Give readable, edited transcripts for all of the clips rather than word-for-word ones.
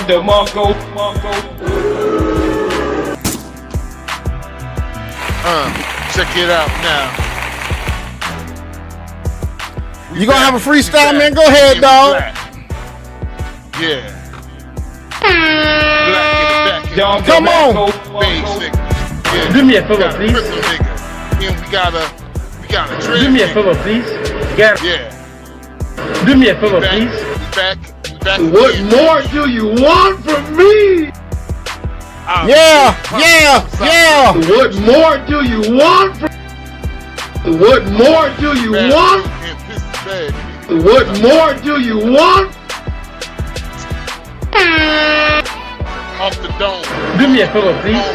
the Mongo. Check it out now. You gonna have a freestyle, man? Go ahead, dog. Yeah. Black in the back. Come on. Beige nigga. Yeah. Do me a favor, please. Crystal nigga. And we got a trend. Do me a favor, please. Yeah. Do me a favor, please. Back. What more do you want from me? Yeah. What more do you want from What more do you want? What more do you want? Off the dome. Do me a favor, please.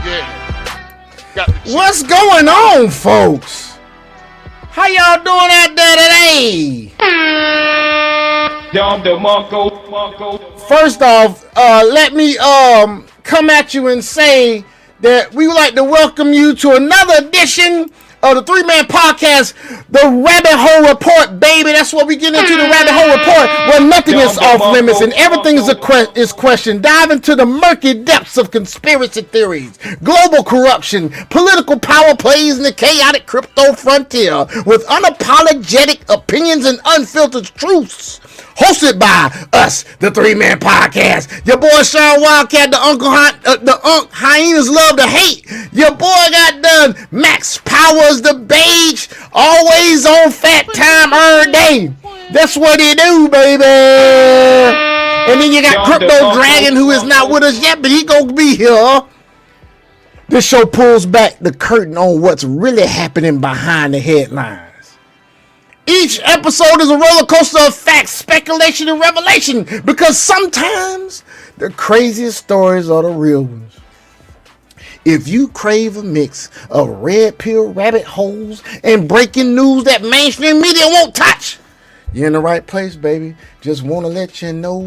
Yeah. What's going on, folks? How y'all doing out there today? First off, let me come at you and say that we would like to welcome you to another edition of the 3-Man Podcast, the Rabbit Hole Report, baby. That's what we get into, the Rabbit Hole Report, where nothing is off limits and everything is questioned. Dive into the murky depths of conspiracy theories, global corruption, political power plays, and the chaotic crypto frontier with unapologetic opinions and unfiltered truths. Hosted by us, the 3-Man Podcast. Your boy Sean Wildcat, the Unk Hyenas love to hate. Your boy got done. Max Powers, the beige, always on fat time every day. That's what he do, baby. And then you got Crypto Dragon, who is not with us yet, but he gonna be here. This show pulls back the curtain on what's really happening behind the headlines. Each episode is a roller coaster of facts, speculation, and revelation, because sometimes the craziest stories are the real ones. If you crave a mix of red pill rabbit holes and breaking news that mainstream media won't touch, you're in the right place, baby. Just want to let you know,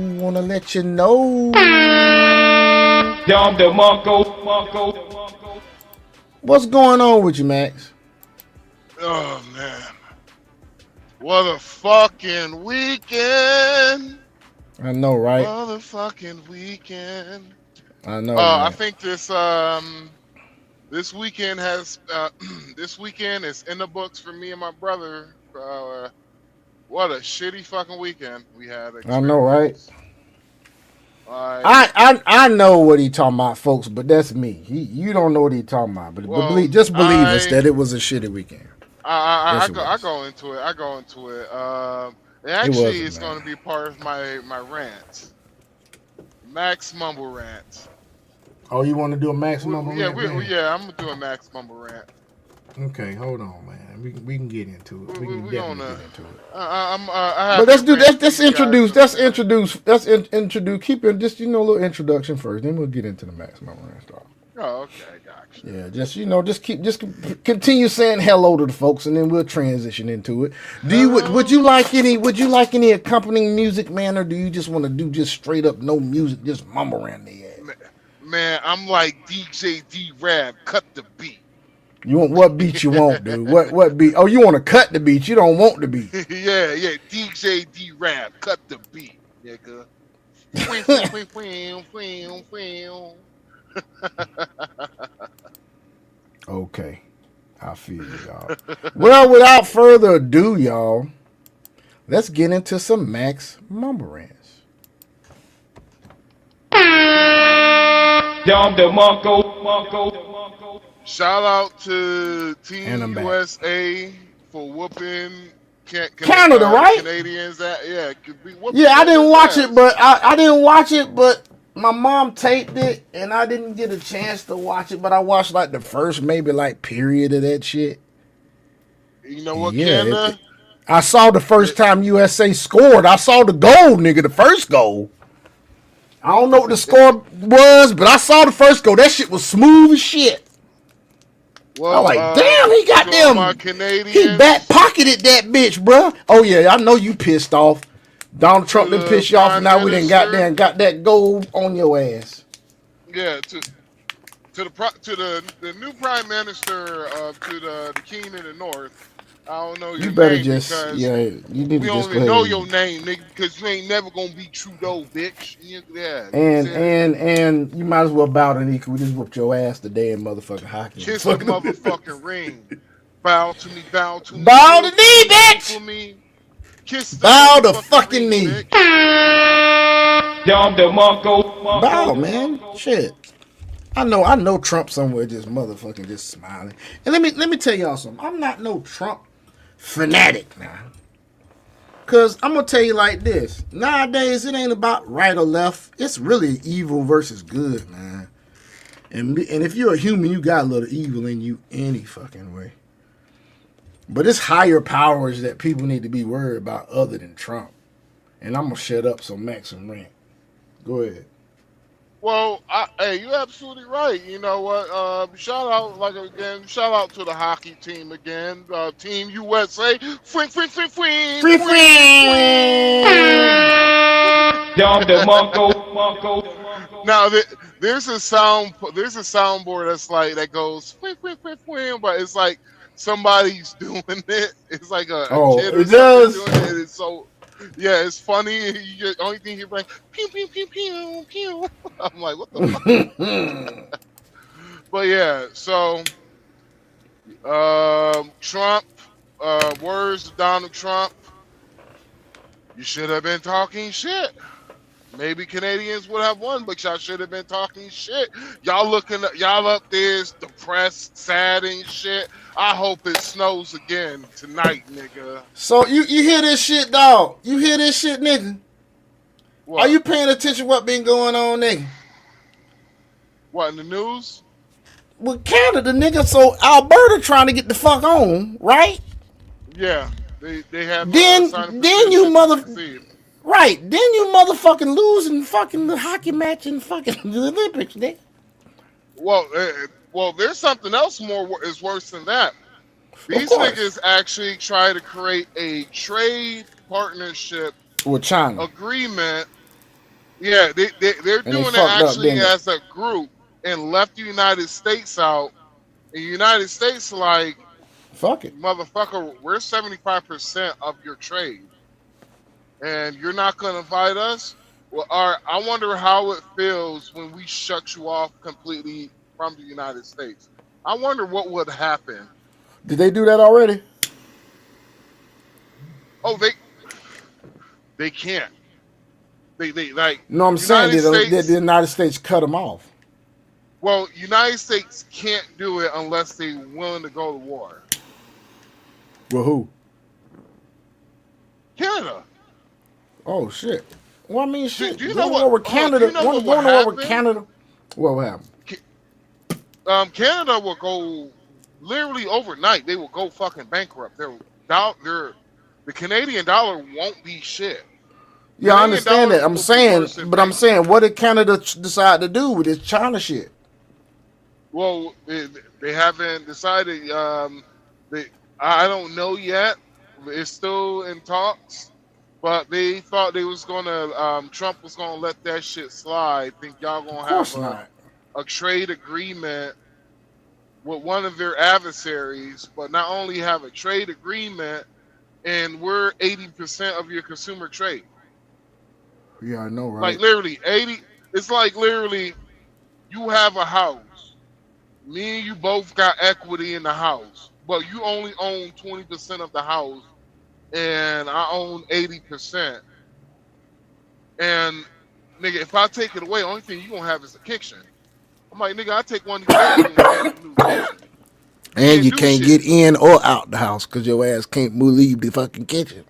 What's going on with you, Max? Oh, man. What a fucking weekend. I know, right? What a fucking weekend. I know. I think this weekend has this weekend is in the books for me and my brother. What a shitty fucking weekend we had. I know, right? I know what he talking about, folks, but that's me. You don't know what he talking about, but believe us that it was a shitty weekend. I go into it. Actually, it's going to be part of my rant. Max Mumble rant. Oh, you want to do a Max Mumble rant? I'm going to do a Max Mumble rant. Okay, hold on, man. We can get into it. We can definitely get into it. But let's introduce. Keep it just a little introduction first. Then we'll get into the Max Mumble rant stuff. Oh, okay, gotcha. Yeah, just continue saying hello to the folks, and then we'll transition into it. Would you like any accompanying music, man, or do you just want to do just straight up no music, just mumble around the ass? Man, I'm like DJ D-Rab, cut the beat. You want what beat you want, dude? What beat? Oh, you want to cut the beat? You don't want the beat? yeah, DJ D-Rab, cut the beat, nigga. Okay, I feel you, y'all. Well, without further ado, y'all, let's get into some Max Mumble rants. Shout out to Team USA for whooping Canada, right? Canadians. I didn't watch it, but I didn't watch it, but my mom taped it, and I didn't get a chance to watch it, but I watched like the first period of that shit. You know what, Canada? I saw the first time USA scored. I saw the goal, nigga, the first goal. I don't know what the score was, but I saw the first goal. That shit was smooth as shit. Well, I was like, damn, he got them. He back pocketed that bitch, bruh. Oh yeah, I know you pissed off. Donald Trump done pissed you off, and now we done got that gold on your ass. Yeah, to the new prime minister to the king in the north. I don't know You your better name just, because yeah, you need we to don't just go even ahead know your and name, nigga, because you ain't never gonna be Trudeau, bitch. Yeah, you and said it. and and you might as well bow the knee. 'Cause we just whooped your ass today in motherfucking hockey. Kiss the motherfucking ring. Bow to me, Bow the kneel to knee, me, weep bitch. for me. Kiss the Bow the motherfucking fucking ring, knee. bitch. Dom the Monko. Bow, man. Shit. I know Trump somewhere just motherfucking just smiling. And let me tell y'all something. I'm not no Trump fanatic now. Cause I'm gonna tell you like this. Nowadays it ain't about right or left. It's really evil versus good, man. And if you're a human, you got a little evil in you any fucking way. But it's higher powers that people need to be worried about other than Trump. And I'm gonna shut up so Max can rant. Go ahead. Well, hey, you're absolutely right. You know what? Shout out, like again, shout out to the hockey team again. Team USA. Fwing, fwing, fwing, fwing, Free fwing, friend. fwing. Dom the Monko. Now there's a soundboard that's like that goes fwing, fwing, fwing, fwing, but it's like somebody's doing it. It's like a Oh, kid or it something does. doing it. And it's so yeah, it's funny. Only thing you're like pew pew pew pew pew. I'm like, what the fuck? But yeah, so Trump, words to Donald Trump. You should have been talking shit. Maybe Canadians would have won, but y'all should have been talking shit. Y'all up there is depressed, sad and shit. I hope it snows again tonight, nigga. So you hear this shit, dog? You hear this shit, nigga? Are What? you paying attention what been going on, nigga? What in the news? With Canada, nigga. So Alberta trying to get the fuck on, right? Yeah, they have Then signed a then you petition to mother secede. right. Then you motherfucking losing fucking the hockey match and fucking the Olympics, nigga. Well, there's something else is worse than that. Of These course. niggas actually try to create a trade partnership With China. agreement. Yeah, they're And they doing it fucked up, actually didn't they? as a group and left the United States out. And the United States, like, Fuck it. motherfucker, we're 75% of your trade. And you're not going to fight us? Well, I wonder how it feels when we shut you off completely from the United States. I wonder what would happen. Did they do that already? Oh, they can't. They like No, I'm saying United did the States. United States cut them off? Well, United States can't do it unless they're willing to go to war. Well, who? Canada. Oh shit. Well, I mean, shit. Do you know Going to what? war with Hold on, do Canada. you know Going what would to war with happen? Canada. What happened? Canada will go literally overnight. They will go fucking bankrupt. The Canadian dollar won't be shit. Yeah, I Canadian understand that. dollars I'm will be saying, worse than but I'm bank. saying, what did Canada decide to do with this China shit? Well, they haven't decided. I don't know yet. It's still in talks. But they thought they was gonna. Trump was gonna let that shit slide. Think y'all Of gonna have course not. a trade agreement with one of their adversaries, but not only have a trade agreement, and we're 80% of your consumer trade. Yeah, I know, Like right? literally 80. It's like literally, you have a house. Me and you both got equity in the house, but you only own 20% of the house, and I own 80%. And nigga, if I take it away, only thing you gonna have is a kitchen. I'm like, nigga, I take one of these bedrooms and get a new kitchen. You And can't you do can't shit. get in or out the house because your ass can't leave the fucking kitchen.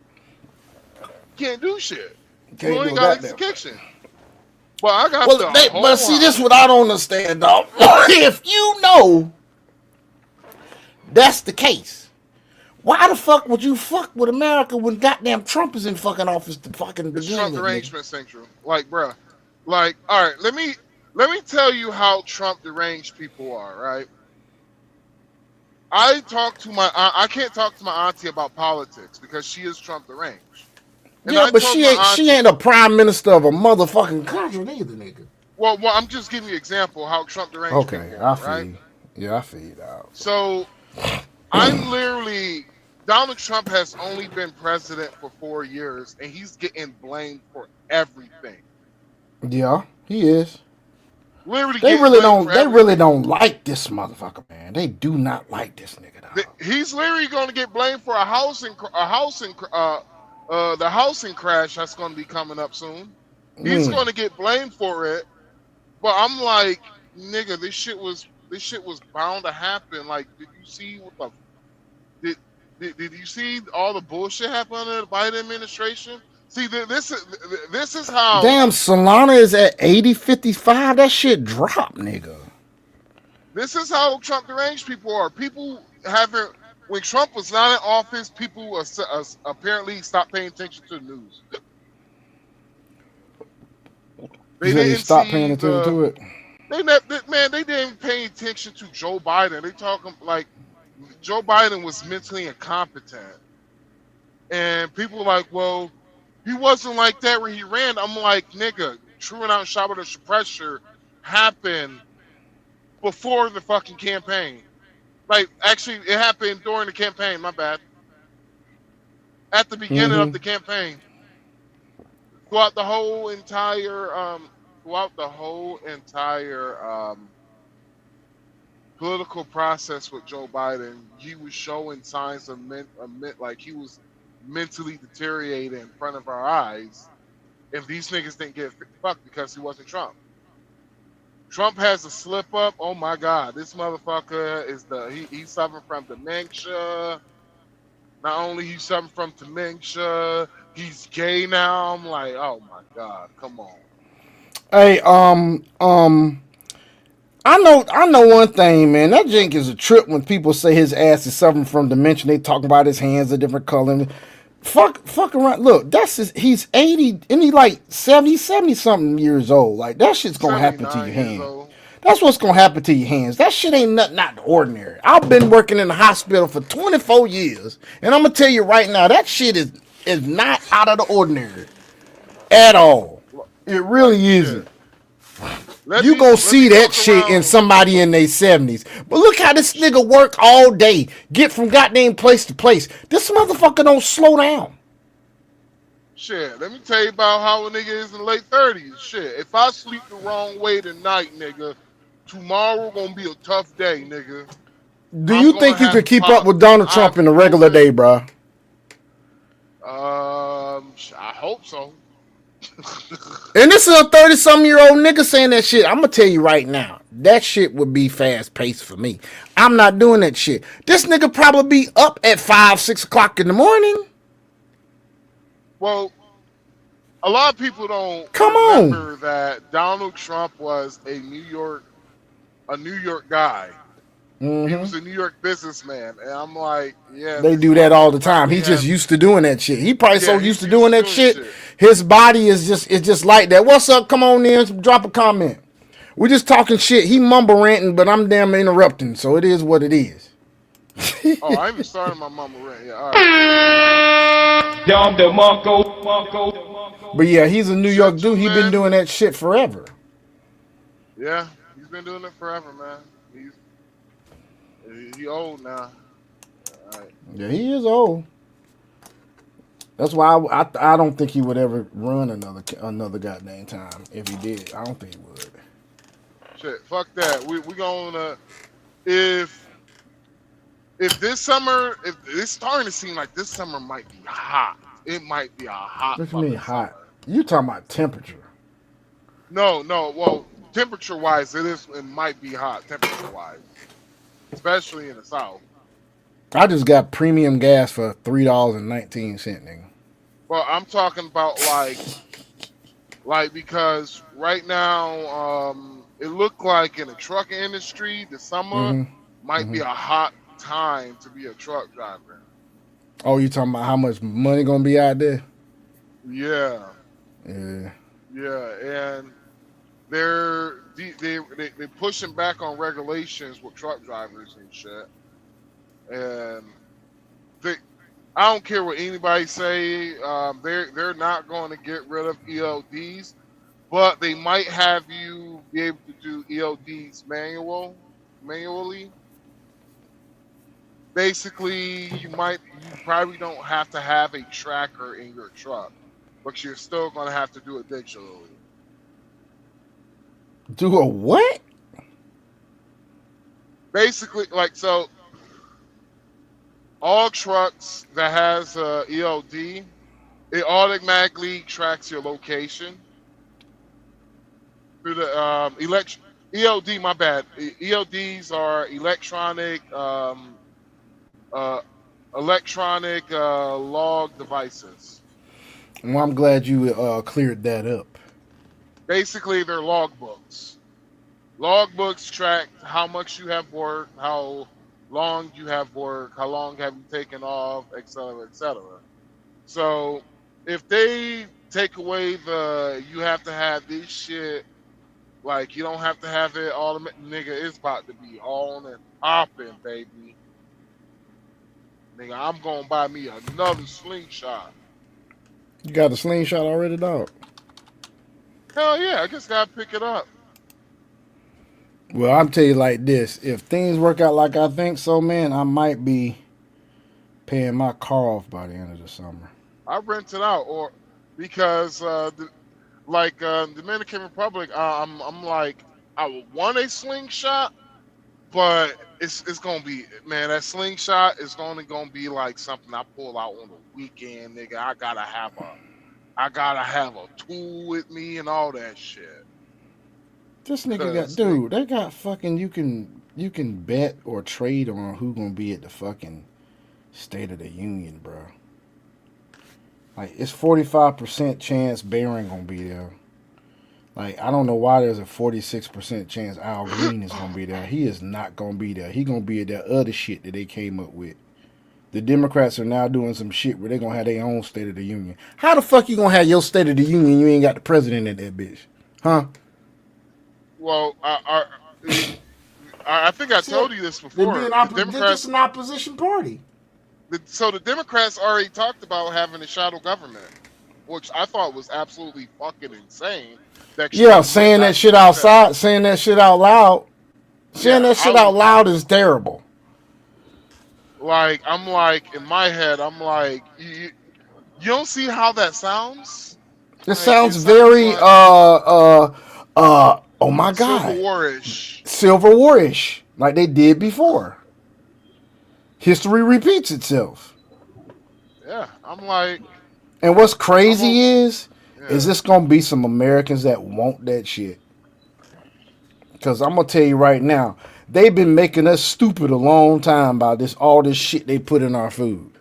You can't do shit. You You can't only do a got a goddamn thing. kitchen. But I got Well, the but whole see, this is house. what I don't understand, dog. If you know that's the case, why the fuck would you fuck with America when goddamn Trump is in fucking office to fucking It's begin Trump with, nigga? derangement central. Like, bruh. Like, all right, let me tell you how Trump deranged people are, right? I can't talk to my auntie about politics because she is Trump deranged. And Yeah, I but told my she auntie, ain't a prime minister of a motherfucking country neither, nigga. well, I'm just giving you an example how Trump deranged Okay, people I are, feel right? you. Yeah, I feel you, dog. So I'm literally Donald Trump has only been president for 4 years, and he's getting blamed for everything. Yeah, he is. Literally They getting really blamed for don't. They really everything. don't like this motherfucker, man. They do not like this nigga, dog. He's literally going to get blamed for the housing crash that's going to be coming up soon. He's going to get blamed for it. But I'm like, nigga, this shit was bound to happen. Like, did you see what the did you see all the bullshit happen under the Biden administration? See, this is how. Damn, Solana is at 80.55. That shit dropped, nigga. This is how Trump deranged people are. People haven't. When Trump was not in office, people apparently stopped paying attention to the news. They didn't stop paying attention to it. They didn't pay attention to Joe Biden. They talking like Joe Biden was mentally incompetent, and people were like, well, he wasn't like that when he ran. I'm like, nigga, truing out shot with a suppressor happened before the fucking campaign. Like, actually, it happened during the campaign. My bad. At the beginning of the campaign, throughout the whole entire political process with Joe Biden, he was showing signs of like he was mentally deteriorating in front of our eyes. If these niggas didn't get fucked because he wasn't Trump. Trump has a slip up. Oh my God, this motherfucker is he's suffering from dementia. Not only he's suffering from dementia, he's gay now. I'm like, oh my God, come on. Hey, I know one thing, man. That Jink is a trip when people say his ass is suffering from dementia. They talking about his hands a different color. Fuck around. Look, he's 80 and he like 70 something years old. Like, that shit's gonna happen to your hands. That's what's gonna happen to your hands. That shit ain't nothing out of the ordinary. I've been working in the hospital for 24 years, and I'm gonna tell you right now, that shit is not out of the ordinary at all. It really isn't. You gonna see that shit in somebody in their 70s. But look how this nigga work all day, get from goddamn place to place. This motherfucker don't slow down. Shit, let me tell you about how a nigga is in the late 30s. Shit, if I sleep the wrong way tonight, nigga, tomorrow gonna be a tough day, nigga. Do you think you could keep up with Donald Trump in a regular day, bro? I hope so. And this is a 30-something-year-old nigga saying that shit. I'm gonna tell you right now, that shit would be fast paced for me. I'm not doing that shit. This nigga probably be up at 5, 6 o'clock in the morning. Well, a lot of people don't remember that Donald Trump was a New York guy. He was a New York businessman, and I'm like, yeah. They do that all the time. He's just used to doing that shit. He probably so used to doing that shit. His body is just like that. What's up? Come on in. Drop a comment. We're just talking shit. He mumble ranting, but I'm damn interrupting. So it is what it is. Oh, I even started my mumble rant. Yeah, all right. But yeah, he's a New York dude. He been doing that shit forever. Yeah, he's been doing it forever, man. He old now. All right. Yeah, he is old. That's why I don't think he would ever run another goddamn time. If he did, I don't think he would. Shit, fuck that. We gonna if this summer, if it's starting to seem like this summer might be hot. It might be a hot. What do you mean hot? Summer. You talking about temperature? No. Well, temperature wise, it might be hot. Temperature wise, especially in the South. I just got premium gas for $3.19, nigga. Well, I'm talking about like because right now, it looked like in the trucking industry, the summer might be a hot time to be a truck driver. Oh, you talking about how much money gonna be out there? Yeah. Yeah. Yeah, and they're pushing back on regulations with truck drivers and shit. And I don't care what anybody say. They're not going to get rid of ELDs, but they might have you be able to do ELDs manually. basically you probably don't have to have a tracker in your truck, but you're still gonna have to do it digitally. Do a what? Basically, like so, all trucks that has ELD, it automatically tracks your location through the ELD. My bad. ELDs are uh, electronic log devices. Well, I'm glad you cleared that up. Basically, they're logbooks. Logbooks track how much you have worked, how long you have worked, how long have you taken off, etc., etc. So, if they take away you have to have this shit, like you don't have to have it automatic, nigga, it's about to be on and popping, baby. Nigga, I'm gonna buy me another slingshot. You got a slingshot already, dog? Hell yeah, I just gotta pick it up. Well, I'm tell you like this: if things work out like I think so, man, I might be paying my car off by the end of the summer. I rent it out, or because Dominican Republic, I'm like I would want a slingshot, but it's gonna be, man, that slingshot is only gonna be like something I pull out on the weekend, nigga. I gotta have a tool with me and all that shit. This nigga got, dude, they got fucking, you can bet or trade on who gonna be at the fucking State of the Union, bro. Like, it's 45% chance Barron gonna be there. Like, I don't know why there's a 46% chance Al Green is gonna be there. He is not gonna be there. He gonna be at that other shit that they came up with. The Democrats are now doing some shit where they're gonna have their own State of the Union. How the fuck you gonna have your State of the Union and you ain't got the president in that bitch? Huh? Well, I think I told you this before. They're just an opposition party. So the Democrats already talked about having a shadow government, which I thought was absolutely fucking insane. Saying that shit outside, saying that shit out loud. Saying that shit out loud is terrible. Like, I'm like, in my head, I'm like, you don't see how that sounds? It sounds very, oh my God. Civil War-ish, like they did before. History repeats itself. Yeah, I'm like. And what's crazy is this going to be some Americans that want that shit. Because I'm going to tell you right now, they've been making us stupid a long time by all this shit they put in our food.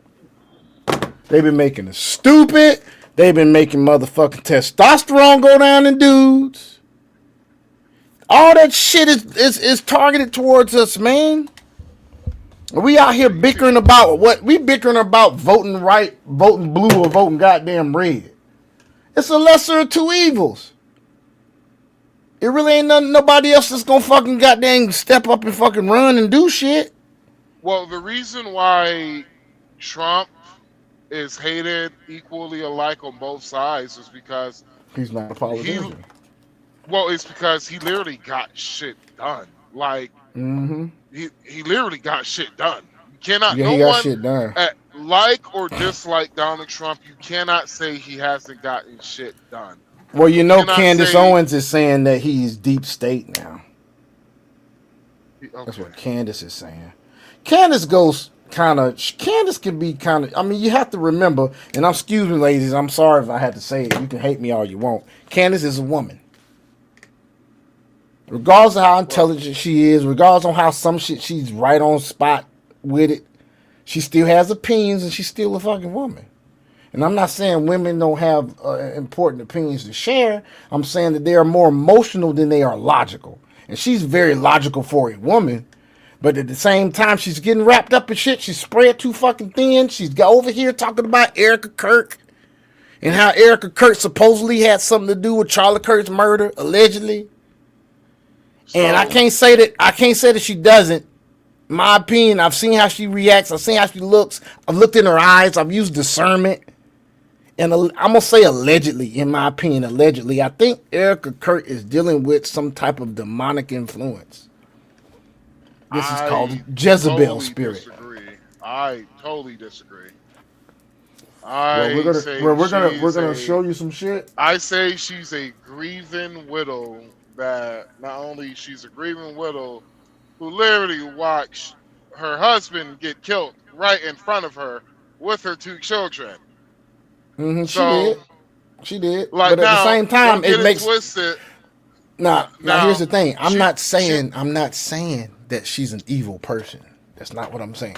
They've been making us stupid. They've been making motherfucking testosterone go down in dudes. All that shit is targeted towards us, man. We out here bickering about what? We bickering about voting right, voting blue, or voting goddamn red. It's a lesser of two evils. It really ain't nobody else that's gonna fucking goddamn step up and fucking run and do shit. Well, the reason why Trump is hated equally alike on both sides is because he's not a politician. It's because he literally got shit done. Like, he literally got shit done. You cannot. Yeah, he got shit done. Like or dislike Donald Trump, you cannot say he hasn't gotten shit done. Well, you know, Candace Owens is saying that he's deep state now. Okay. That's what Candace is saying. Candace can be kind of, I mean, you have to remember, and excuse me, ladies, I'm sorry if I had to say it. You can hate me all you want. Candace is a woman. Regardless of how intelligent she is, regardless of how some shit she's right on spot with it, she still has opinions and she's still a fucking woman. And I'm not saying women don't have important opinions to share. I'm saying that they are more emotional than they are logical. And she's very logical for a woman. But at the same time, she's getting wrapped up in shit. She's spread too fucking thin. She's got over here talking about Erica Kirk and how Erica Kirk supposedly had something to do with Charlie Kirk's murder, allegedly. And I can't say that she doesn't. My opinion, I've seen how she reacts. I've seen how she looks. I've looked in her eyes. I've used discernment. And I'm going to say allegedly, in my opinion, allegedly, I think Erica Kirk is dealing with some type of demonic influence. This is called Jezebel spirit. I totally disagree. Well, I say we're she's gonna a show you some shit. I say she's a grieving widow that not only she's a grieving widow who literally watched her husband get killed right in front of her with her 2 children. She So did. She did. like But at the now, same time, don't it get it makes twisted. now here's Now the thing. I'm not she saying that she's an evil person. That's not what I'm saying.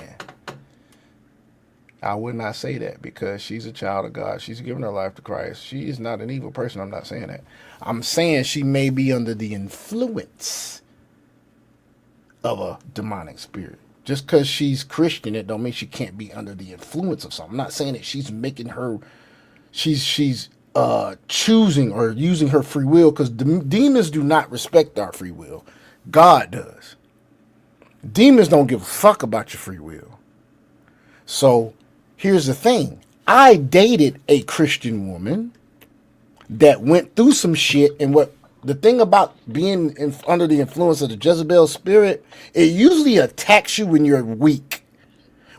I would not say that because she's a child of God. She's given her life to Christ. She is not an evil person. I'm not saying that. I'm saying she may be under the influence of a demonic spirit. Just because she's Christian, it don't mean she can't be under the influence of something. I'm not saying that she's making her, she's choosing or using her free will, because demons do not respect our free will. God does. Demons don't give a fuck about your free will. So here's the thing. I dated a Christian woman that went through some shit, and what the thing about being under the influence of the Jezebel spirit, it usually attacks you when you're weak.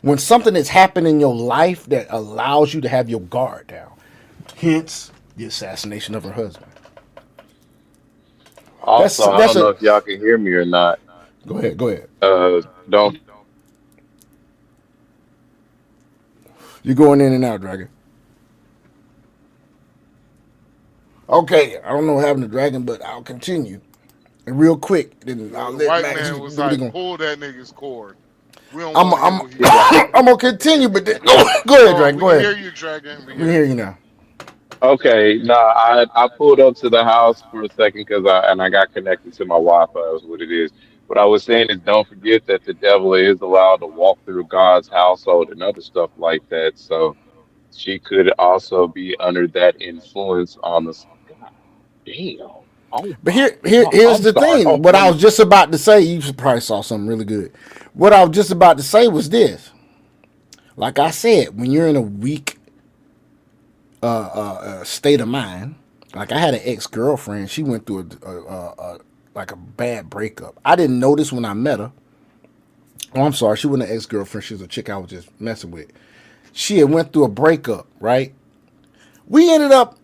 When something has happened in your life that allows you to have your guard down. Hence the assassination of her husband. Also, I don't know if y'all can hear me or not. Go ahead. Don't. You're going in and out, Dragon. Okay, I don't know what happened to Dragon, but I'll continue. And real quick, then I'll the let white Max man was do what he like, gonna. pull that nigga's cord. We don't I'm want to hear what he I'm gonna continue, but then, go ahead, Dragon. Go ahead. We hear you, Dragon. We hear you now. Okay, no, I pulled up to the house for a second because I got connected to my Wi-Fi. Is what it is. What I was saying is, don't forget that the devil is allowed to walk through God's household and other stuff like that. So she could also be under that influence on the. God damn. Oh But my here's I'm the sorry. thing. What I was just about to say, you probably saw something really good. What I was just about to say was this. Like I said, when you're in a weak state of mind, like I had an ex-girlfriend, she went through like a bad breakup. I didn't notice when I met her. Oh, I'm sorry, she wasn't an ex-girlfriend. She was a chick I was just messing with. She had went through a breakup, right? We ended up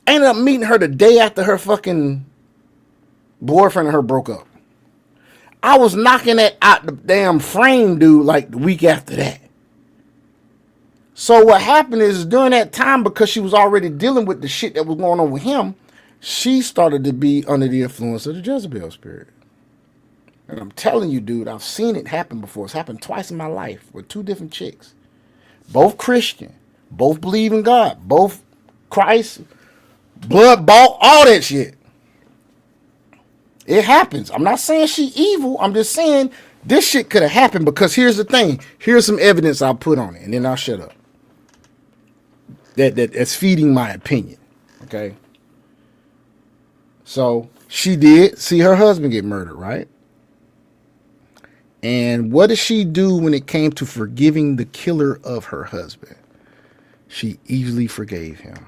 meeting her the day after her fucking boyfriend and her broke up. I was knocking that out the damn frame, dude, like the week after that. So what happened is during that time, because she was already dealing with the shit that was going on with him, she started to be under the influence of the Jezebel spirit. And I'm telling you, dude, I've seen it happen before. It's happened twice in my life with 2 different chicks. Both Christian, both believe in God, both Christ, blood bought, all that shit. It happens. I'm not saying she evil. I'm just saying this shit could have happened, because here's the thing. Here's some evidence I'll put on it, and then I'll shut up. That's feeding my opinion. Okay? So she did see her husband get murdered, right? And what did she do when it came to forgiving the killer of her husband? She easily forgave him.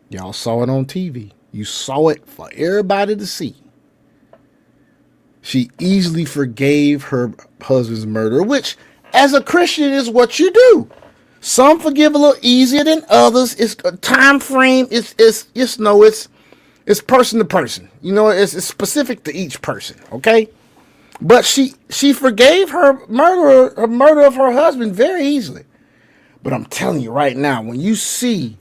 Y'all saw it on TV. You saw it for everybody to see. She easily forgave her husband's murder, which, as a Christian, is what you do. Some forgive a little easier than others. It's a time frame. It's person to person. You know, it's specific to each person. Okay, but she forgave her murder of her husband very easily. But I'm telling you right now, when you see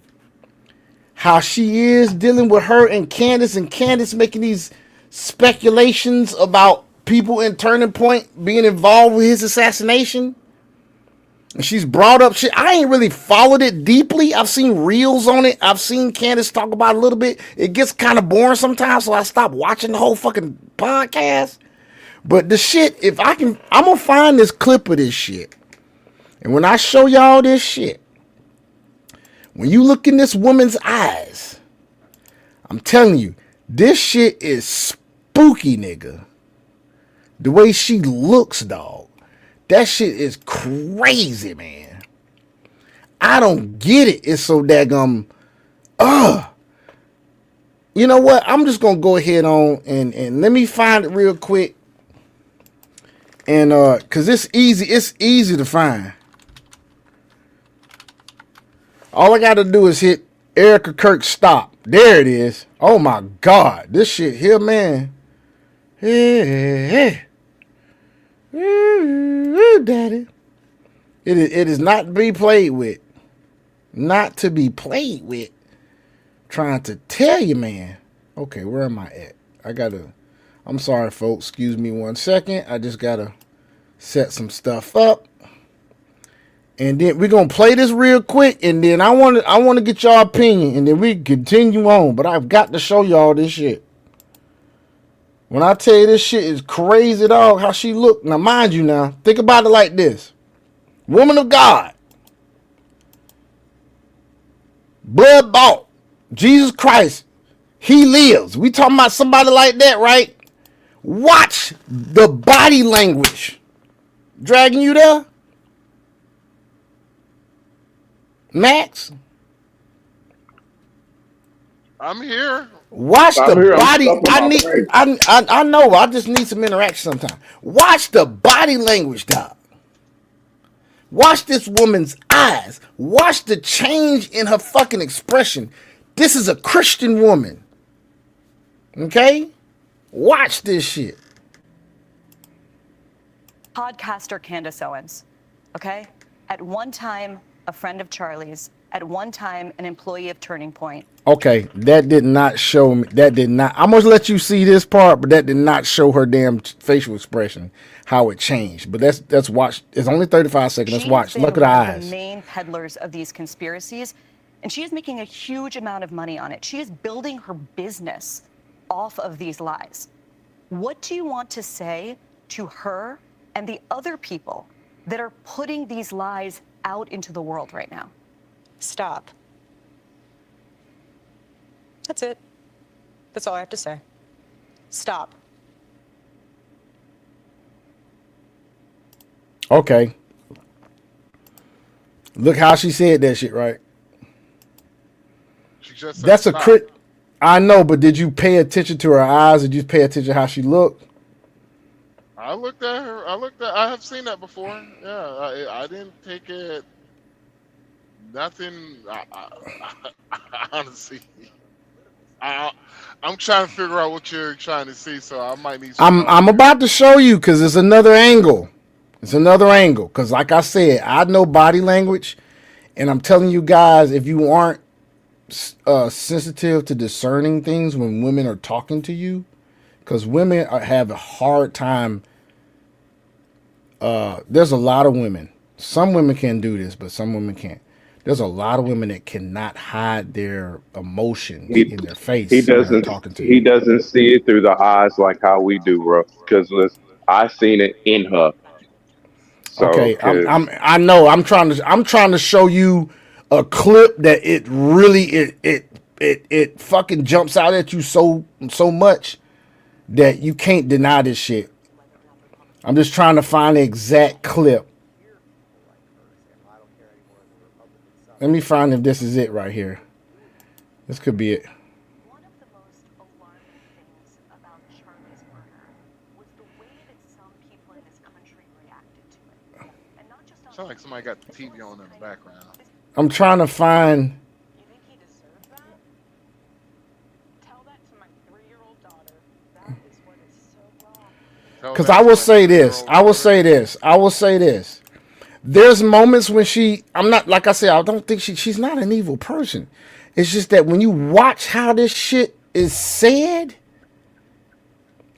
how she is dealing with her and Candace making these speculations about people in Turning Point being involved with his assassination, and she's brought up shit. I ain't really followed it deeply. I've seen reels on it. I've seen Candace talk about it a little bit. It gets kind of boring sometimes, so I stopped watching the whole fucking podcast. But the shit, I'm gonna find this clip of this shit. And when I show y'all this shit, when you look in this woman's eyes, I'm telling you, this shit is spooky, nigga. The way she looks, dog. That shit is crazy, man. I don't get it. It's so daggum. You know what? I'm just gonna go ahead on and let me find it real quick. And cause it's easy to find. All I got to do is hit Erica Kirk stop. There it is. Oh my God, this shit here, man. Hey, ooh, daddy. It is not to be played with. Not to be played with. Trying to tell you, man. Okay, where am I at? I'm sorry, folks. Excuse me 1 second. I just gotta set some stuff up. And then we're gonna play this real quick, and then I wanna get y'all opinion, and then we continue on. But I've got to show y'all this shit. When I tell you this shit is crazy, dog, how she look. Now, mind you, now think about it like this: woman of God, blood bought, Jesus Christ, He lives. We talking about somebody like that, right? Watch the body language. Dragging you there? Max? I'm here. Watch I'm the here. I'm body. stuffing I my need. face. I know. I just need some interaction sometime. Watch the body language, dog. Watch this woman's eyes. Watch the change in her fucking expression. This is a Christian woman. Okay? Watch this shit. Podcaster Candace Owens, okay? At one time, a friend of Charlie's. At one time, an employee of Turning Point. Okay, that did not show me. That did not. I'm gonna let you see this part, but that did not show her damn facial expression, how it changed. But let's watch. It's only 35 seconds. Let's watch. Look at her eyes. The main peddlers of these conspiracies, and she is making a huge amount of money on it. She is building her business off of these lies. What do you want to say to her and the other people that are putting these lies out into the world right now? Stop. That's it. That's all I have to say. Stop. Okay. Look how she said that shit, right? She just said That's a stop. crit. I know, but did you pay attention to her eyes? Did you pay attention to how she looked? I looked at her. I have seen that before. Yeah, I didn't take it. Nothing. Honestly, I'm trying to figure out what you're trying to see, so I might need. I'm about to show you because it's another angle. It's another angle because, like I said, I know body language, and I'm telling you guys, if you aren't sensitive to discerning things when women are talking to you, because women have a hard time. There's a lot of women. Some women can do this, but some women can't. There's a lot of women that cannot hide their emotions in their face. He doesn't. Talking to He you. doesn't see it through the eyes like how we do, bro. Because I seen it in her. So, Okay, I know. I'm trying to show you a clip that it really it fucking jumps out at you so much that you can't deny this shit. I'm just trying to find the exact clip. Let me find if this is it right here. This could be it. One of the most alarming things about Charlie's murder was the way that some people in this country reacted to it. And not just on Sounds like somebody got the TV on in the background. I'm trying to find. You think he deserved that? Tell that to my 3-year-old daughter. That is what is so wrong. Because I will say this. I will say this. There's moments when I'm not, like I said, I don't think she's not an evil person. It's just that when you watch how this shit is said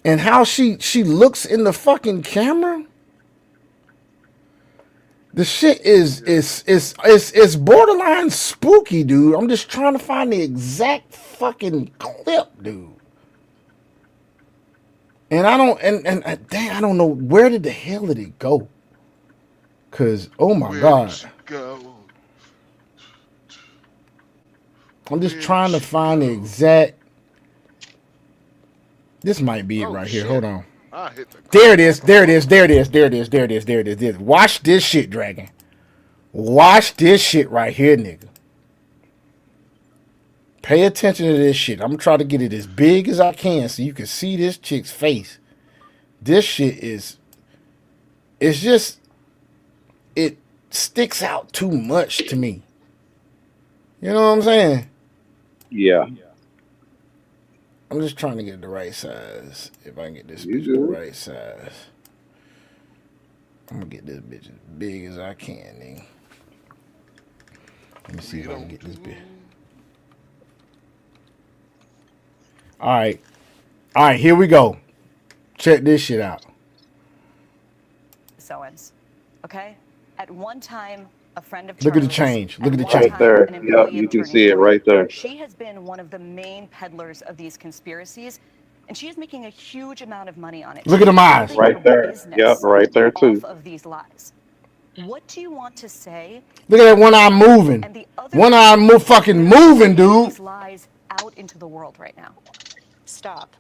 and how she looks in the fucking camera, the shit is borderline spooky, dude. I'm just trying to find the exact fucking clip, dude. And I don't, and dang, I don't know, where did the hell did it go? Cause oh my God, Go. I'm just trying to find the exact. This might be it right here. Shit. Hold on. I hit the. There it is. There it is. There it is. There it is. There it is. There it is. There it is. Watch this shit, Dragon. Watch this shit right here, nigga. Pay attention to this shit. I'm gonna try to get it as big as I can so you can see this chick's face. This shit is. It's just. It sticks out too much to me. You know what I'm saying? Yeah, I'm just trying to get the right size. If I can get this you bitch the good. right size, I'm gonna get this bitch as big as I can. Nigga. Let me see if I can Freedom get to. this bitch. All right, all right. Here we go. Check this shit out. Owens, okay? At one time, a friend of Look at the Charlie's. change. Look at At the one change. Right time, there. an Yep, employee you of can Attorney see it Floyd. right there. She has been one of the main peddlers of these conspiracies, and she is making a huge amount of money on it. Look at them eyes. Building Right her there. Yep, business right there too. off of these lies. What do you want to say? Look at that one eye moving. And the other One eye people fucking that are moving, putting dude. these lies out into the world right now? Stop.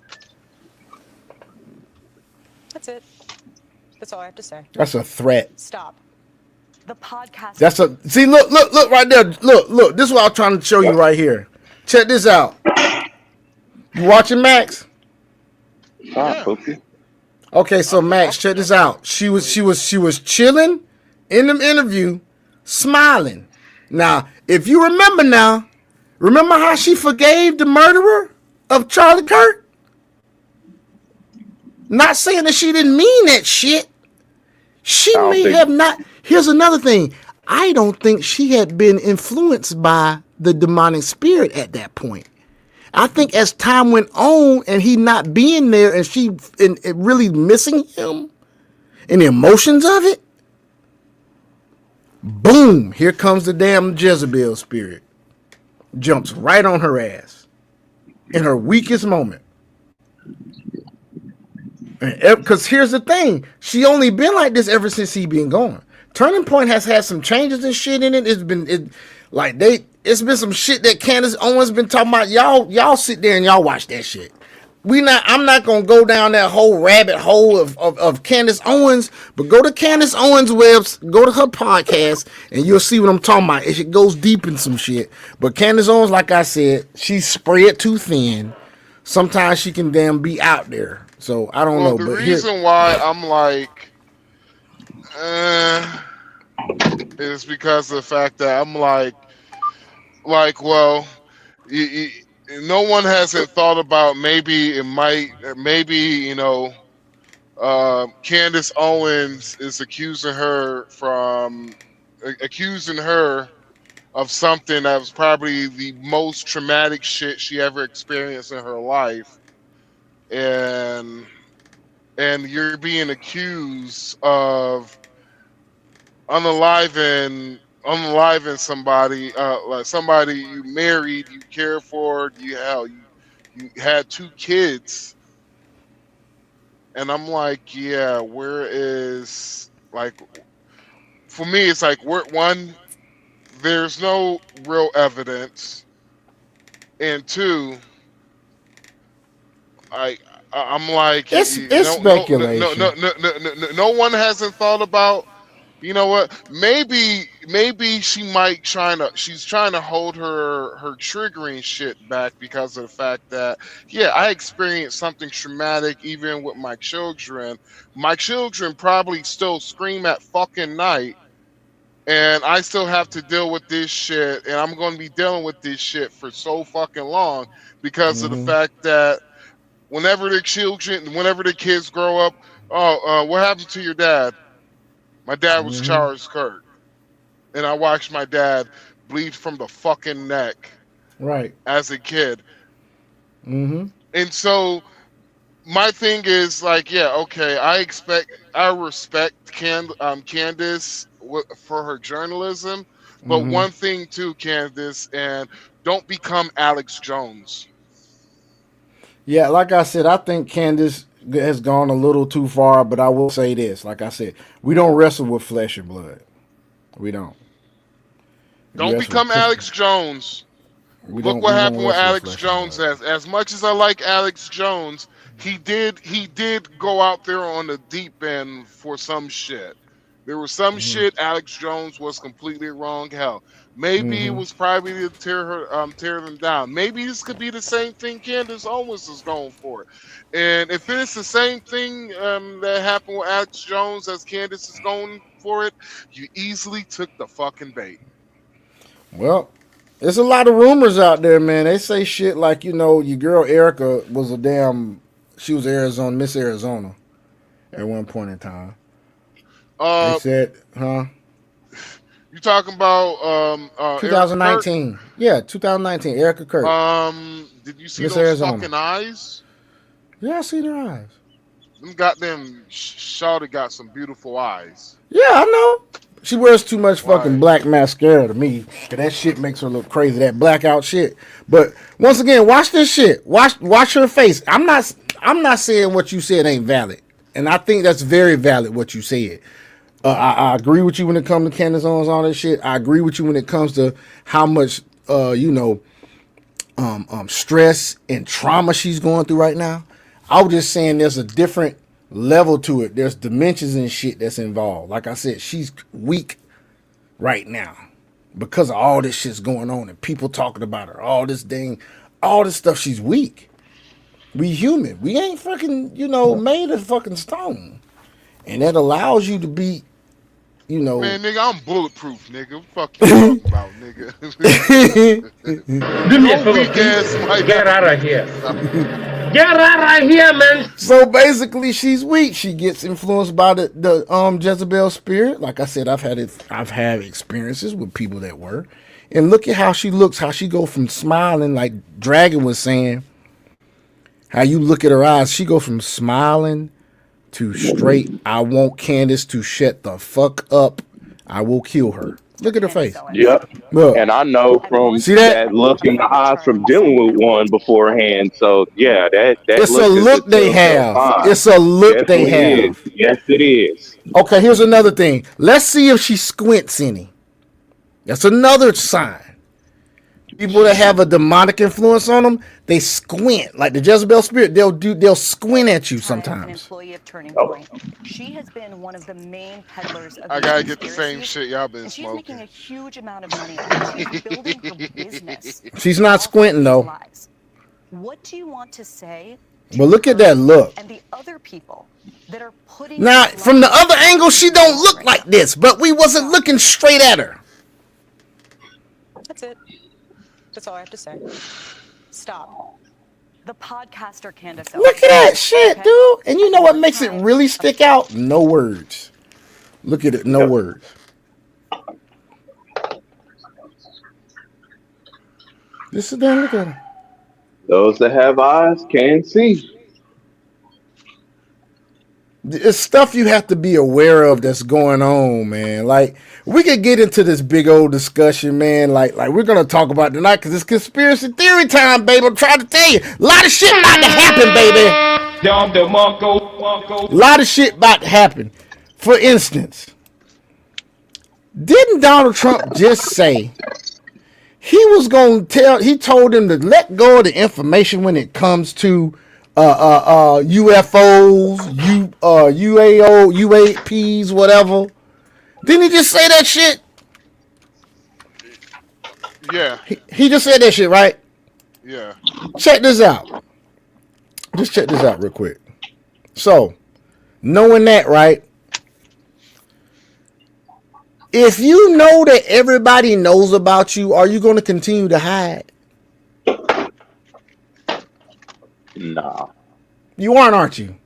That's it. That's all I have to say. That's a threat. Stop. The podcast. That's a see. Look right there. Look. This is what I'm trying to show you right here. Check this out. You watching Max? Stop, Yeah. Pookie. Okay, so Max, check this out. She was chilling in the interview, smiling. Now, if you remember how she forgave the murderer of Charlie Kirk? Not saying that she didn't mean that shit. She I don't may think- have not. Here's another thing. I don't think she had been influenced by the demonic spirit at that point. I think as time went on and he not being there and she and really missing him and the emotions of it, boom, here comes the damn Jezebel spirit. Jumps right on her ass in her weakest moment. Because here's the thing, she only been like this ever since he been gone. Turning Point has had some changes and shit in it. It's been some shit that Candace Owens been talking about. Y'all sit there and y'all watch that shit. I'm not gonna go down that whole rabbit hole of Candace Owens, but go to Candace Owens' go to her podcast, and you'll see what I'm talking about. It goes deep in some shit. But Candace Owens, like I said, she's spread too thin. Sometimes she can damn be out there. So I don't know. The But reason why I'm like, is because of the fact that I'm like, well, no one hasn't thought about maybe Candace Owens is accusing her of something that was probably the most traumatic shit she ever experienced in her life, and you're being accused of unaliving somebody, like somebody you married, you cared for, you had 2 kids, and I'm like, yeah, where is, like, for me, it's like, there's no real evidence, and 2, I'm like, it's speculation. No one hasn't thought about, you know what? Maybe she's trying to hold her triggering shit back because of the fact that, yeah, I experienced something traumatic even with my children. My children probably still scream at fucking night, and I still have to deal with this shit, and I'm going to be dealing with this shit for so fucking long because of the fact that whenever the kids grow up, what happened to your dad? My dad was Charles Kirk, and I watched my dad bleed from the fucking neck Right. as a kid. Mm-hmm. And so my thing is like, yeah, okay, I respect Candace for her journalism, but one thing too, Candace, and don't become Alex Jones. Yeah, like I said, I think Candace has gone a little too far, but I will say this. Like I said, we don't wrestle with flesh and blood. We don't. Don't become Alex Jones. Look what happened with Alex Jones. As much as I like Alex Jones, he did go out there on the deep end for some shit. There was some shit Alex Jones was completely wrong. Hell, maybe it was probably to tear them down. Maybe this could be the same thing Candace Owens is going for. And if it's the same thing that happened with Alex Jones as Candace is going for it, you easily took the fucking bait. Well, There's a lot of rumors out there, man. They say shit like, your girl Erica was she was Miss Arizona at one point in time. They said, You talking about Erica 2019. Yeah, 2019. Erica Kirk. Did you see Miss those Arizona. fucking eyes? Yeah, I seen her eyes. Them goddamn shawty got some beautiful eyes. Yeah, I know. She wears too much fucking Why? black mascara to me. 'Cause that shit makes her look crazy. That blackout shit. But once again, watch this shit. Watch her face. I'm not saying what you said ain't valid, and I think that's very valid what you said. I agree with you when it comes to Candace Owens, all that shit. I agree with you when it comes to how much stress and trauma she's going through right now. I was just saying there's a different level to it. There's dimensions and shit that's involved. Like I said, she's weak right now because of all this shit's going on and people talking about her. All this stuff. She's weak. We human. We ain't fucking, made of fucking stone. And that allows you to be, Man, nigga, I'm bulletproof, nigga. What the fuck you talking about, nigga? Do me a No favor, weak ass please. Mike. Get out of here. Get out of here, man. So basically, she's weak. She gets influenced by the Jezebel spirit. Like I said, I've had experiences with people that were, and look at how she looks. How she go from smiling, like Dragon was saying. How you look at her eyes, she go from smiling to straight. I want Candace to shut the fuck up. I will kill her. Look at her face. Yep. Look. And I know from See that? look in the eyes from dealing with one beforehand. So yeah, that It's a is look they have. fine. It's a look they Definitely have. is. Yes, it is. Okay, here's another thing. Let's see if she squints any. That's another sign. People that have a demonic influence on them, they squint. Like the Jezebel spirit, they'll squint at you An sometimes. employee of Turning Point. She has been one of the main peddlers of I these gotta get the same conspiracies, shit y'all been and she's making smoking. a huge amount of money on it. She's building her business. She's not off of squinting, these though. lies. What do you want to say to But look at her that look. and the other people that are putting Now, these from the lies other angle, she don't out look right like now? this, but we wasn't looking straight at her. That's it. That's all I have to say. Stop. The podcaster Candace Look at that shit, dude. And you know what makes it really stick out? No words. Look at it, no words. Just sit down, look at her. Those that have eyes can see. It's stuff you have to be aware of that's going on, man. Like, we could get into this big old discussion, man. Like we're gonna talk about tonight because it's conspiracy theory time, baby. I'm trying to tell you, a lot of shit about to happen, baby. A lot of shit about to happen. For instance, didn't Donald Trump just say he was gonna he told him to let go of the information when it comes to UFOs, UAO, UAPs, whatever. Didn't he just say that shit? Yeah, He just said that shit, right? yeah. Check this out. Just check this out real quick. So, knowing that, right? If you know that everybody knows about you, are you going to continue to hide? Nah, You aren't you?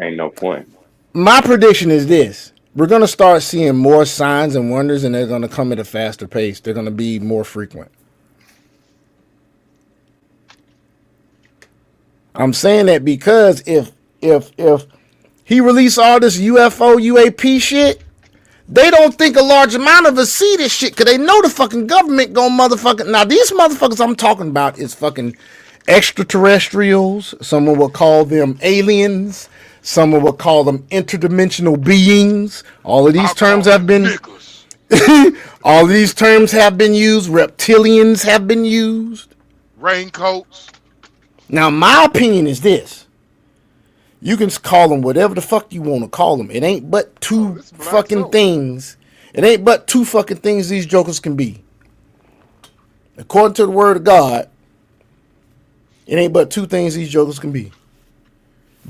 ain't no point. My prediction is this. We're going to start seeing more signs and wonders, and they're going to come at a faster pace. They're going to be more frequent. I'm saying that because if he released all this UFO, UAP shit, they don't think a large amount of us see this shit because they know the fucking government gonna motherfucking... Now, these motherfuckers I'm talking about is fucking extraterrestrials. Someone will call them aliens. Someone will call them interdimensional beings. All of these terms have been... all of these terms have been used. Reptilians have been used. Raincoats. Now, my opinion is this. You can call them whatever the fuck you want to call them. It ain't but two this black fucking soap. things. It ain't but two fucking things these jokers can be. According to the word of God, it ain't but two things these jokers can be.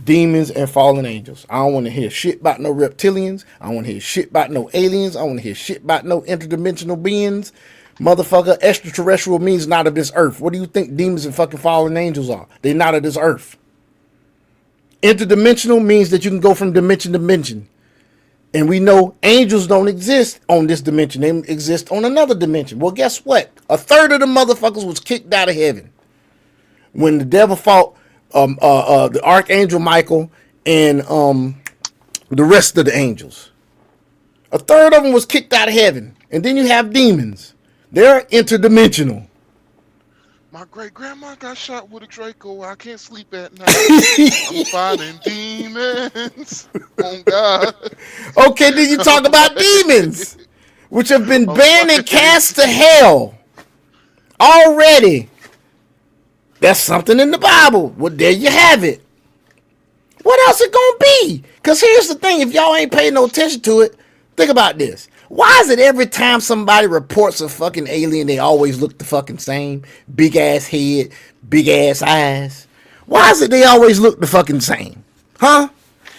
Demons and fallen angels. I don't want to hear shit about no reptilians. I don't want to hear shit about no aliens. I don't want to hear shit about no interdimensional beings. Motherfucker, extraterrestrial means not of this earth. What do you think demons and fucking fallen angels are? They're not of this earth. Interdimensional means that you can go from dimension to dimension. And we know angels don't exist on this dimension. They exist on another dimension. Well, guess what? A third of the motherfuckers was kicked out of heaven when the devil fought the Archangel Michael and the rest of the angels. A third of them was kicked out of heaven. And then you have demons. They're interdimensional. My great grandma got shot with a Draco. I can't sleep at night. I'm fighting demons. Oh God. Okay, then you talk about demons, which have been banned and cast to hell already. That's something in the Bible. Well, there you have it. What else it gonna be? Because here's the thing, if y'all ain't paying no attention to it, think about this. Why is it every time somebody reports a fucking alien, they always look the fucking same? Big ass head, big ass eyes. Why is it they always look the fucking same? Huh?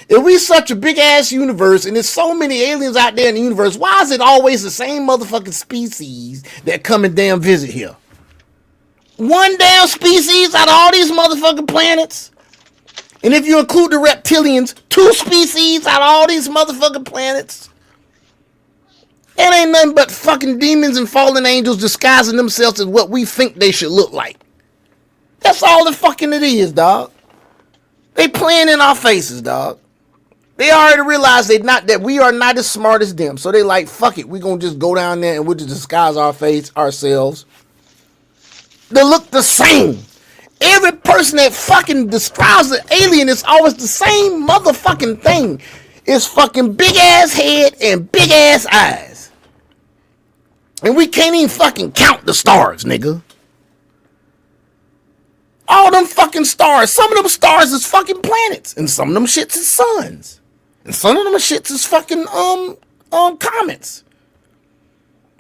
If we such a big ass universe and there's so many aliens out there in the universe, why is it always the same motherfucking species that come and damn visit here? One damn species out of all these motherfucking planets? And if you include the reptilians, 2 species out of all these motherfucking planets? It ain't nothing but fucking demons and fallen angels disguising themselves as what we think they should look like. That's all the fucking it is, dog. They playing in our faces, dog. They already realize that we are not as smart as them. So they like, fuck it. We gonna just go down there and we'll just disguise our face ourselves. They look the same. Every person that fucking describes an alien is always the same motherfucking thing. It's fucking big ass head and big ass eyes. And we can't even fucking count the stars, nigga. All them fucking stars. Some of them stars is fucking planets. And some of them shits is suns. And some of them shits is fucking comets.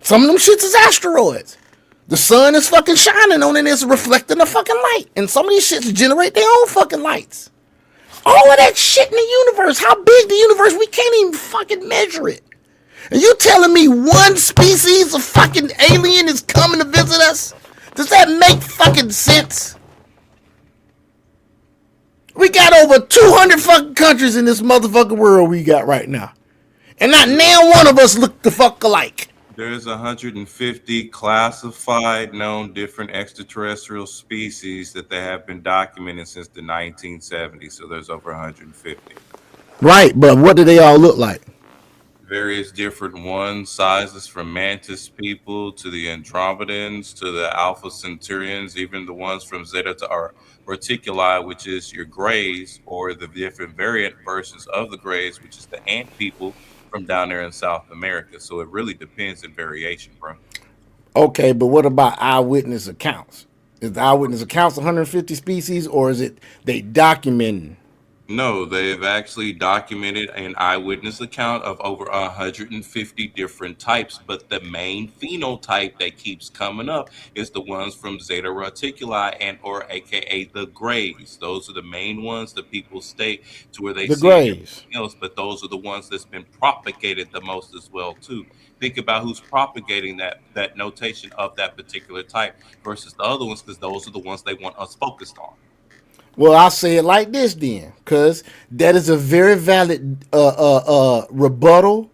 Some of them shits is asteroids. The sun is fucking shining on it and it's reflecting the fucking light. And some of these shits generate their own fucking lights. All of that shit in the universe. How big the universe, we can't even fucking measure it. And you telling me one species of fucking alien is coming to visit us? Does that make fucking sense? We got over 200 fucking countries in this motherfucking world we got right now. And not now one of us look the fuck alike. There's 150 classified known different extraterrestrial species that they have been documented since the 1970s. So there's over 150. Right, but what do they all look like? Various different ones, sizes from mantis people to the Andromedans to the Alpha Centaurians, even the ones from Zeta to Reticuli, which is your grays, or the different variant versions of the grays, which is the ant people from down there in South America. So it really depends in variation, bro. Okay, but what about eyewitness accounts? Is the eyewitness accounts 150 species, or is it they documenting? No, they've actually documented an eyewitness account of over 150 different types, but the main phenotype that keeps coming up is the ones from Zeta Reticuli and or aka the grays. Those are the main ones that people state to where they The see grays. everything else, but those are the ones that's been propagated the most as well too. Think about who's propagating that notation of that particular type versus the other ones, because those are the ones they want us focused on. Well, I'll say it like this then, because that is a very valid rebuttal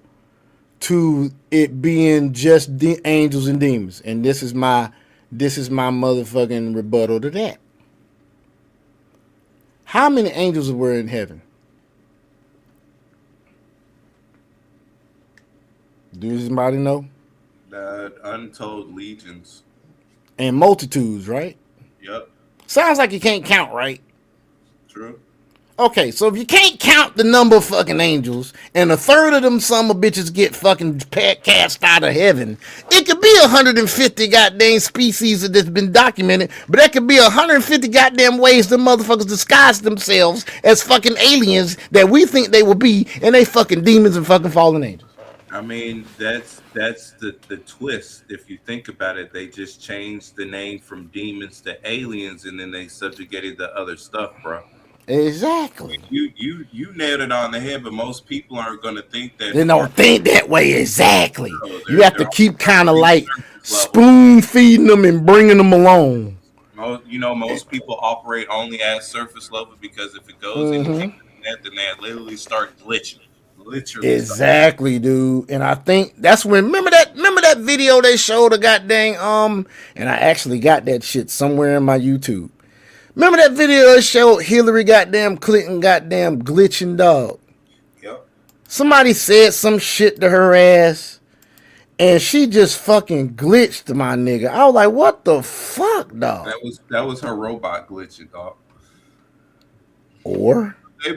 to it being just the angels and demons, and this is my motherfucking rebuttal to that. How many angels were in heaven? Does anybody know? Untold legions. And multitudes, right? Yep. Sounds like you can't count, right? True. Okay, so if you can't count the number of fucking angels, and a third of them some of bitches get fucking cast out of heaven, it could be 150 goddamn species that's been documented, but that could be 150 goddamn ways the motherfuckers disguise themselves as fucking aliens that we think they will be, and they fucking demons and fucking fallen angels. I mean, that's the twist. If you think about it, they just changed the name from demons to aliens, and then they subjugated the other stuff, bro. Exactly. You nailed it on the head, but most people aren't going to think that. They don't think that way exactly. No, you have to keep kind of like level. spoon feeding them and bringing them along. Most people operate only at surface level because if it goes any deeper than that, then they literally start glitching. Literally. Exactly, dude. And I think that's when remember that video they showed a goddamn and I actually got that shit somewhere in my YouTube. Remember that video that showed Hillary goddamn Clinton goddamn glitching, dog. Yep. Somebody said some shit to her ass and she just fucking glitched, my nigga. I was like, what the fuck, dog? That was her robot glitching, dog. Or They've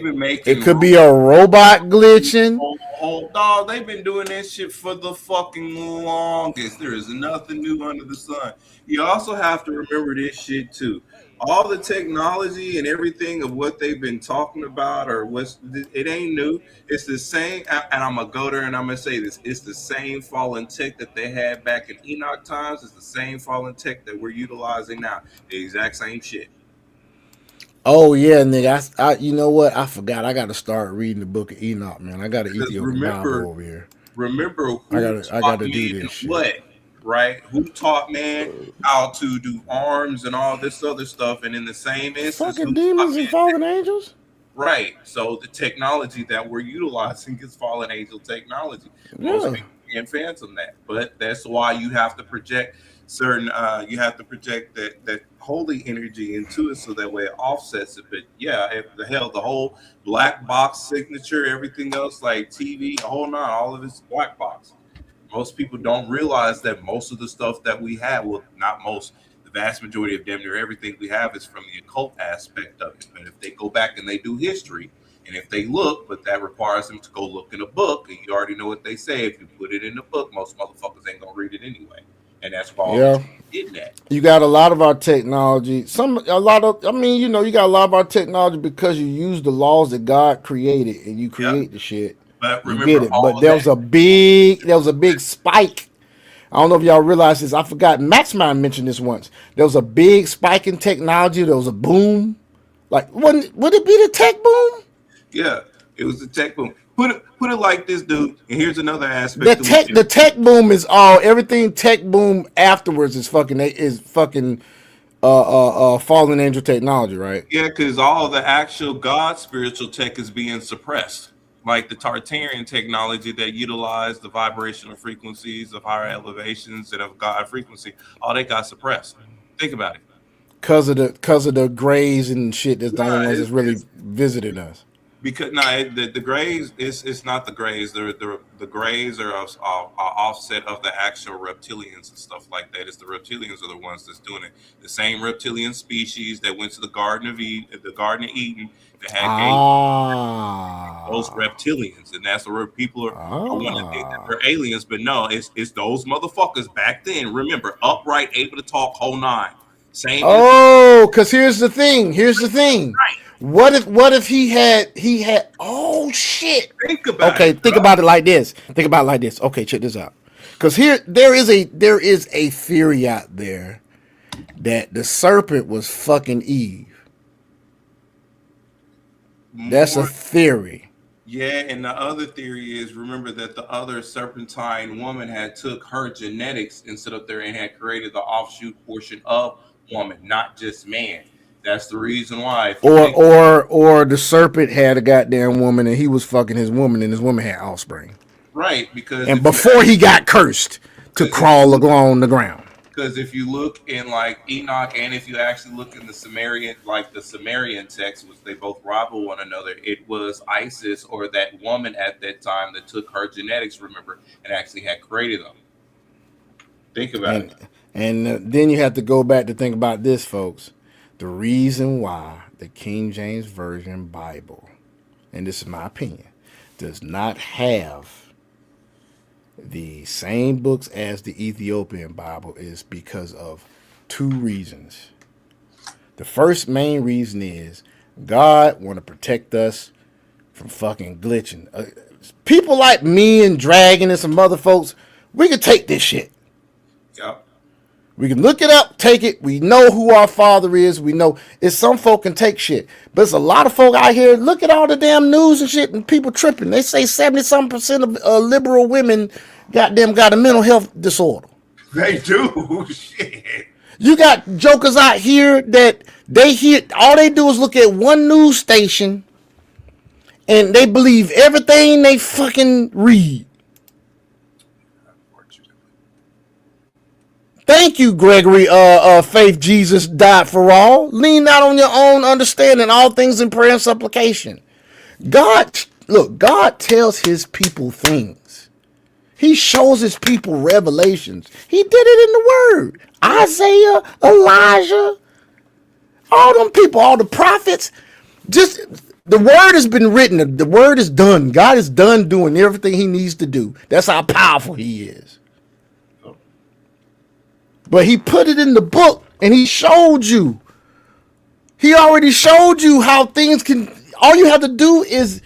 been making. it could be a robot glitching. Oh, dog, they've been doing that shit for the fucking longest. There is nothing new under the sun. You also have to remember this shit too. All the technology and everything of what they've been talking about, it ain't new. It's the same. And I'm gonna go there and I'm gonna say this: it's the same fallen tech that they had back in Enoch times. It's the same fallen tech that we're utilizing now. The exact same shit. Oh yeah, nigga. I you know what? I forgot. I got to start reading the Book of Enoch, man. I got to Ethiopian Bible over here. Remember who I got to do this shit. What, right? Who taught man how to do arms and all this other stuff, and in the same instance, Fucking demons and fallen angels. Right. So the technology that we're utilizing is fallen angel technology. Yeah. Most people can't fathom that, but that's why you have to project certain. You have to project that holy energy into it, so that way it offsets it. But yeah, if the whole black box signature, everything else like TV, the whole nine, all of it's black box. Most people don't realize that most of the stuff that we have, well, not most, the vast majority of damn near everything we have is from the occult aspect of it. But if they go back and they do history, and if they look, but that requires them to go look in a book, and you already know what they say. If you put it in the book, most motherfuckers ain't gonna read it anyway. And that's why did that. You got a lot of our technology. You got a lot of our technology because you use the laws that God created and you create the shit. But you remember, get it. But there was a big spike. I don't know if y'all realize this. I forgot. Maximind mentioned this once. There was a big spike in technology. There was a boom. Like, would it be the tech boom? Yeah, it was the tech boom. Put it like this, dude. And here's another aspect. The tech boom is everything tech boom afterwards is fucking fallen angel technology, right? Yeah, because all the actual God spiritual tech is being suppressed. Like the Tartarian technology that utilized the vibrational frequencies of higher elevations and of God frequency, all they got suppressed. Think about it. Cause of the grays and shit that's the only ones that's really visited us. Because the grays it's not the grays. The grays are offset of the actual reptilians and stuff like that. It's the reptilians are the ones that's doing it. The same reptilian species that went to the Garden of Eden that had those reptilians, and that's where people are want to think that they're aliens, but no, it's those motherfuckers back then. Remember, upright, able to talk, whole nine. Same. Because here's the thing. Right. What if he had oh shit. Think about it like this. Okay, check this out. Because there is a theory out there that the serpent was fucking Eve. That's a theory. Yeah, and the other theory is, remember that the other serpentine woman had took her genetics and set up there and had created the offshoot portion of woman, not just man. That's the reason why. Or the serpent had a goddamn woman and he was fucking his woman and his woman had offspring. Right, because before he got cursed to crawl along the ground. Because if you look in like Enoch, and if you actually look in the Sumerian text, which they both rival one another, it was Isis or that woman at that time that took her genetics, remember, and actually had created them. Think about it. And then you have to go back to think about this, folks. The reason why the King James Version Bible, and this is my opinion, does not have the same books as the Ethiopian Bible is because of two reasons. The first main reason is God want to protect us from fucking glitching. People like me and Dragon and some other folks, we can take this shit. Yep. We can look it up, take it. We know who our father is. We know it's some folk can take shit. But there's a lot of folk out here, look at all the damn news and shit, and people tripping. They say 70-something% of liberal women goddamn got a mental health disorder. They do. Shit. You got jokers out here that they hear, all they do is look at one news station and they believe everything they fucking read. Thank you, Gregory. Faith Jesus died for all. Lean not on your own understanding, all things in prayer and supplication. God tells his people things. He shows his people revelations. He did it in the word. Isaiah, Elijah, all them people, all the prophets. Just the word has been written. The word is done. God is done doing everything he needs to do. That's how powerful he is. But he put it in the book and he showed you. He already showed you how things can. All you have to do is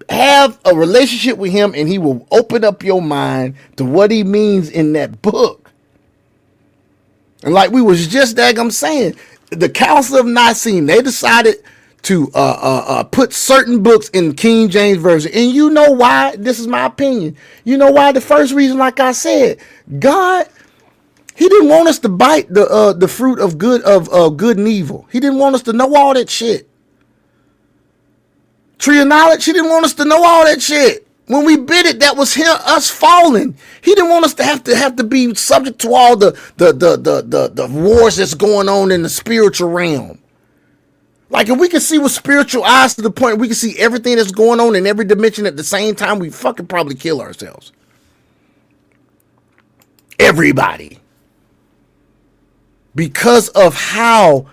have a relationship with him, and he will open up your mind to what he means in that book. And like we was just saying, the Council of Nicene, they decided to put certain books in King James Version. And you know why? This is my opinion. You know why? The first reason, like I said, God, he didn't want us to bite the fruit of good and evil. He didn't want us to know all that shit. Tree of knowledge, he didn't want us to know all that shit. When we bit it, that was us falling. He didn't want us to have to be subject to all the wars that's going on in the spiritual realm. Like if we can see with spiritual eyes to the point we can see everything that's going on in every dimension at the same time, we fucking probably kill ourselves. Everybody. Because of how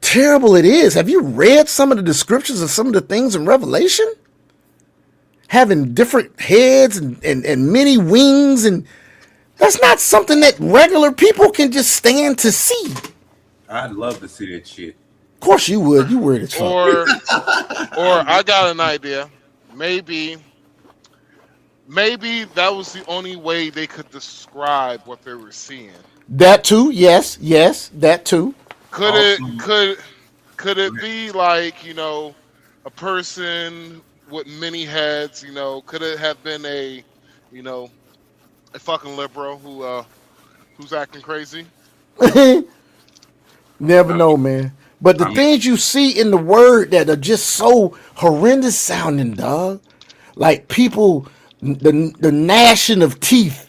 terrible it is. Have you read some of the descriptions of some of the things in Revelation? Having different heads and many wings, and that's not something that regular people can just stand to see. I'd love to see that shit. Of course you would. You weird as fuck. Or I got an idea. Maybe that was the only way they could describe what they were seeing. That too, yes, that too. Could it be like, a person with many heads, could it have been a fucking liberal who's acting crazy? Never know, man. But the things you see in the word that are just so horrendous sounding, dog. Like people, the gnashing of teeth.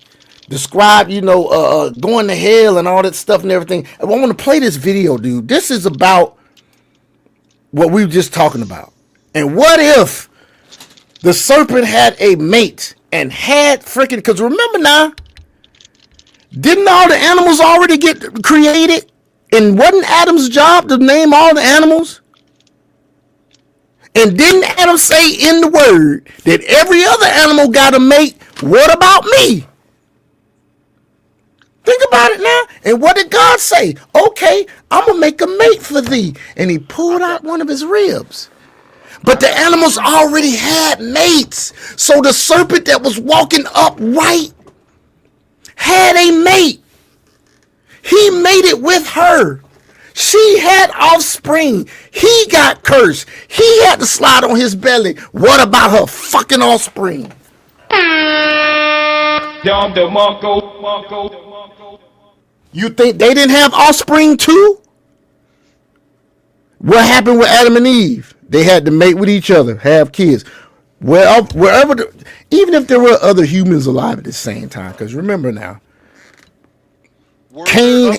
Describe, going to hell and all that stuff and everything. I want to play this video, dude. This is about what we were just talking about. And what if the serpent had a mate and had freaking, because remember now, didn't all the animals already get created? And wasn't Adam's job to name all the animals? And didn't Adam say in the word that every other animal got a mate? What about me? Think about it now. And what did God say? Okay, I'm going to make a mate for thee. And he pulled out one of his ribs. But the animals already had mates. So the serpent that was walking upright had a mate. He mated with her. She had offspring. He got cursed. He had to slide on his belly. What about her fucking offspring? You think they didn't have offspring too? What happened with Adam and Eve? They had to mate with each other, have kids. Even if there were other humans alive at the same time, because remember now, Cain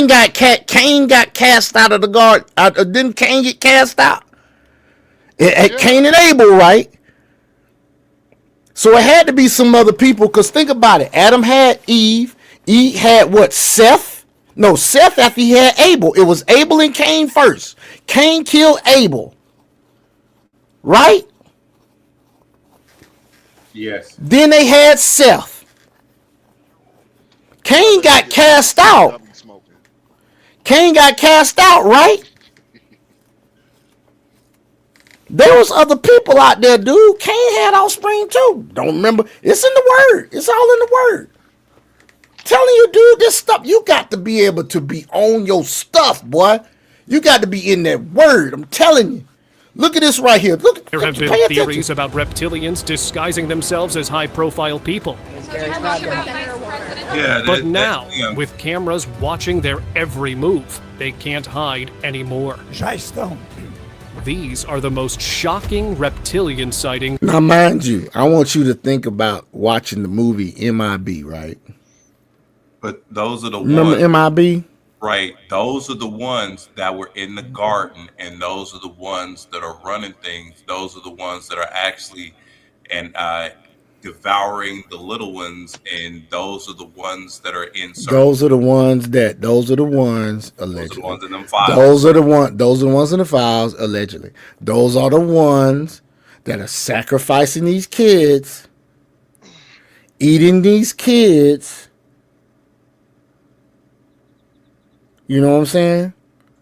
got cast out of the garden. Didn't Cain get cast out? Cain and Abel, right? So it had to be some other people, because think about it. Adam had Eve. Eve had what? Seth? No, Seth after he had Abel. It was Abel and Cain first. Cain killed Abel. Right? Yes. Then they had Seth. Cain got cast out. Cain got cast out, right? There was other people out there, dude. Cain had offspring too. Don't remember. It's in the word. It's all in the word. Telling you, dude, this stuff, you got to be able to be on your stuff, boy. You got to be in that word. I'm telling you. Look at this right here. Look. There have been theories about reptilians disguising themselves as high-profile people. Yeah, But now, yeah. with cameras watching their every move, they can't hide anymore. These are the most shocking reptilian sightings. Now, mind you, I want you to think about watching the movie MIB, right? But those are the Remember ones, MIB? right? Those are the ones that were in the garden, and those are the ones that are running things. Those are the ones that are actually devouring the little ones, and those are the ones that are in certain. Those are the ones allegedly. Those are the ones in them files. Those are the ones in the files allegedly. Those are the ones that are sacrificing these kids, eating these kids. You know what I'm saying?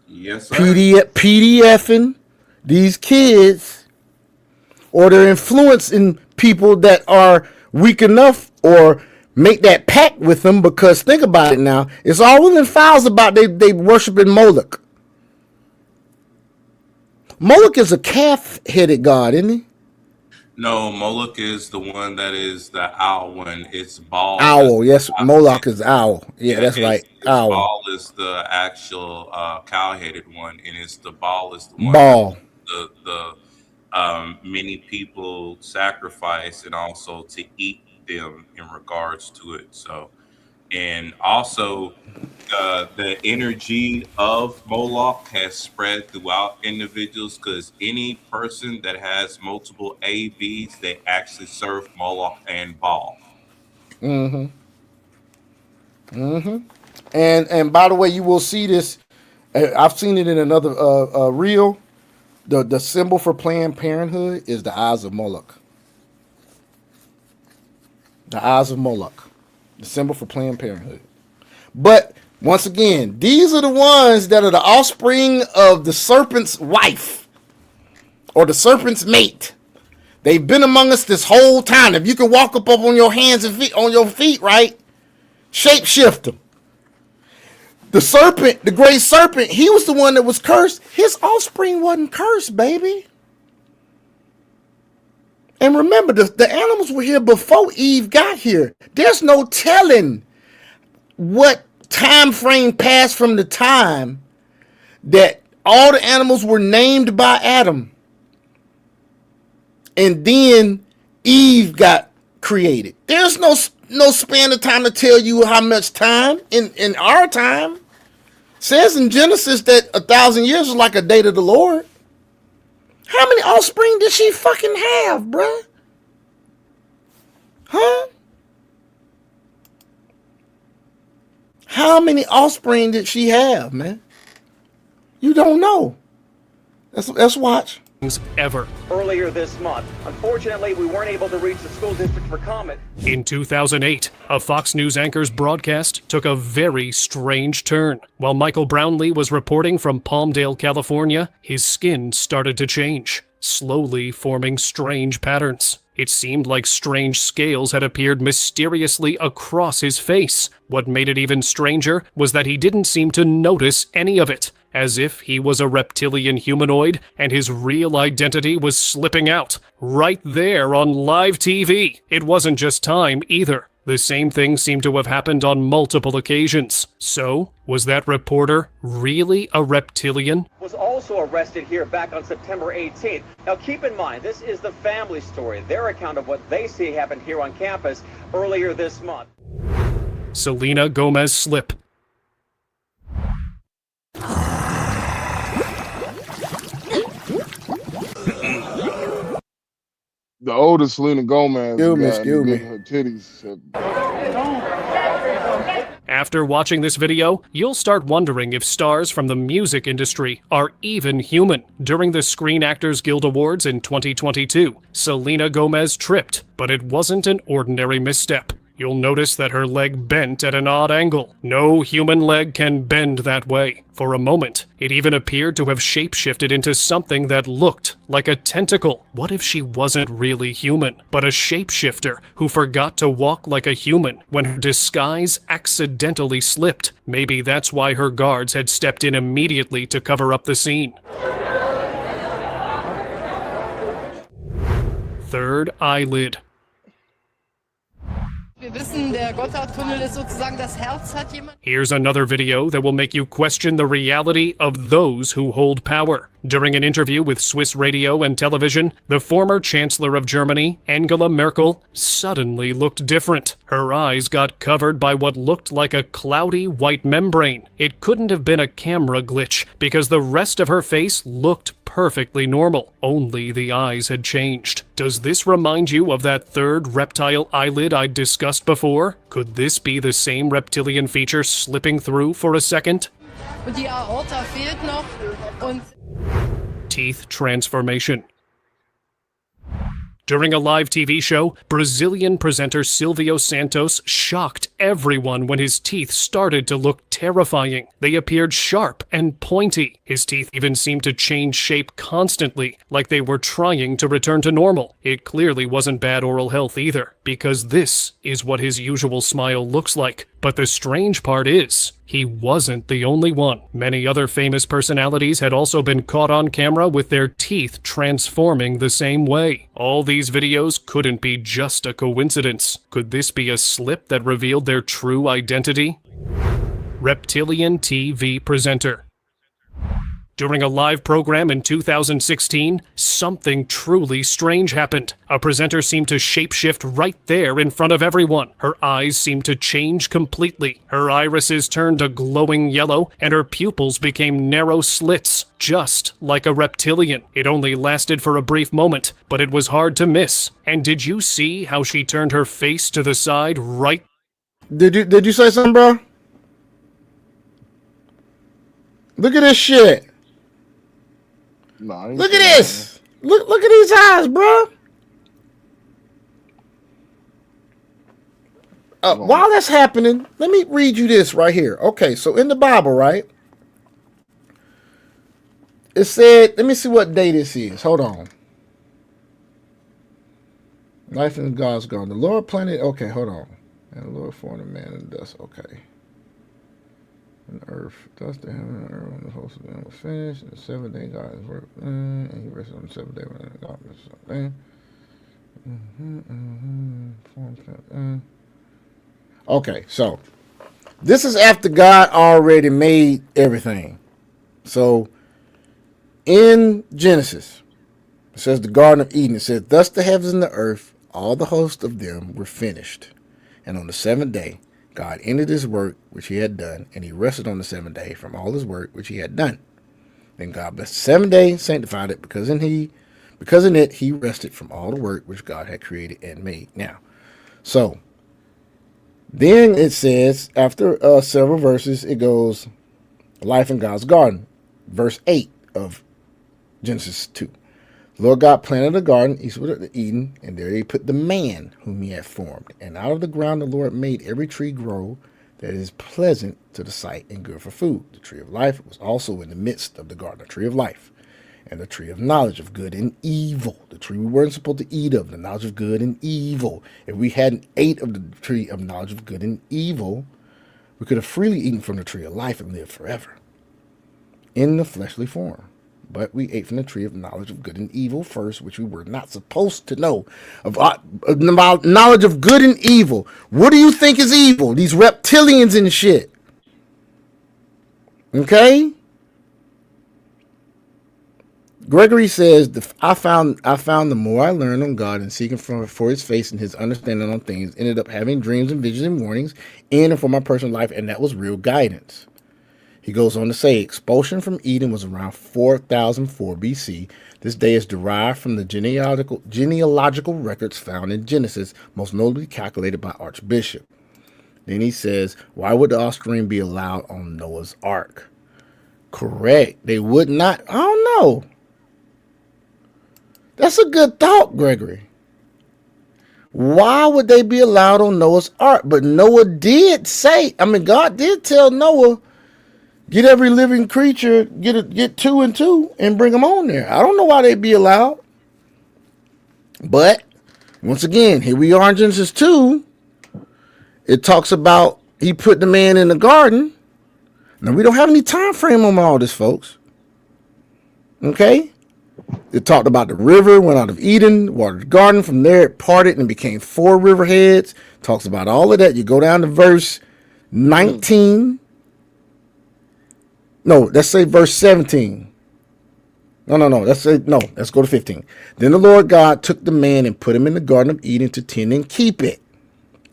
Yes, sir. PDFing these kids, or they're influencing people that are weak enough or make that pact with them, because think about it now. It's all in the files about they worshiping Moloch. Moloch is a calf-headed god, isn't he? No, Moloch is the one that is the owl one. It's Baal. Owl, yes. Moloch is owl. Yeah, that's right. Owl. Baal is the actual cow-headed one, and it's the Baal is the one. Baal. The many people sacrifice, and also to eat them in regards to it. So, and also the energy of Moloch has spread throughout individuals, because any person that has multiple ABs, they actually serve Moloch and Baal. And by the way, you will see this. I've seen it in another reel. The symbol for Planned Parenthood is the eyes of Moloch. The eyes of Moloch. The symbol for Planned Parenthood. But once again, these are the ones that are the offspring of the serpent's wife or the serpent's mate. They've been among us this whole time. If you can walk up on your hands and feet, on your feet, right? Shapeshift them. The serpent, the great serpent, he was the one that was cursed. His offspring wasn't cursed, baby. And remember, the animals were here before Eve got here. There's no telling what time frame passed from the time that all the animals were named by Adam, and then Eve got created. There's no span of time to tell you how much time in our time. Says in Genesis that 1,000 years is like a day to the Lord. How many offspring did she fucking have, bruh? Huh? How many offspring did she have, man? You don't know. Let's watch. Ever. Earlier this month, unfortunately, we weren't able to reach the school district for comment. In 2008, a Fox News anchor's broadcast took a very strange turn. While Michael Brownlee was reporting from Palmdale, California, his skin started to change, slowly forming strange patterns. It seemed like strange scales had appeared mysteriously across his face. What made it even stranger was that he didn't seem to notice any of it, as if he was a reptilian humanoid and his real identity was slipping out, right there on live TV. It wasn't just time either. The same thing seemed to have happened on multiple occasions. So, was that reporter really a reptilian? Was also arrested here back on September 18th. Now keep in mind, this is the family story, their account of what they see happened here on campus earlier this month. Selena Gomez slip. The older Selena Gomez, Excuse me. her titties. After watching this video, you'll start wondering if stars from the music industry are even human. During the Screen Actors Guild Awards in 2022, Selena Gomez tripped, but it wasn't an ordinary misstep. You'll notice that her leg bent at an odd angle. No human leg can bend that way. For a moment, it even appeared to have shapeshifted into something that looked like a tentacle. What if she wasn't really human, but a shapeshifter who forgot to walk like a human when her disguise accidentally slipped? Maybe that's why her guards had stepped in immediately to cover up the scene. Third eyelid. Here's another video that will make you question the reality of those who hold power. During an interview with Swiss radio and television, the former Chancellor of Germany, Angela Merkel, suddenly looked different. Her eyes got covered by what looked like a cloudy white membrane. It couldn't have been a camera glitch because the rest of her face looked perfectly normal. Only the eyes had changed. Does this remind you of that third reptile eyelid I discussed before? Could this be the same reptilian feature slipping through for a second? Teeth transformation. During a live TV show, Brazilian presenter Silvio Santos shocked everyone when his teeth started to look terrifying. They appeared sharp and pointy. His teeth even seemed to change shape constantly, like they were trying to return to normal. It clearly wasn't bad oral health either, because this is what his usual smile looks like. But the strange part is, he wasn't the only one. Many other famous personalities had also been caught on camera with their teeth transforming the same way. All these videos couldn't be just a coincidence. Could this be a slip that revealed their true identity? Reptilian TV presenter. During a live program in 2016, something truly strange happened. A presenter seemed to shapeshift right there in front of everyone. Her eyes seemed to change completely. Her irises turned a glowing yellow, and her pupils became narrow slits, just like a reptilian. It only lasted for a brief moment, but it was hard to miss. And did you see how she turned her face to the side right? Did you say something, bro? Look at this shit. No, look at this. Look at these eyes, bro. While that's happening, let me read you this right here. Okay, so in the Bible, right? It said, let me see what day this is. Hold on. Life in God's gone. The Lord planted. Okay, hold on. And the Lord formed a man in the dust. Okay. And the earth, dust the heaven and the earth, and the host of them was finished. And the seventh day God is work, and he rested on the seventh day when God rested on. Okay, so this is after God already made everything. So in Genesis, it says the Garden of Eden. It says, "Thus the heavens and the earth, all the host of them were finished. And on the seventh day, God ended his work which he had done, and he rested on the seventh day from all his work which he had done. Then God blessed the seventh day, sanctified it, because in it he rested from all the work which God had created and made." Now, so then it says, after several verses, it goes, life in God's garden, verse 8 of Genesis 2. Lord God planted a garden eastward of Eden, and there he put the man whom he had formed. And out of the ground the Lord made every tree grow that is pleasant to the sight and good for food. The tree of life was also in the midst of the garden, the tree of life, and the tree of knowledge of good and evil. The tree we weren't supposed to eat of, the knowledge of good and evil. If we hadn't ate of the tree of knowledge of good and evil, we could have freely eaten from the tree of life and lived forever in the fleshly form. But we ate from the tree of knowledge of good and evil first, which we were not supposed to know. Of knowledge of good and evil. What do you think is evil? These reptilians and shit. Okay? Gregory says, I found the more I learned on God and seeking for his face and his understanding on things, ended up having dreams and visions and warnings in and for my personal life, and that was real guidance. He goes on to say, expulsion from Eden was around 4004 BC. This day is derived from the genealogical records found in Genesis, most notably calculated by Archbishop. Then he says, why would the offspring be allowed on Noah's Ark? Correct. They would not. I don't know. That's a good thought, Gregory. Why would they be allowed on Noah's Ark? But Noah did say, God did tell Noah, get every living creature, get 2 and 2 and bring them on there. I don't know why they'd be allowed. But once again, here we are in Genesis 2. It talks about he put the man in the garden. Now we don't have any time frame on all this, folks. Okay? It talked about the river went out of Eden, watered the garden. From there, it parted and became 4 riverheads. Talks about all of that. You go down to verse 19. No, let's say verse 17. No. Let's go to 15. Then the Lord God took the man and put him in the Garden of Eden to tend and keep it.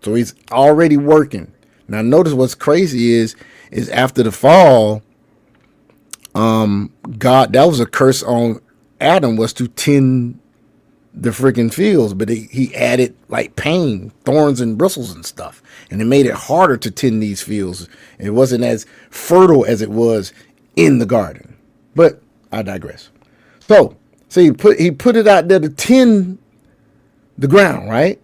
So he's already working. Now notice what's crazy is after the fall, God, that was a curse on Adam, was to tend the freaking fields, but he added like pain, thorns and bristles and stuff, and it made it harder to tend these fields. It wasn't as fertile as it was in the garden. But I digress. So he put it out there to tend the ground, right?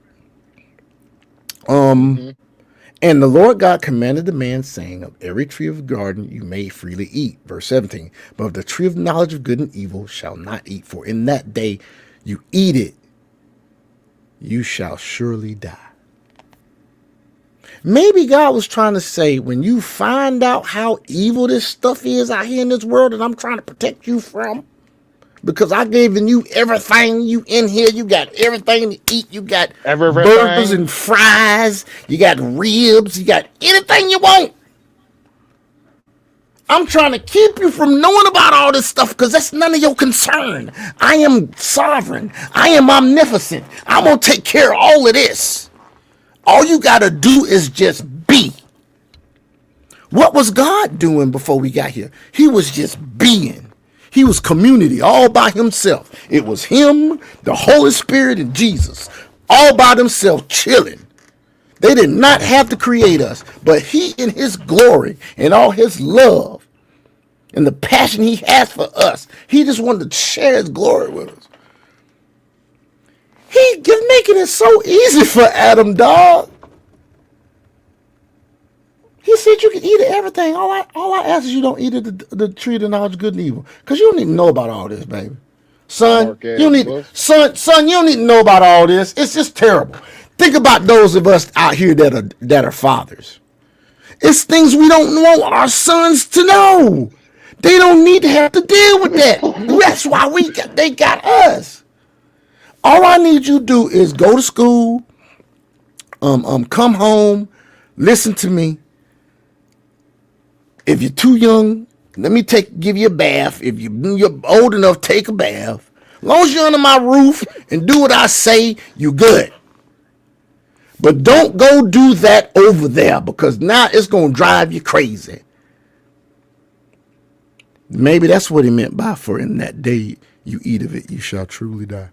And the Lord God commanded the man, saying, of every tree of the garden you may freely eat. Verse 17. But of the tree of knowledge of good and evil shall not eat, for in that day you eat it, you shall surely die. Maybe God was trying to say, when you find out how evil this stuff is out here in this world that I'm trying to protect you from, because I given you everything, you in here, you got everything to eat, you got burgers and fries, you got ribs, you got anything you want. I'm trying to keep you from knowing about all this stuff because that's none of your concern. I am sovereign. I am omnipotent. I'm going to take care of all of this. All you got to do is just be. What was God doing before we got here? He was just being. He was community all by himself. It was him, the Holy Spirit, and Jesus all by themselves chilling. They did not have to create us, but he in his glory and all his love and the passion he has for us, he just wanted to share his glory with us. He just making it so easy for Adam, dog. He said you can eat everything. All I ask is you don't eat the tree of the knowledge of good and evil, because you don't need to know about all this, baby. Son, you don't need to know about all this. It's just terrible. Think about those of us out here that are fathers. It's things we don't want our sons to know. They don't need to have to deal with that. That's why they got us. All I need you to do is go to school, come home, listen to me. If you're too young, let me give you a bath. If you're old enough, take a bath. As long as you're under my roof and do what I say, you good. But don't go do that over there, because now it's going to drive you crazy. Maybe that's what he meant by, for in that day you eat of it, you shall truly die.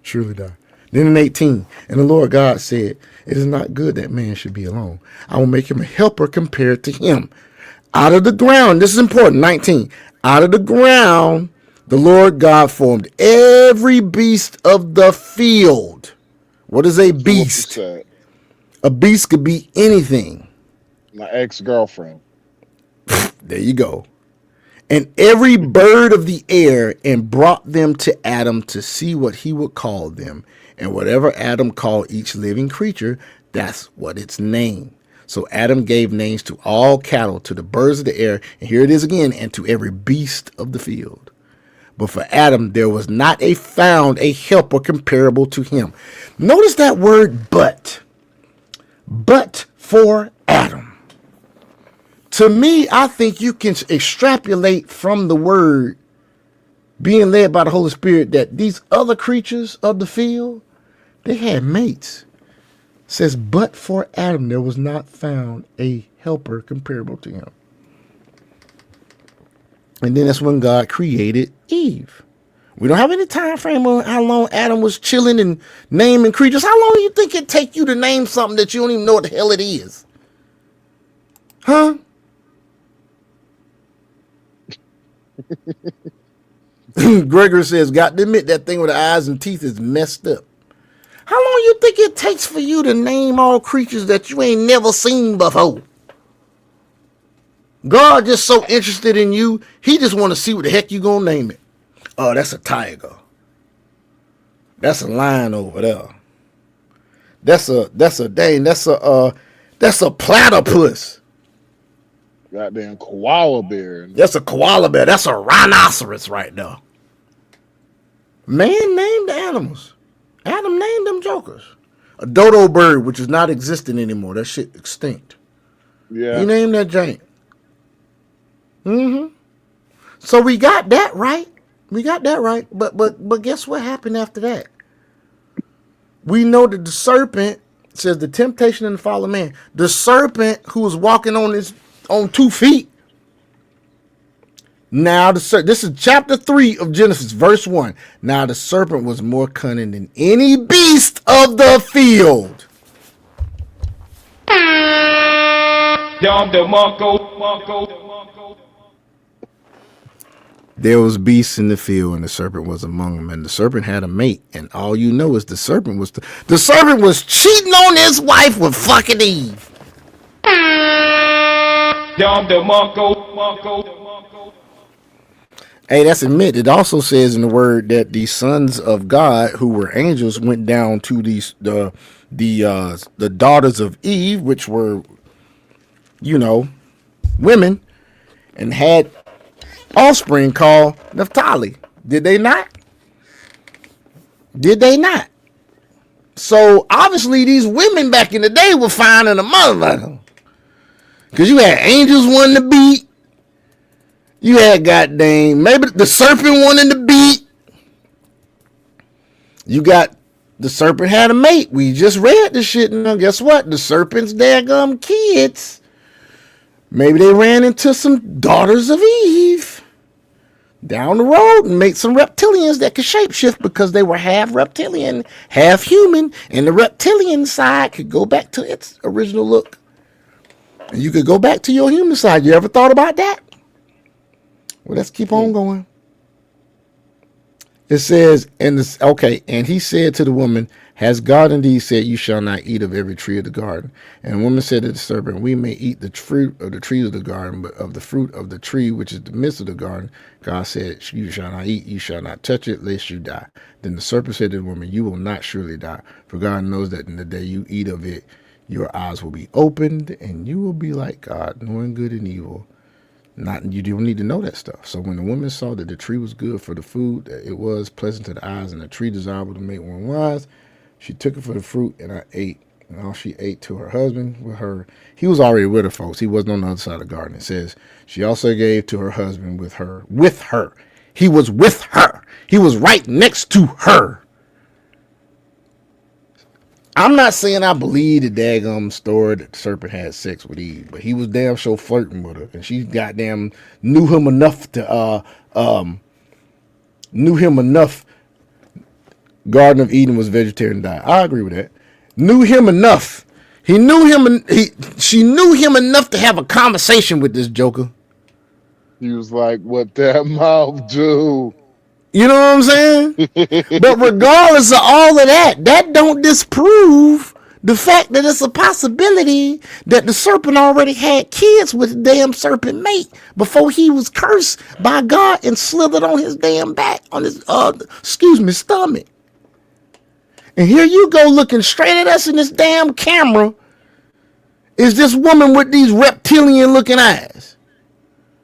Surely die. Then in 18, and the Lord God said, it is not good that man should be alone. I will make him a helper compared to him. Out of the ground, this is important, 19. Out of the ground, the Lord God formed every beast of the field. What is a beast? A beast could be anything. My ex-girlfriend. There you go. And every bird of the air, and brought them to Adam to see what he would call them. And whatever Adam called each living creature, that's what its name. So Adam gave names to all cattle, to the birds of the air, and here it is again, and to every beast of the field. But for Adam, there was not found a helper comparable to him. Notice that word but. But for Adam. To me, I think you can extrapolate from the word being led by the Holy Spirit that these other creatures of the field, they had mates. It says, but for Adam, there was not found a helper comparable to him. And then that's when God created Eve. We don't have any time frame on how long Adam was chilling and naming creatures. How long do you think it take you to name something that you don't even know what the hell it is? Huh? Gregory says, got to admit that thing with the eyes and teeth is messed up. How long you think it takes for you to name all creatures that you ain't never seen before? God just so interested in you, he just want to see what the heck you gonna name it. Oh, that's a tiger. That's a lion over there. That's a platypus. Goddamn koala bear. That's a koala bear. That's a rhinoceros right now. Man named the animals. Adam named them jokers. A dodo bird, which is not existing anymore. That shit extinct. Yeah. He named that giant. Mm-hmm. So we got that right. But guess what happened after that? We know that the serpent says the temptation and the fall of man. The serpent who was walking on 2 feet. Now this is chapter 3 of Genesis, verse 1. Now the serpent was more cunning than any beast of the field. There was beasts in the field, and the serpent was among them. And the serpent had a mate, and all you know is the serpent was cheating on his wife with fucking Eve. Hey, that's admit. It also says in the word that the sons of God, who were angels, went down to the daughters of Eve, which were, women, and had offspring called Naphtali. Did they not? So obviously these women back in the day were finding a motherfucker, because you had angels wanting to beat. You had goddamn, maybe the serpent wanting to beat. You got the serpent had a mate. We just read this shit. Now guess what? The serpent's daggum kids, maybe they ran into some daughters of Eve down the road and made some reptilians that could shapeshift, because they were half reptilian, half human, and the reptilian side could go back to its original look. And you could go back to your human side. You ever thought about that? Well, let's keep on going. It says, and he said to the woman, has God indeed said, you shall not eat of every tree of the garden? And the woman said to the serpent, we may eat the fruit of the trees of the garden, but of the fruit of the tree which is the midst of the garden, God said, you shall not eat, you shall not touch it, lest you die. Then the serpent said to the woman, you will not surely die, for God knows that in the day you eat of it, your eyes will be opened, and you will be like God, knowing good and evil. You don't need to know that stuff. So when the woman saw that the tree was good for the food, that it was pleasant to the eyes, and the tree desirable to make one wise, she took it for the fruit, and I ate. And all she ate to her husband with her. He was already with her, folks. He wasn't on the other side of the garden. It says she also gave to her husband with her. He was with her. He was right next to her. I'm not saying I believe the daggum story that the serpent had sex with Eve, but he was damn sure flirting with her, and she goddamn knew him enough. Garden of Eden was vegetarian diet. I agree with that. Knew him enough. She knew him enough to have a conversation with this joker. He was like, what that mouth do? You know what I'm saying? But regardless of all of that, that don't disprove the fact that it's a possibility that the serpent already had kids with the damn serpent mate before he was cursed by God and slithered on his damn back, on his stomach. And here you go looking straight at us in this damn camera is this woman with these reptilian looking eyes.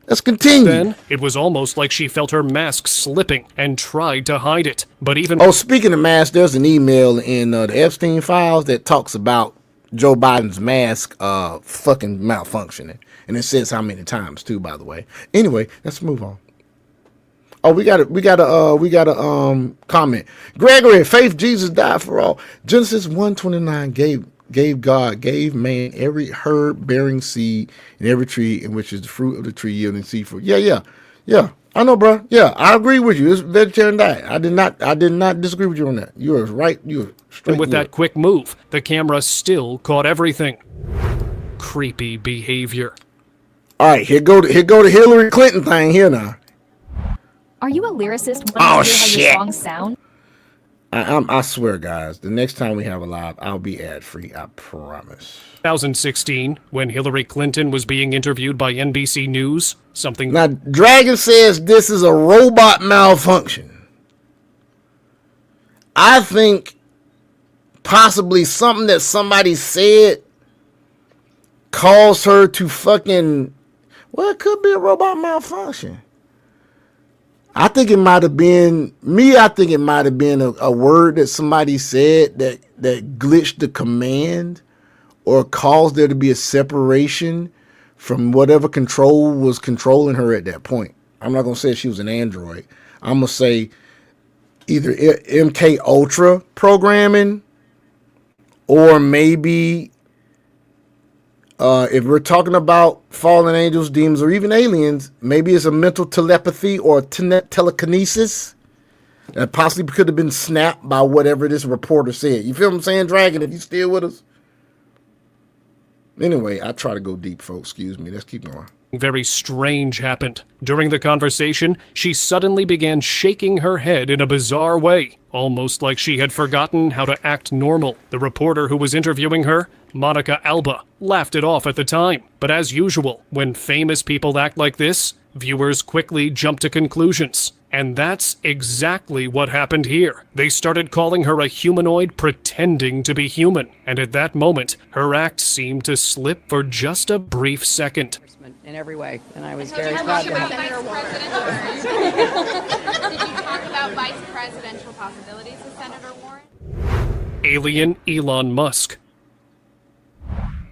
Let's continue. Then it was almost like she felt her mask slipping and tried to hide it. But even... Oh, speaking of mask, there's an email in the Epstein files that talks about Joe Biden's mask fucking malfunctioning. And it says how many times too, by the way. Anyway, let's move on. Oh, we got a comment. Gregory, faith Jesus died for all. Genesis 1:29 gave man every herb bearing seed and every tree in which is the fruit of the tree yielding seed fruit. Yeah. I know, bro. Yeah, I agree with you. It's vegetarian diet. I did not disagree with you on that. You are right. You are straight. And with that quick move, the camera still caught everything. Creepy behavior. All right, here go the Hillary Clinton thing here now. Are you a lyricist? Oh, to hear shit. how your songs sound? I swear, guys, the next time we have a live, I'll be ad-free. I promise. 2016, when Hillary Clinton was being interviewed by NBC News, something... Now, Dragon says this is a robot malfunction. I think possibly something that somebody said caused her to fucking... Well, it could be a robot malfunction. I think it might have been me. I think it might have been a word that somebody said that glitched the command or caused there to be a separation from whatever control was controlling her at that point. I'm not going to say she was an android. I'm going to say either MK Ultra programming or maybe if we're talking about fallen angels, demons, or even aliens, maybe it's a mental telepathy or telekinesis that possibly could have been snapped by whatever this reporter said. You feel what I'm saying, Dragon, if you still with us? Anyway, I try to go deep, folks. Excuse me. Let's keep going. Very strange happened. During the conversation, she suddenly began shaking her head in a bizarre way, almost like she had forgotten how to act normal. The reporter who was interviewing her, Monica Alba, laughed it off at the time. But as usual, when famous people act like this, viewers quickly jump to conclusions. And that's exactly what happened here. They started calling her a humanoid pretending to be human. And at that moment, her act seemed to slip for just a brief second. In every way, and I was very proud to have that. Did you talk about vice presidential possibilities with Senator Warren? Alien Elon Musk.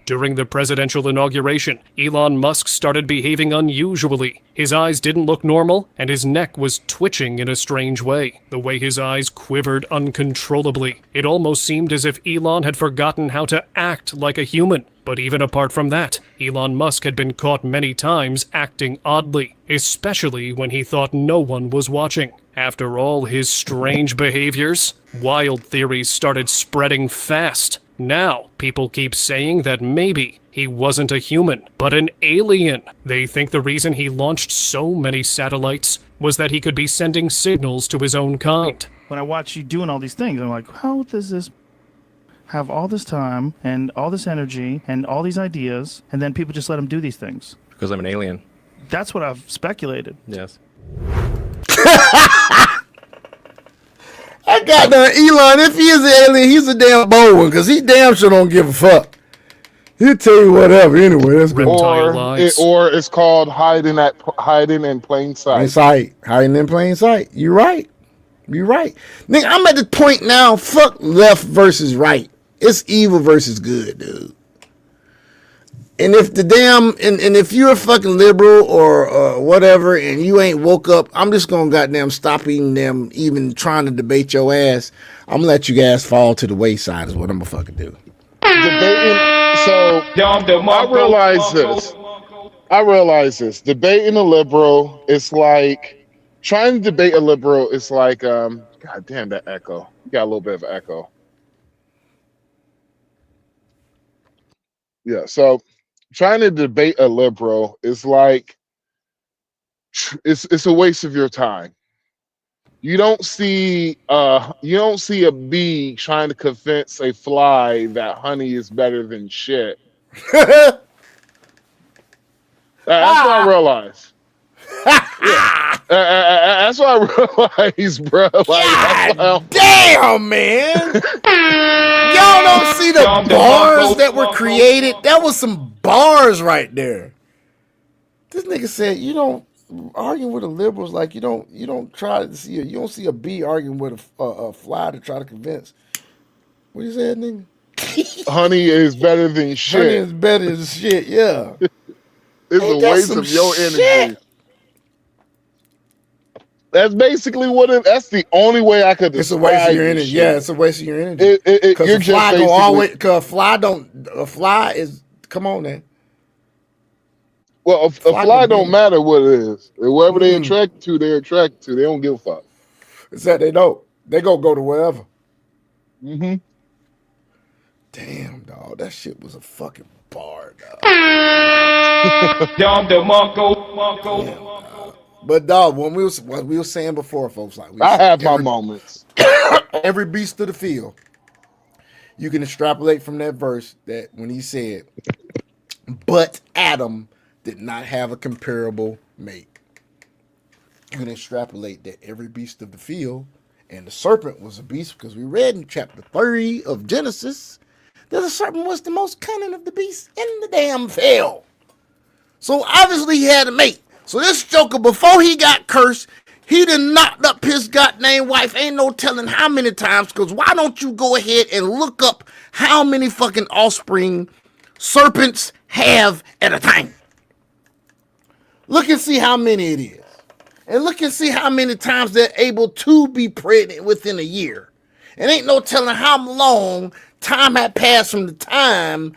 During the presidential inauguration, Elon Musk started behaving unusually. His eyes didn't look normal, and his neck was twitching in a strange way. The way his eyes quivered uncontrollably. It almost seemed as if Elon had forgotten how to act like a human. But even apart from that, Elon Musk had been caught many times acting oddly, especially when he thought no one was watching. After all his strange behaviors, wild theories started spreading fast. Now, people keep saying that maybe he wasn't a human, but an alien. They think the reason he launched so many satellites was that he could be sending signals to his own kind. When I watch you doing all these things, I'm like, how does this have all this time and all this energy and all these ideas, and then people just let him do these things? Because I'm an alien. That's what I've speculated. Yes. I got Elon. If he is an alien, he's a damn bold one because he damn sure don't give a fuck. He'll tell you whatever anyway. That's good. Or it's called hiding in plain sight. Hiding in plain sight. You're right. You're right. Nigga, I'm at the point now. Fuck left versus right. It's evil versus good, dude. And if the damn and if you're a fucking liberal or whatever and you ain't woke up, I'm just gonna goddamn stop eating them, even trying to debate your ass. I'm gonna let you guys fall to the wayside is what I'm gonna fucking do. Debating, so I realize this. Debating a liberal is like trying to debate a liberal is like god damn that echo. You got a little bit of echo. Yeah, so trying to debate a liberal is like it's a waste of your time. You don't see a bee trying to convince a fly that honey is better than shit. That's what I realized. That's what I realized, bro. Like, damn, man. Y'all don't see the bars that were created? That was some bars right there. This nigga said you don't argue with the liberals like you don't try to see you don't see a bee arguing with a fly to try to convince. What you said, nigga? Honey is better than shit. Honey is better than shit. Yeah. It's a waste of your energy. That's basically what it. That's the only way I could describe. It's a waste of your energy. Shit. Yeah, it's a waste of your energy. Because a fly go always. Because a fly is. Come on, man. Well, a fly don't matter what it is. Wherever they attract to, they're attracted to. They don't give a fuck. It's that they don't. They go to wherever. Mm-hmm. Damn, dog. That shit was a fucking bar, dog. But dog, what we were saying before, folks, like I have my moments. Every beast of the field, you can extrapolate from that verse that when he said, "But Adam did not have a comparable mate." You can extrapolate that every beast of the field, and the serpent was a beast because we read in chapter 3 of Genesis that the serpent was the most cunning of the beasts in the damn field. So obviously he had a mate. So this Joker, before he got cursed, He done knocked up his goddamn wife. Ain't no telling how many times. Because why don't you go ahead and look up how many fucking offspring serpents have at a time? Look and see how many it is. And look and see how many times they're able to be pregnant within a year. And ain't no telling how long time had passed from the time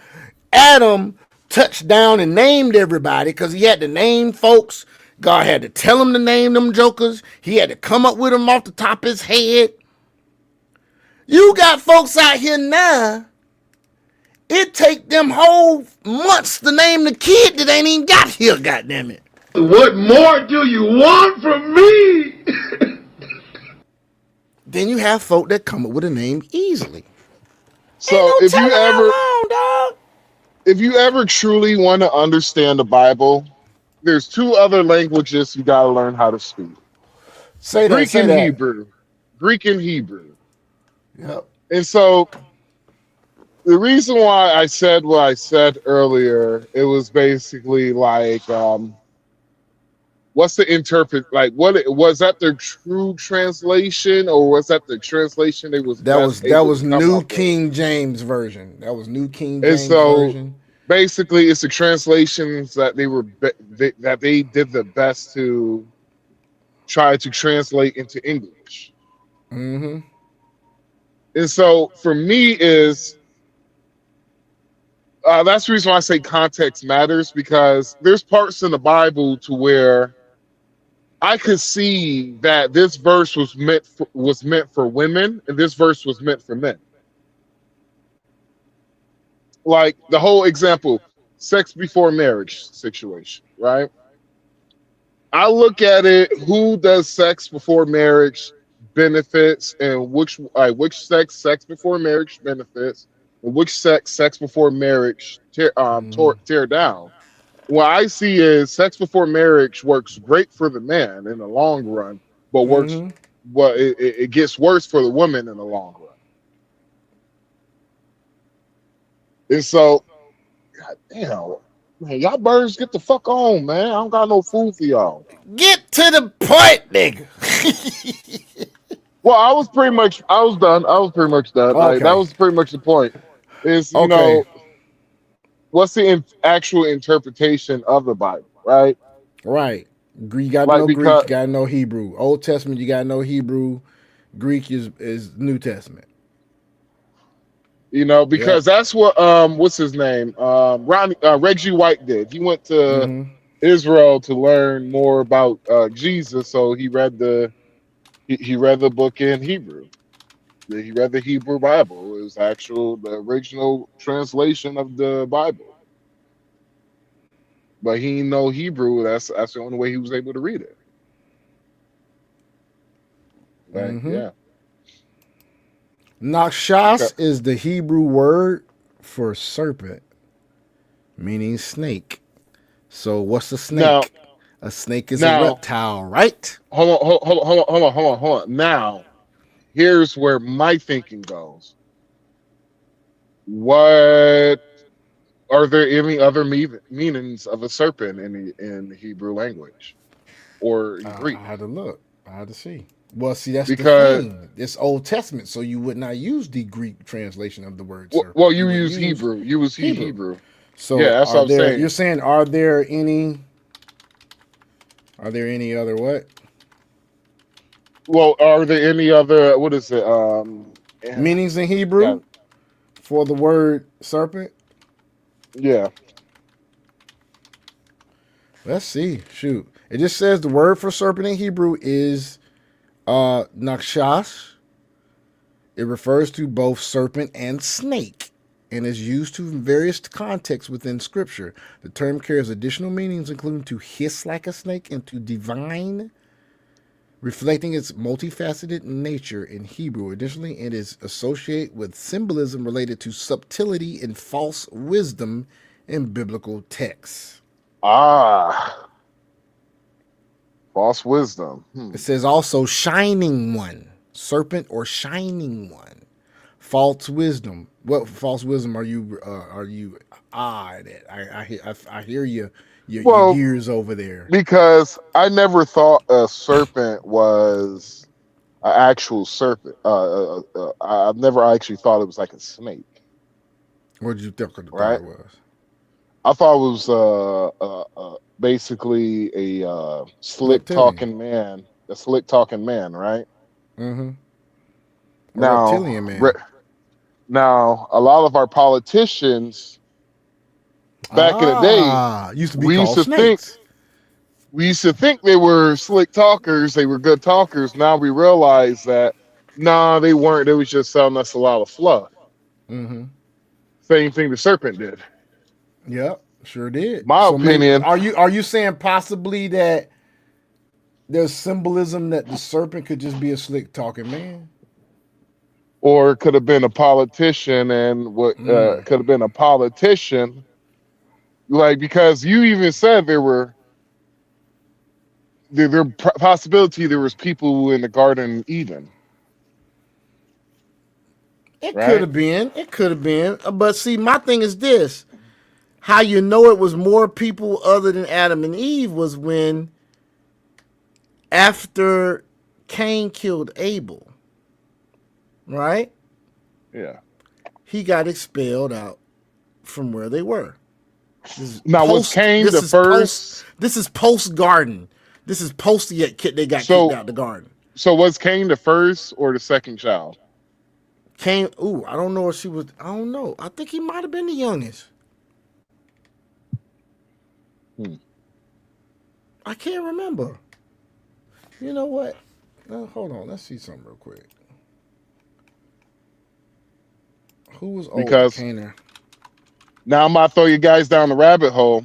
Adam touched down and named everybody, because he had to name folks. God had to tell him to name them jokers. He had to come up with them off the top of his head. You got folks out here now, it take them whole months to name the kid that ain't even got here, goddammit. What more do you want from me? Then you have folk that come up with a name easily. So Ain't no if you telling how ever long, dog. if you ever truly want to understand the Bible, there's two other languages you gotta learn how to speak. Say that, Greek say and that. Hebrew. Greek and Hebrew. Yep. And so the reason why I said what I said earlier, it was basically like, what's the interpret? Like, what was that their true translation, or was that the translation they was That best was able to come New up with? King James version. That was New King And James so version. basically, it's the translations that that they did the best to try to translate into English. Mm-hmm. And so for me is that's the reason why I say context matters, because there's parts in the Bible to where I could see that this verse was meant for women and this verse was meant for men. Like the whole example, sex before marriage situation, right? I look at it, who does sex before marriage benefits, and which sex before marriage benefits, and which sex before marriage tear down. What I see is sex before marriage works great for the man in the long run, but it gets worse for the woman in the long run. And so, God damn, man, y'all birds get the fuck on, man. I don't got no food for y'all. Get to the point, nigga. Well, I was pretty much done. Like, that Okay. was pretty much the point. Is, you Okay. know, what's the actual interpretation of the Bible, right? Right. You got to Like, know Greek, because you got to know Hebrew. Old Testament, you got to know Hebrew. Greek is New Testament. you know, because that's what what's his name? Reggie White did. He went to Israel to learn more about Jesus, so he read the book in Hebrew. He read the Hebrew Bible. It was the original translation of the Bible. But he didn't know Hebrew. That's the only way he was able to read it. Like, yeah. Nakshas is the Hebrew word for serpent, meaning snake. So what's a snake? Now, a snake is a reptile, right? Hold on. Now, here's where my thinking goes. What are there any other meanings of a serpent in the Hebrew language or in Greek? I had to look. I had to see. Well, see, that's Because, the thing. It's Old Testament, so you would not use the Greek translation of the word serpent. well, you use Hebrew. You use Hebrew. So yeah, that's what I'm saying. You're saying, are there any other what? Well, are there any other, what is it? Meanings in Hebrew for the word serpent? Yeah. Let's see. Shoot. It just says the word for serpent in Hebrew is nakshas. It refers to both serpent and snake and is used to various contexts within Scripture. The term carries additional meanings, including to hiss like a snake and to divine, reflecting its multifaceted nature in Hebrew. Additionally, it is associated with symbolism related to subtlety and false wisdom in biblical texts. False wisdom. It says also shining one, serpent or shining one. False wisdom. What false wisdom are you? I hear you your years over there. Because I never thought a serpent was an actual serpent. I've never actually thought it was like a snake. What did you think the Right? thought was? I thought it was basically a slick talking man, right? Mm-hmm. Now, Reptilian man. now a lot of our politicians back in the day used to be called snakes. We used to think they were slick talkers, they were good talkers. Now we realize that they weren't. They was just selling us a lot of fluff. Mm-hmm. Same thing the serpent did. Yep, sure did. My opinion. Maybe, are you saying possibly that there's symbolism that the serpent could just be a slick talking man? Or it could have been a politician, and could have been a politician, like, because you even said there possibility there was people in the Garden of Eden. It could have been. It could have been. But see, my thing is this. How you know it was more people other than Adam and Eve was when after Cain killed Abel, right? Yeah. He got expelled out from where they were. Now, was Cain the first? This is post-garden. This is post yet they got kicked out the garden. So was Cain the first or the second child? Cain, I don't know if she was, I don't know. I think he might have been the youngest. I can't remember. You know what? Hold on. Let's see something real quick. Who was older? Because now I'm about to throw you guys down the rabbit hole.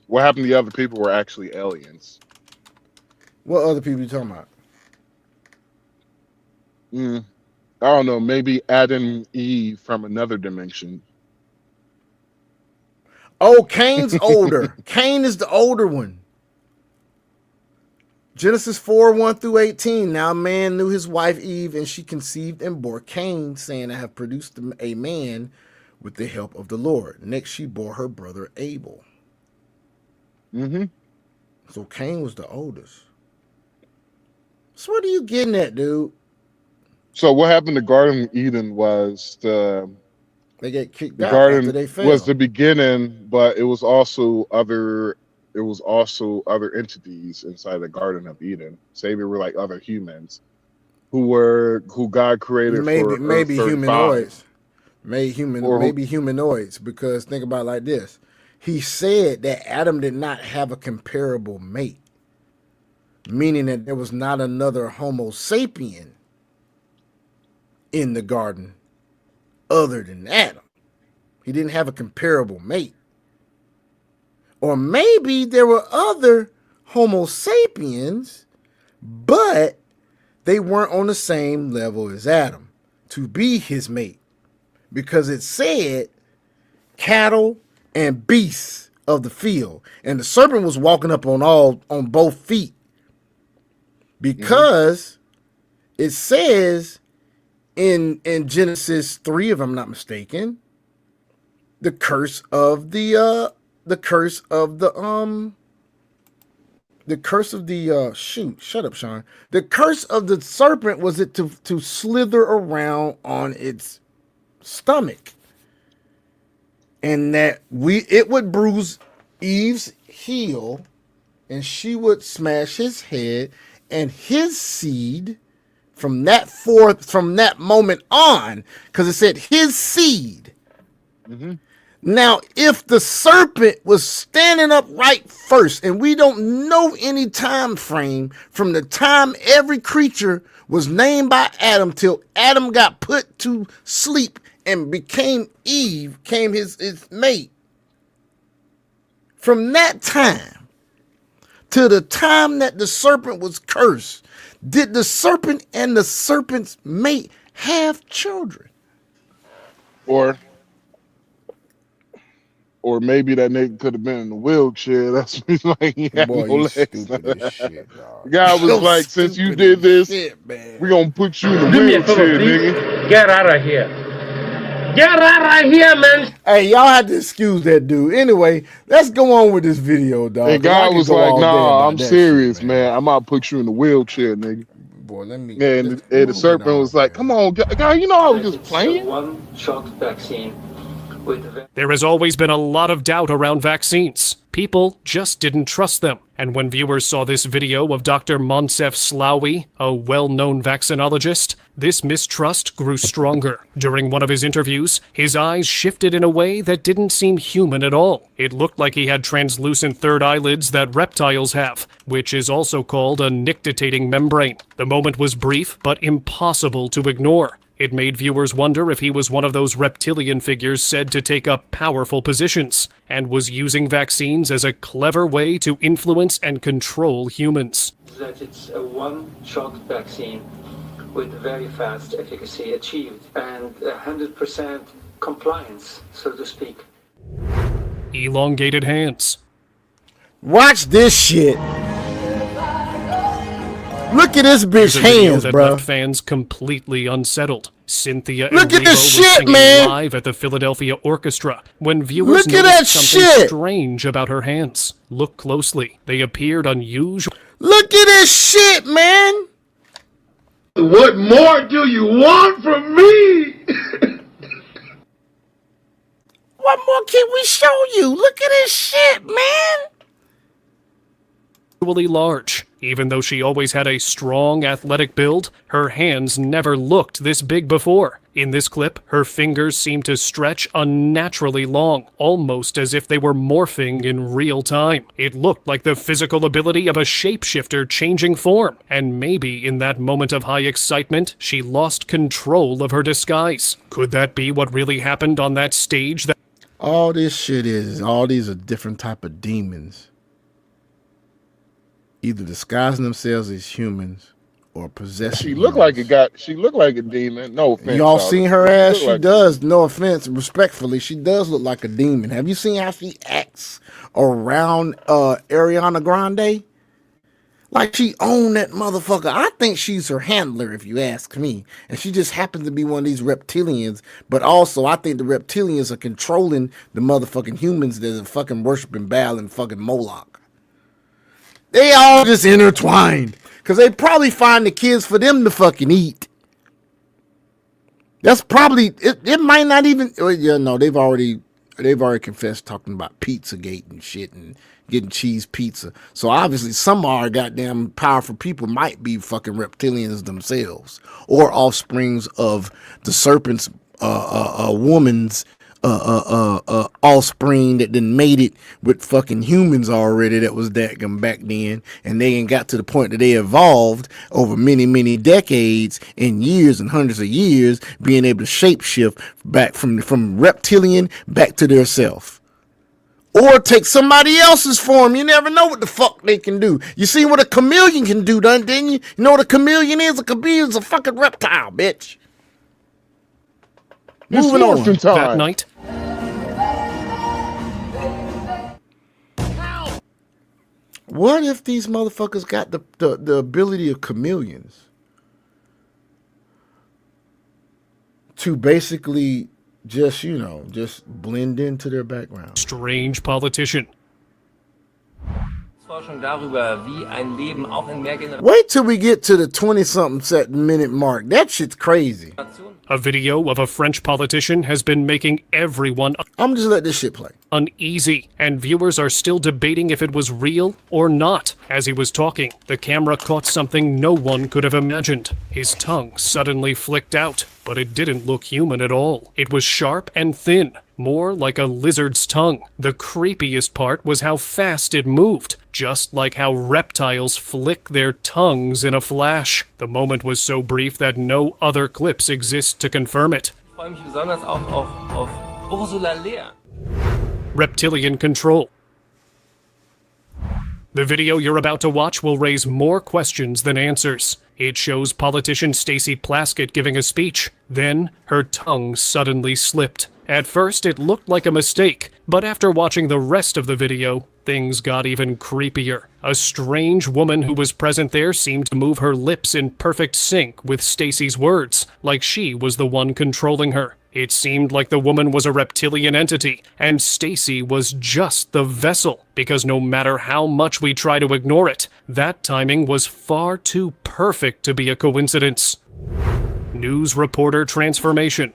What happened to the other people were actually aliens. What other people you talking about? I don't know. Maybe Adam and Eve from another dimension. Oh, Cain's older. Cain is the older one. Genesis 4:1-18. Now man knew his wife Eve, and she conceived and bore Cain, saying, I have produced a man with the help of the Lord. Next, she bore her brother Abel. Mm-hmm. So Cain was the oldest. So what are you getting at, dude? So what happened to Garden of Eden was they get kicked the out garden after they fell. was the beginning, but it was also other entities inside the Garden of Eden. Say they were like other humans who God created maybe for humanoids. Maybe humanoids, because think about it like this. He said that Adam did not have a comparable mate, meaning that there was not another Homo sapien in the garden other than Adam. He didn't have a comparable mate. Or maybe there were other Homo sapiens, but they weren't on the same level as Adam to be his mate, because it said cattle and beasts of the field, and the serpent was walking up on both feet, because it says in Genesis 3, if I'm not mistaken, the curse of the shut up, Sean. The curse of the serpent was it to slither around on its stomach, and that it would bruise Eve's heel, and she would smash his head, and his seed from that moment on, because it said his seed. Mm-hmm. Now, if the serpent was standing up right first, and we don't know any time frame from the time every creature was named by Adam till Adam got put to sleep and became his mate. From that time to the time that the serpent was cursed, did the serpent and the serpent's mate have children? Or maybe that nigga could have been in a wheelchair. That's like he had Boy, no you legs. stupid as shit, dog. The guy was like, since you did this, we're gonna put you in a Do me a favor, wheelchair, please. nigga. Get out of here. Get out of here, man. Hey, y'all had to excuse that dude. Anyway, let's go on with this video, dog. And 'cause I God could was go like, all day "Nah, about I'm that serious, shit, man. I'm about to put you in the wheelchair, nigga." Boy, let me. And the serpent was like, "Come on, God, you know I was just playing." One-shot vaccine with There has always been a lot of doubt around vaccines. People just didn't trust them. And when viewers saw this video of Dr. Monsef Slaoui, a well-known vaccinologist, this mistrust grew stronger. During one of his interviews, his eyes shifted in a way that didn't seem human at all. It looked like he had translucent third eyelids that reptiles have, which is also called a nictitating membrane. The moment was brief, but impossible to ignore. It made viewers wonder if he was one of those reptilian figures said to take up powerful positions, and was using vaccines as a clever way to influence and control humans. that it's a one-shot vaccine with very fast efficacy achieved and 100% compliance, so to speak. Elongated hands. Watch this shit. Look at this bitch Here's a video hands, that bro. left fans completely unsettled. Cynthia Look at Erivo this was shit, singing man. live at the Philadelphia Orchestra when viewers Look at noticed that something shit. strange about her hands. Look closely. They appeared unusual. Look at this shit, man. What more do you want from me? What more can we show you? Look at this shit, man. Large. Even though she always had a strong athletic build, her hands never looked this big before. In this clip, her fingers seemed to stretch unnaturally long, almost as if they were morphing in real time. It looked like the physical ability of a shapeshifter changing form, and maybe in that moment of high excitement, she lost control of her disguise. Could that be what really happened on that stage? All this shit is all these are different type of demons. Either disguising themselves as humans or possessing. She looked like she looked like a demon. No offense. Y'all dog. seen her ass? She She looked like- does. No offense, respectfully, she does look like a demon. Have you seen how she acts around Ariana Grande? Like she owned that motherfucker. I think she's her handler, if you ask me. And she just happens to be one of these reptilians. But also, I think the reptilians are controlling the motherfucking humans that are fucking worshiping Baal and fucking Moloch. They all just intertwined. Because they probably find the kids for them to fucking eat. That's probably, it might not even, yeah, no, they've already confessed talking about Pizzagate and shit and getting cheese pizza. So obviously some of our goddamn powerful people might be fucking reptilians themselves. Or offsprings of the serpent's woman's offspring that then made it with fucking humans already that was that back then, and they ain't got to the point that they evolved over many decades and years and hundreds of years, being able to shapeshift back from reptilian back to their self. Or take somebody else's form. You never know what the fuck they can do. You see what a chameleon can do, didn't you? You know what a chameleon is? A chameleon is a fucking reptile, bitch. Moving on. That night, what if these motherfuckers got the ability of chameleons to basically just, just blend into their background? strange politician. Wait till we get to the 20-something minute mark. That shit's crazy. A video of a French politician has been making everyone I'm just let this shit play. Uneasy, and viewers are still debating if it was real or not. As he was talking, the camera caught something no one could have imagined. His tongue suddenly flicked out, but it didn't look human at all. It was sharp and thin, more like a lizard's tongue. The creepiest part was how fast it moved, just like how reptiles flick their tongues in a flash. The moment was so brief that no other clips exist to confirm it. Reptilian control. The video you're about to watch will raise more questions than answers. It shows politician Stacey Plaskett giving a speech. Then, her tongue suddenly slipped. At first, it looked like a mistake, but after watching the rest of the video, things got even creepier. A strange woman who was present there seemed to move her lips in perfect sync with Stacey's words, like she was the one controlling her. It seemed like the woman was a reptilian entity, and Stacy was just the vessel, because no matter how much we try to ignore it, that timing was far too perfect to be a coincidence. News reporter transformation.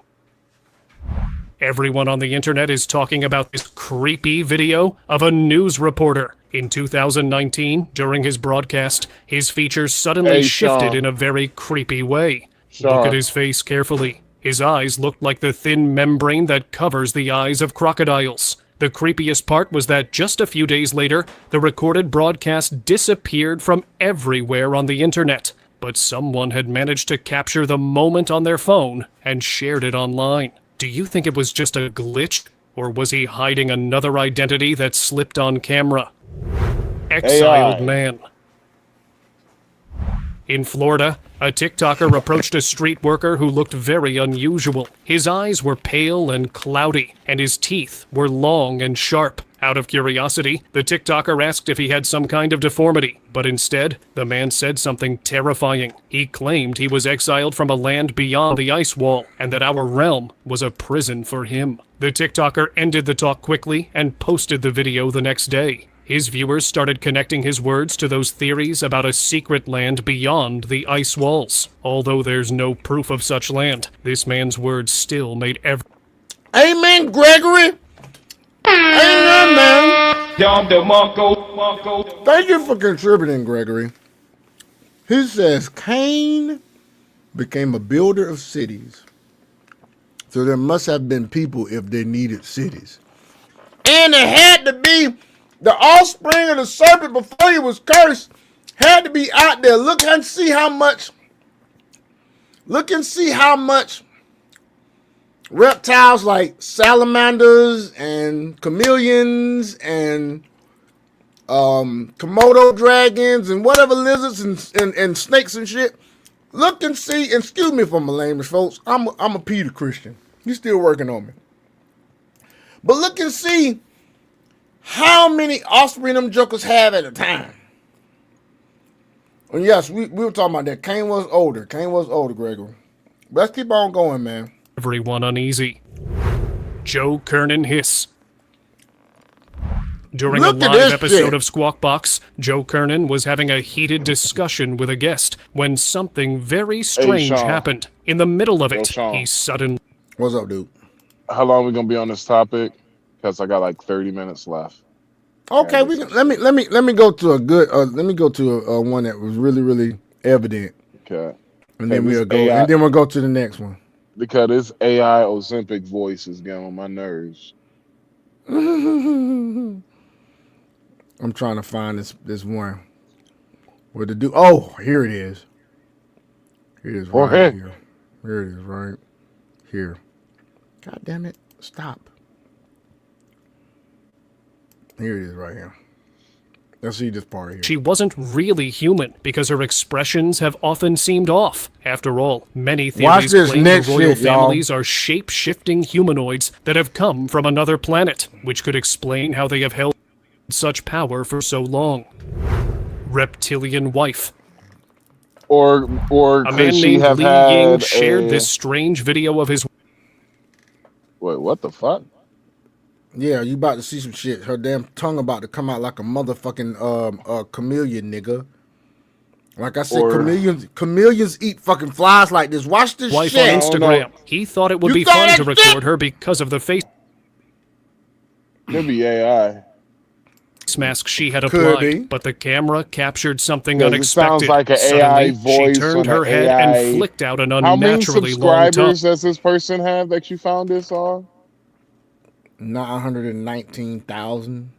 Everyone on the internet is talking about this creepy video of a news reporter. In 2019, during his broadcast, his features suddenly shifted in a very creepy way. Look at his face carefully. His eyes looked like the thin membrane that covers the eyes of crocodiles. The creepiest part was that just a few days later, the recorded broadcast disappeared from everywhere on the internet. But someone had managed to capture the moment on their phone and shared it online. Do you think it was just a glitch, or was he hiding another identity that slipped on camera? Exiled man. In Florida, a TikToker approached a street worker who looked very unusual. His eyes were pale and cloudy, and his teeth were long and sharp. Out of curiosity, the TikToker asked if he had some kind of deformity, but instead, the man said something terrifying. He claimed he was exiled from a land beyond the ice wall, and that our realm was a prison for him. The TikToker ended the talk quickly and posted the video the next day. His viewers started connecting his words to those theories about a secret land beyond the ice walls. Although there's no proof of such land, this man's words still made Amen, Gregory. Amen, man. Thank you for contributing, Gregory. He says Cain became a builder of cities. So there must have been people if they needed cities. And it had to be the offspring of the serpent before he was cursed. Had to be out there. Look and see how much. Reptiles like salamanders and chameleons and Komodo dragons and whatever lizards and snakes and shit. Look and see, and excuse me for my language, folks. I'm a Peter Christian. He's still working on me. But look and see how many offspring them jokers have at a time. And yes, we were talking about that. Cain was older, Gregory. But let's keep on going, man. Everyone uneasy. Joe Kernan hiss. During a live episode of Squawk Box, Joe Kernan was having a heated discussion with a guest when something very strange happened. In the middle of it, he suddenly... What's up, dude? How long are we gonna be on this topic? Because I got like 30 minutes left. Okay, we can, let me go to a good one that was really evident. Okay. And then we'll go to the next one. Because this AI Ozempic voice is getting on my nerves. I'm trying to find this one. Where to do? Oh, here it is. It is right here. Here it is, right here. God damn it! Stop. Here it is, right here. Let's see this part here. She wasn't really human because her expressions have often seemed off. After all, many theories claim the royal families are shape-shifting humanoids that have come from another planet, which could explain how they have held such power for so long. Reptilian wife. Or a man named Li Ying shared this strange video of his... Wait, what the fuck? Yeah, you about to see some shit. Her damn tongue about to come out like a motherfucking chameleon, nigga. Like I said, chameleons eat fucking flies like this. Watch this wife shit. on Instagram. He thought it would be fun to record her because of the face Could be AI. mask she had applied, but the camera captured something unexpected. It sounds like an Suddenly, AI voice. she turned her head and flicked out an unnaturally long tongue. How many subscribers does this person have that you found this on? 919,000.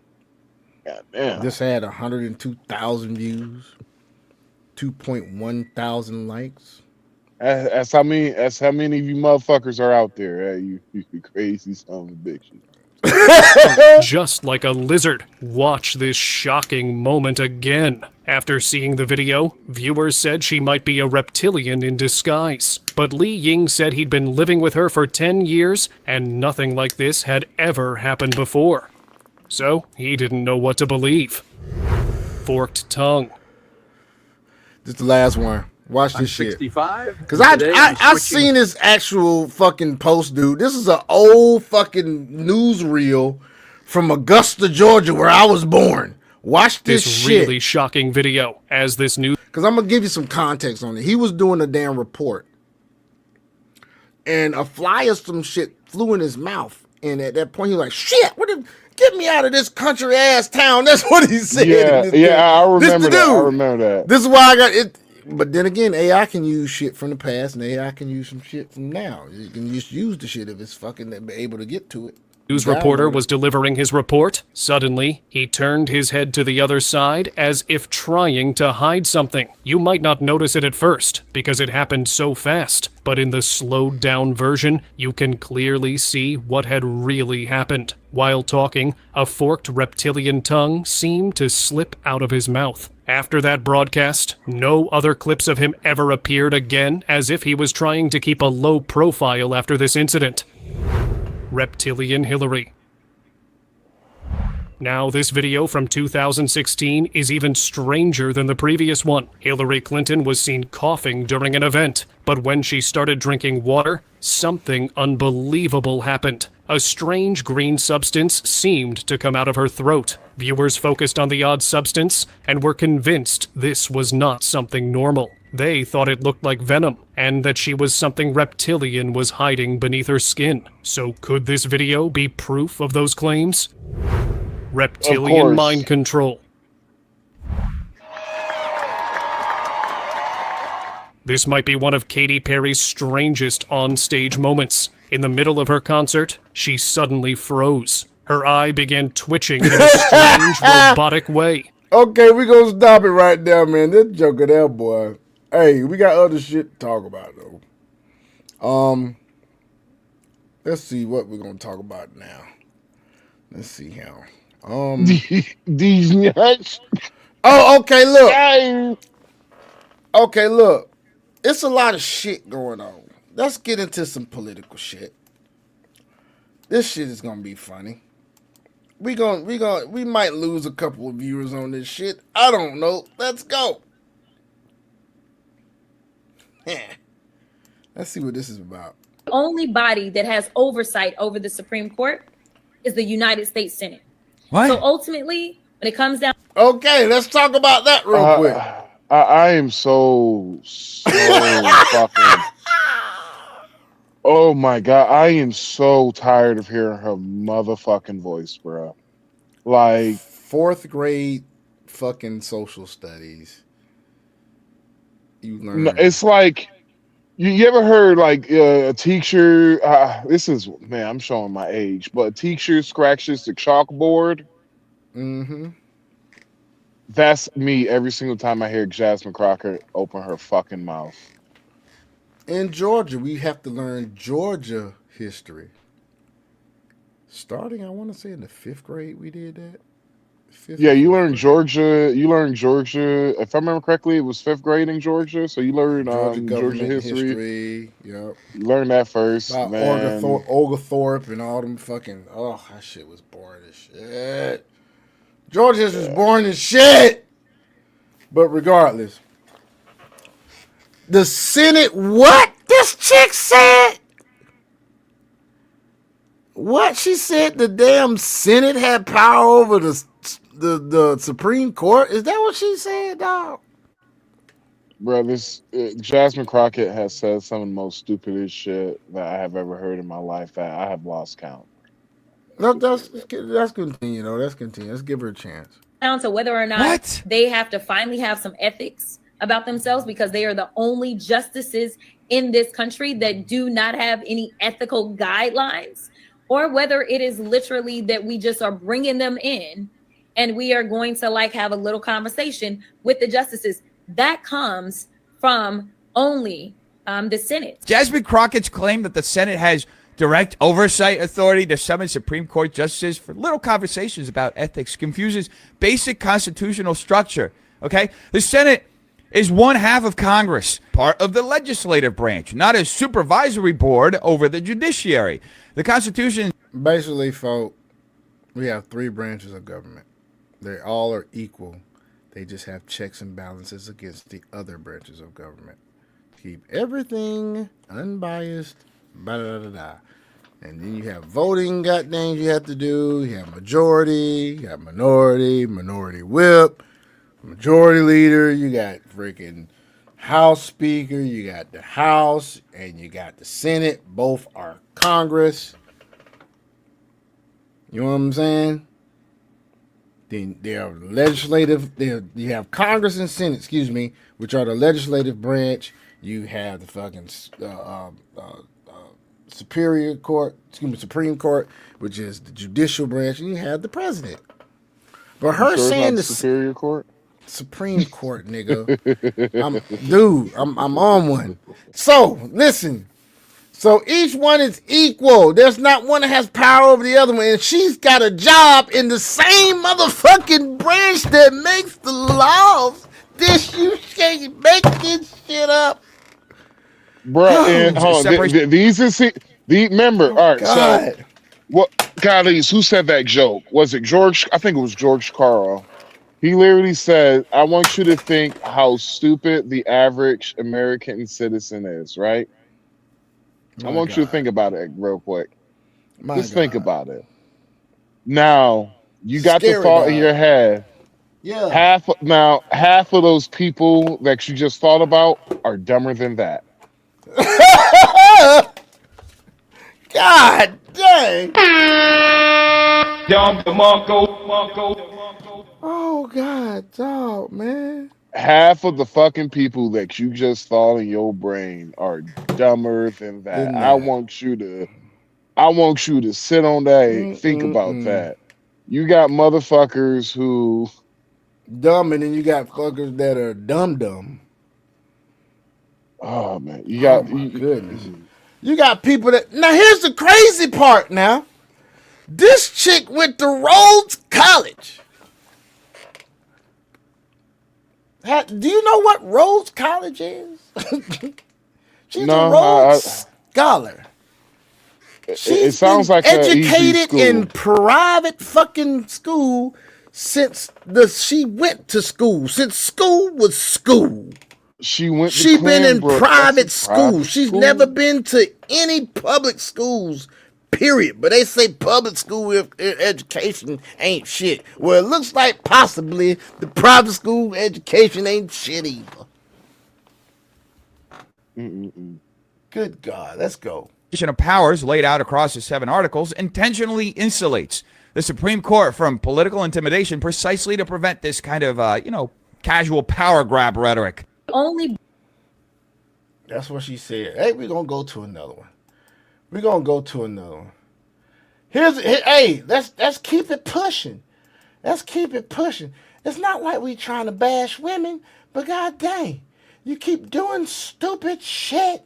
God damn. This had 102,000 views, 2.1 thousand likes. That's how many of you motherfuckers are out there. You crazy son of a bitch. Just like a lizard. Watch this shocking moment again. After seeing the video, viewers said she might be a reptilian in disguise. But Li Ying said he'd been living with her for 10 years, and nothing like this had ever happened before. So, he didn't know what to believe. Forked tongue. This is the last one. Watch I'm this shit. 65. Because Today I'm I switching- seen this actual fucking post, dude. This is an old fucking newsreel from Augusta, Georgia, where I was born. Watch this shit. Really shocking video as this news. Because I'm going to give you some context on it. He was doing a damn report. And a fly or some shit flew in his mouth. And at that point, he was like, shit, get me out of this country ass town. That's what he said. I remember that. I remember that. This is why I got it. But then again, AI can use shit from the past, and AI can use some shit from now. You can just use the shit if it's fucking able to get to it. News reporter was delivering his report. Suddenly, he turned his head to the other side as if trying to hide something. You might not notice it at first because it happened so fast, but in the slowed down version, you can clearly see what had really happened. While talking, a forked reptilian tongue seemed to slip out of his mouth. After that broadcast, no other clips of him ever appeared again, as if he was trying to keep a low profile after this incident. Reptilian Hillary. Now, this video from 2016 is even stranger than the previous one. Hillary Clinton was seen coughing during an event, but when she started drinking water, something unbelievable happened. A strange green substance seemed to come out of her throat. Viewers focused on the odd substance and were convinced this was not something normal. They thought it looked like venom, and that she was something reptilian was hiding beneath her skin. So could this video be proof of those claims? Reptilian mind control. This might be one of Katy Perry's strangest on-stage moments. In the middle of her concert, she suddenly froze. Her eye began twitching in a strange, robotic way. Okay, we gonna stop it right there, man. This joker there, boy. Hey, we got other shit to talk about, though. Let's see what we're gonna talk about now. Let's see how. These nuts. Oh, okay, look. Okay, look. It's a lot of shit going on. Let's get into some political shit. This shit is gonna be funny. We might lose a couple of viewers on this shit. I don't know. Let's go. Let's see what this is about. The only body that has oversight over the Supreme Court is the United States Senate. What? So ultimately, when it comes down... Okay, let's talk about that real quick. I am so fucking... Oh my God, I am so tired of hearing her motherfucking voice, bro. Like... 4th grade fucking social studies. You learn. No, it's like... You ever heard like a teacher? This is, man, I'm showing my age, but a teacher scratches the chalkboard. Mm-hmm. That's me every single time I hear Jasmine Crockett open her fucking mouth. In Georgia, we have to learn Georgia history. Starting, I want to say in the 5th grade, we did that. Yeah, you learn Georgia. You learn Georgia. If I remember correctly, it was 5th grade in Georgia. So you learn Georgia history. Yep. You learn that first. About man. Oglethorpe and all them fucking. Oh, that shit was boring as shit. Georgia history was boring as shit. But regardless, the Senate. What this chick said? What she said? The damn Senate had power over the Supreme Court? Is that what she said, dog? Bro, Jasmine Crockett has said some of the most stupidest shit that I have ever heard in my life that I have lost count. No, that's continue, though. Let's continue. Let's give her a chance. Down to whether or not they have to finally have some ethics about themselves, because they are the only justices in this country that do not have any ethical guidelines, or whether it is literally that we just are bringing them in and we are going to like have a little conversation with the justices. That comes from only the Senate. Jasmine Crockett's claim that the Senate has direct oversight authority to summon Supreme Court justices for little conversations about ethics confuses basic constitutional structure. Okay? The Senate is one half of Congress, part of the legislative branch, not a supervisory board over the judiciary. The Constitution... Basically, folks, we have 3 branches of government. They all are equal They just have checks and balances against the other branches of government. Keep everything unbiased, da-da-da-da-da. And then you have voting goddamn you have to do. You have majority, you have minority, minority whip, majority leader, you got freaking House Speaker, you got the House, and you got the Senate. Both are Congress. You know what I'm saying? Then there are legislative. You have Congress and Senate, which are the legislative branch. You have the fucking Supreme Court, which is the judicial branch, and you have the president. But her saying the Superior Court. Supreme Court, nigga. I'm on one. So, listen. So each one is equal. There's not one that has power over the other one. And she's got a job in the same motherfucking branch that makes the laws. You can't make this shit up. Bro, and hold on. Remember, all right, God. so what guys, who said that joke? Was it George? I think it was George Carl. He literally said, I want you to think how stupid the average American citizen is, right? I want you to think about it real quick. Just think about it. Now, you got the thought in your head. Yeah. Half of those people that you just thought about are dumber than that. God dang. Oh, God, dog, man. Half of the fucking people that you just thought in your brain are dumber than that. I want you to sit on that and think about that. You got motherfuckers who dumb, and then you got fuckers that are dumb. Oh man, you got goodness. You got people that now. Here's the crazy part. Now, this chick went to Rhodes College. Do you know what Rhodes College is? She's a Rhodes scholar. It sounds like educated in private fucking school since she went to school. Since school was school. She been in private school. She's never been to any public schools. Period. But they say public school education ain't shit. Well, it looks like possibly the private school education ain't shit either. Good God, let's go. Of powers laid out across the 7 articles intentionally insulates the Supreme Court from political intimidation precisely to prevent this kind of, casual power grab rhetoric. That's what she said. Hey, we're going to go to another one. Hey, let's keep it pushing. It's not like we trying to bash women, but god dang, you keep doing stupid shit.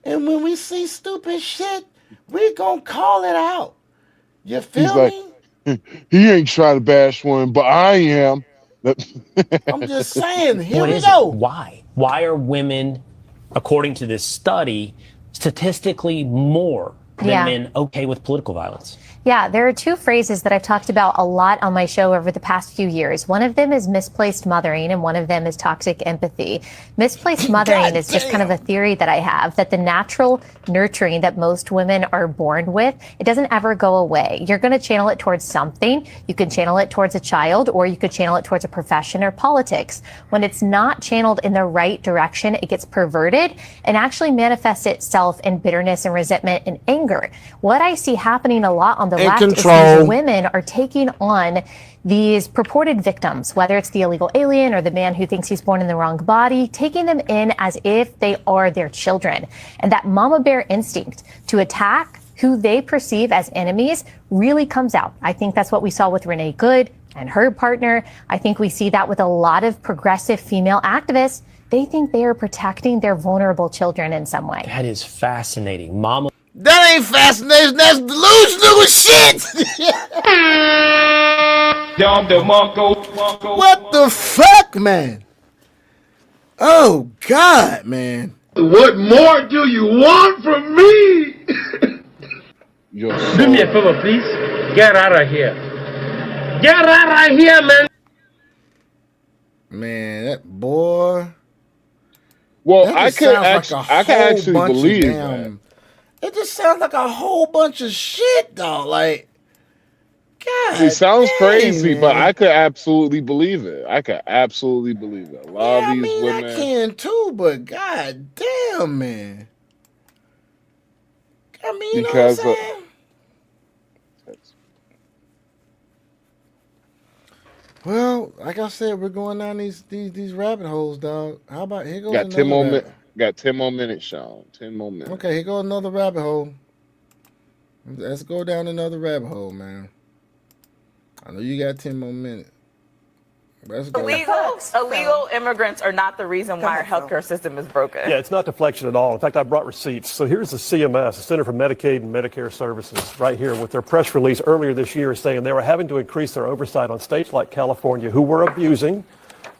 And when we see stupid shit, we gonna call it out. You feel me? He ain't trying to bash one, but I am. I'm just saying, here we go. Why? Why are women, according to this study, statistically more than men okay with political violence? Yeah, there are 2 phrases that I've talked about a lot on my show over the past few years. One of them is misplaced mothering, and one of them is toxic empathy. Misplaced mothering is just kind of a theory that I have, that the natural nurturing that most women are born with, it doesn't ever go away. You're going to channel it towards something. You can channel it towards a child, or you could channel it towards a profession or politics. When it's not channeled in the right direction, it gets perverted and actually manifests itself in bitterness and resentment and anger. What I see happening a lot on the left is these women are taking on these purported victims, whether it's the illegal alien or the man who thinks he's born in the wrong body, taking them in as if they are their children. And that mama bear instinct to attack who they perceive as enemies really comes out. I think that's what we saw with Renee Good and her partner. I think we see that with a lot of progressive female activists. They think they are protecting their vulnerable children in some way. That is fascinating. Mama. That ain't fascinating. That's delusional as shit. What the fuck, man? Oh, God, man. What more do you want from me? Do me a favor, please. Get out of here. Get out of here, man. Man, that boy. Well, that I just could sounds like a I could whole actually bunch of believe damn. It just sounds like a whole bunch of shit, though. Like, God, It sounds dang, crazy, but man. I could absolutely believe it. I could absolutely believe it. A lot of I these mean, I women. can too, but God damn, man. I mean, you know what I'm Because saying? Well, like I said, we're going down these rabbit holes, dog. How about here goes got 10 another more rabbit? got 10 more minutes, Sean. 10 more minutes. Okay, here goes another rabbit hole. Let's go down another rabbit hole, man. I know you got 10 more minutes. Let's go. Illegal immigrants are not the reason why our healthcare system is broken. Yeah, it's not deflection at all. In fact, I brought receipts. So here's the CMS, the Center for Medicaid and Medicare Services, right here with their press release earlier this year saying they were having to increase their oversight on states like California who were abusing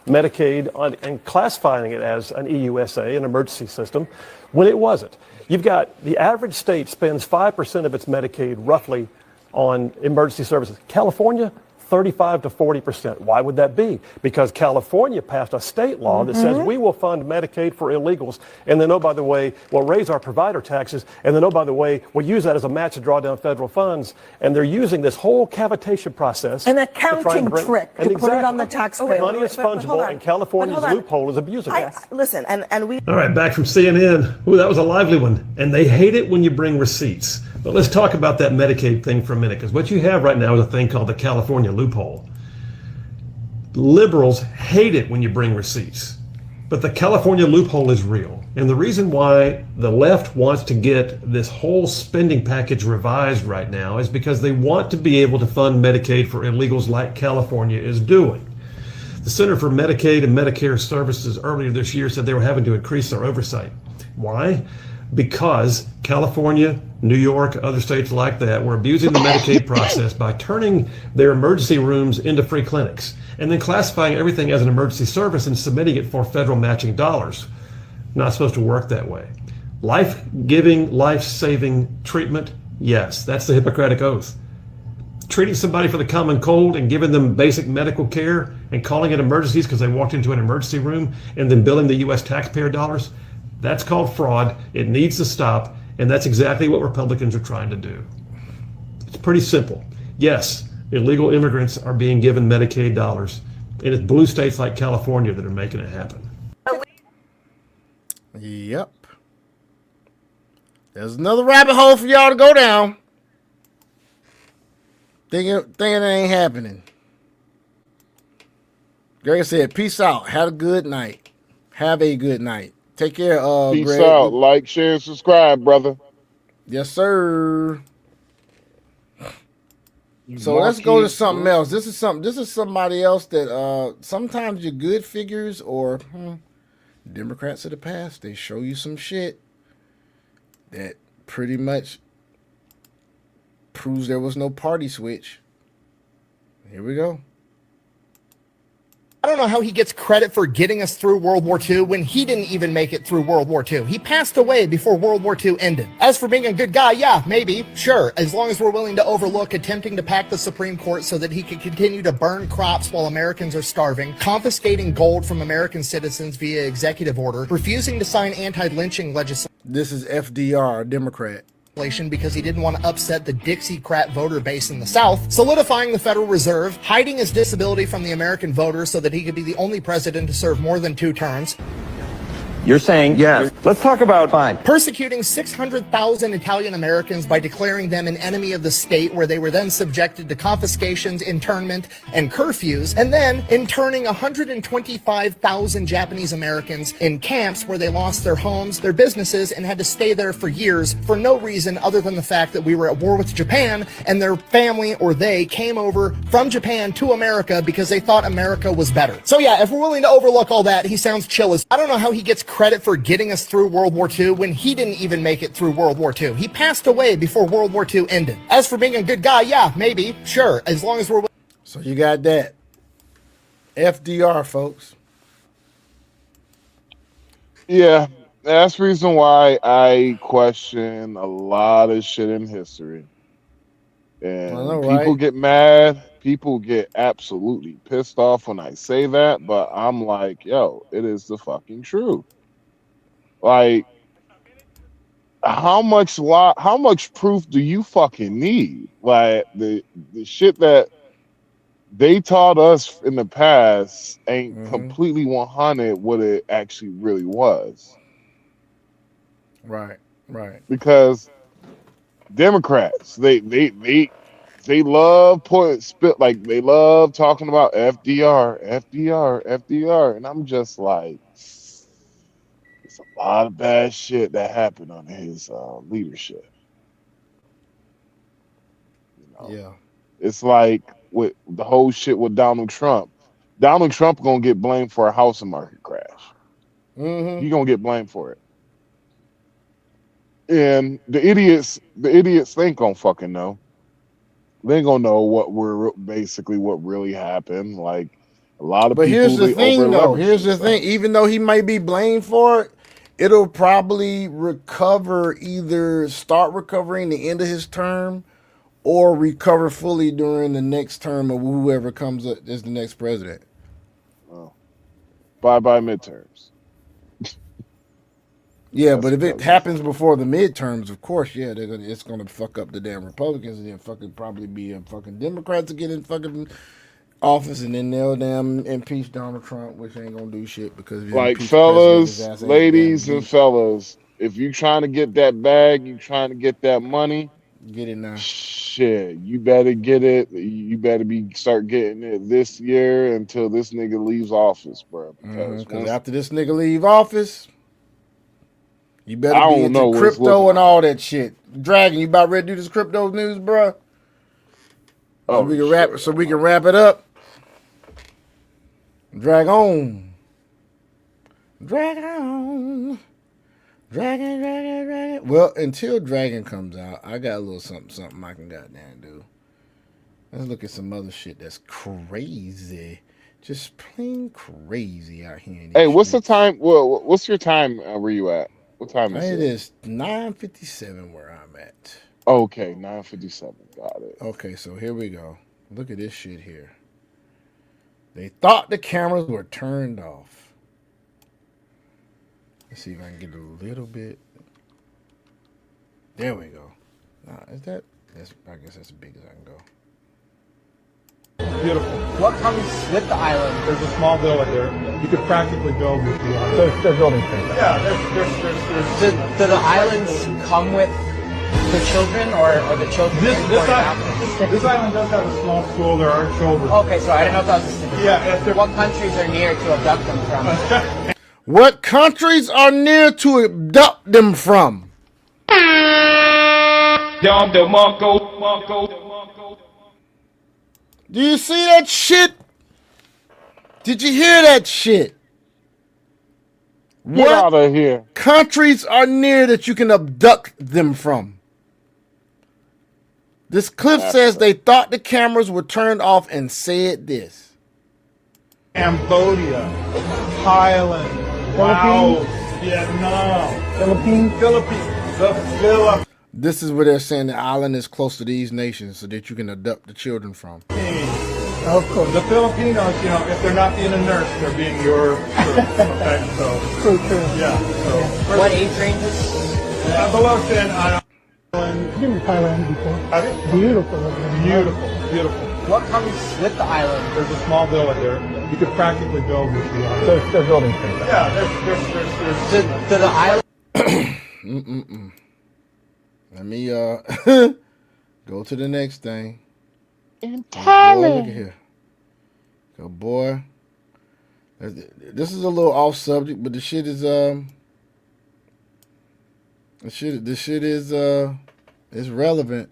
Medicaid and classifying it as an EUSA, an emergency system, when it wasn't. You've got the average state spends 5% of its Medicaid roughly on emergency services. California, 35 to 40%. Why would that be? Because California passed a state law that says we will fund Medicaid for illegals, and then, oh, by the way, we'll raise our provider taxes, and then, oh, by the way, we'll use that as a match to draw down federal funds. And they're using this whole cavitation process. An accounting trick to put it on the taxpayer. Money is fungible, and California's loophole is abusing it. Listen, and we... All right, back from CNN. Ooh, that was a lively one. And they hate it when you bring receipts. But let's talk about that Medicaid thing for a minute, because what you have right now is a thing called the California loophole. Liberals hate it when you bring receipts, but the California loophole is real. And the reason why the left wants to get this whole spending package revised right now is because they want to be able to fund Medicaid for illegals like California is doing. The Center for Medicaid and Medicare Services earlier this year said they were having to increase their oversight. Why? Because California, New York, other states like that were abusing the Medicaid process by turning their emergency rooms into free clinics and then classifying everything as an emergency service and submitting it for federal matching dollars. Not supposed to work that way. Life-giving, life-saving treatment, yes, that's the Hippocratic Oath. Treating somebody for the common cold and giving them basic medical care and calling it emergencies because they walked into an emergency room and then billing the U.S. taxpayer dollars, that's called fraud. It needs to stop, and that's exactly what Republicans are trying to do. It's pretty simple. Yes, illegal immigrants are being given Medicaid dollars, and it's blue states like California that are making it happen. Yep. There's another rabbit hole for y'all to go down. Thinking it ain't happening. Greg said, peace out. Have a good night. Have a good night. Take care, Peace Greg. out. Like, share, and subscribe, brother. Yes, sir. So let's go to something else. This is somebody else that sometimes your good figures or Democrats of the past, they show you some shit that pretty much proves there was no party switch. Here we go. I don't know how he gets credit for getting us through World War II when he didn't even make it through World War II. He passed away before World War II ended. As for being a good guy, yeah, maybe, sure, as long as we're willing to overlook attempting to pack the Supreme Court so that he could continue to burn crops while Americans are starving, confiscating gold from American citizens via executive order, refusing to sign anti-lynching legislation. This is FDR, a Democrat. Because he didn't want to upset the Dixiecrat voter base in the South, solidifying the Federal Reserve, hiding his disability from the American voter so that he could be the only president to serve more than 2 terms. You're saying, yes. Let's talk about fine. Persecuting 600,000 Italian Americans by declaring them an enemy of the state, where they were then subjected to confiscations, internment, and curfews, and then interning 125,000 Japanese Americans in camps where they lost their homes, their businesses, and had to stay there for years for no reason other than the fact that we were at war with Japan, and their family or they came over from Japan to America because they thought America was better. So yeah, if we're willing to overlook all that, he sounds chill as... I don't know how he gets credit for getting us through World War II when he didn't even make it through World War II. He passed away before World War II ended. As for being a good guy, yeah, maybe, sure, as long as we're... So you got that. FDR, folks. Yeah, that's the reason why I question a lot of shit in history. And I know, people right? get mad. People get absolutely pissed off when I say that, but I'm like, yo, it is the fucking truth. Like, how much proof do you fucking need? Like the shit that they taught us in the past ain't completely 100 what it actually really was. Right. Because Democrats, they love like they love talking about FDR, and I'm just like, it's a lot of bad shit that happened under his leadership. Yeah. It's like with the whole shit with Donald Trump. Donald Trump gonna get blamed for a housing market crash. He gonna get blamed for it. And the idiots ain't gonna fucking know. They ain't gonna know what really happened. Like a lot of But people, here's the they over thing, though. leverage Here's the thing. Even though he might be blamed for it, it'll probably start recovering the end of his term, or recover fully during the next term of whoever comes up as the next president. Bye midterms. Yeah, but if it happens before the midterms, of course, yeah, it's gonna fuck up the damn Republicans, and then fucking probably be a fucking Democrats to get in fucking office, and then they'll damn impeach Donald Trump, which ain't gonna do shit because if you Like impeach the president, his fellas, ass ain't ladies, damn and fellas, if you trying to get that bag, you trying to get that money, get it now. Shit, you better get it. You better start getting it this year until this nigga leaves office, bro. Because after this nigga leave office, you better I be don't know into what it's looking crypto and like. all that shit. Dragon, you about ready to do this crypto news, bro? So we can wrap it up. Drag on. Dragon. Well, until Dragon comes out, I got a little something I can goddamn do. Let's look at some other shit that's crazy. Just plain crazy out here. Hey, what's the time? Well, what's your time? Where you at? What time is it? It is 9:57 where I'm at. Okay, 9:57. Got it. Okay, so here we go. Look at this shit here. They thought the cameras were turned off. Let's see if I can get a little bit. There we go. I guess that's as big as I can go. Beautiful. What comes with the island? There's a small villa here. You could practically build with the island. They're building things. Yeah, there's Do the islands come with the children, or the children? This island does have a small school. There are children. Okay, so I didn't know if that was specific. Yeah. What countries are near to abduct them from? What countries are near to abduct them from? Do you see that shit? Did you hear that shit? Get out of here. Countries are near that you can abduct them from. This clip says they thought the cameras were turned off and said this. Cambodia, Thailand, Laos, Vietnam, Philippines. This is where they're saying the island is close to these nations so that you can abduct the children from. Of course. The Filipinos, if they're not being a nurse, they're being your okay, so. True. Yeah. So. What age ranges? Below 10 on I've been to Thailand before. Beautiful. What comes with the island? There's a small villa here. You could practically build with the island. They're building things. Yeah, there's. To the Let island. me go to the next thing. In Thailand. Boy, look at here. Go, boy. This is a little off subject, but the shit is is relevant.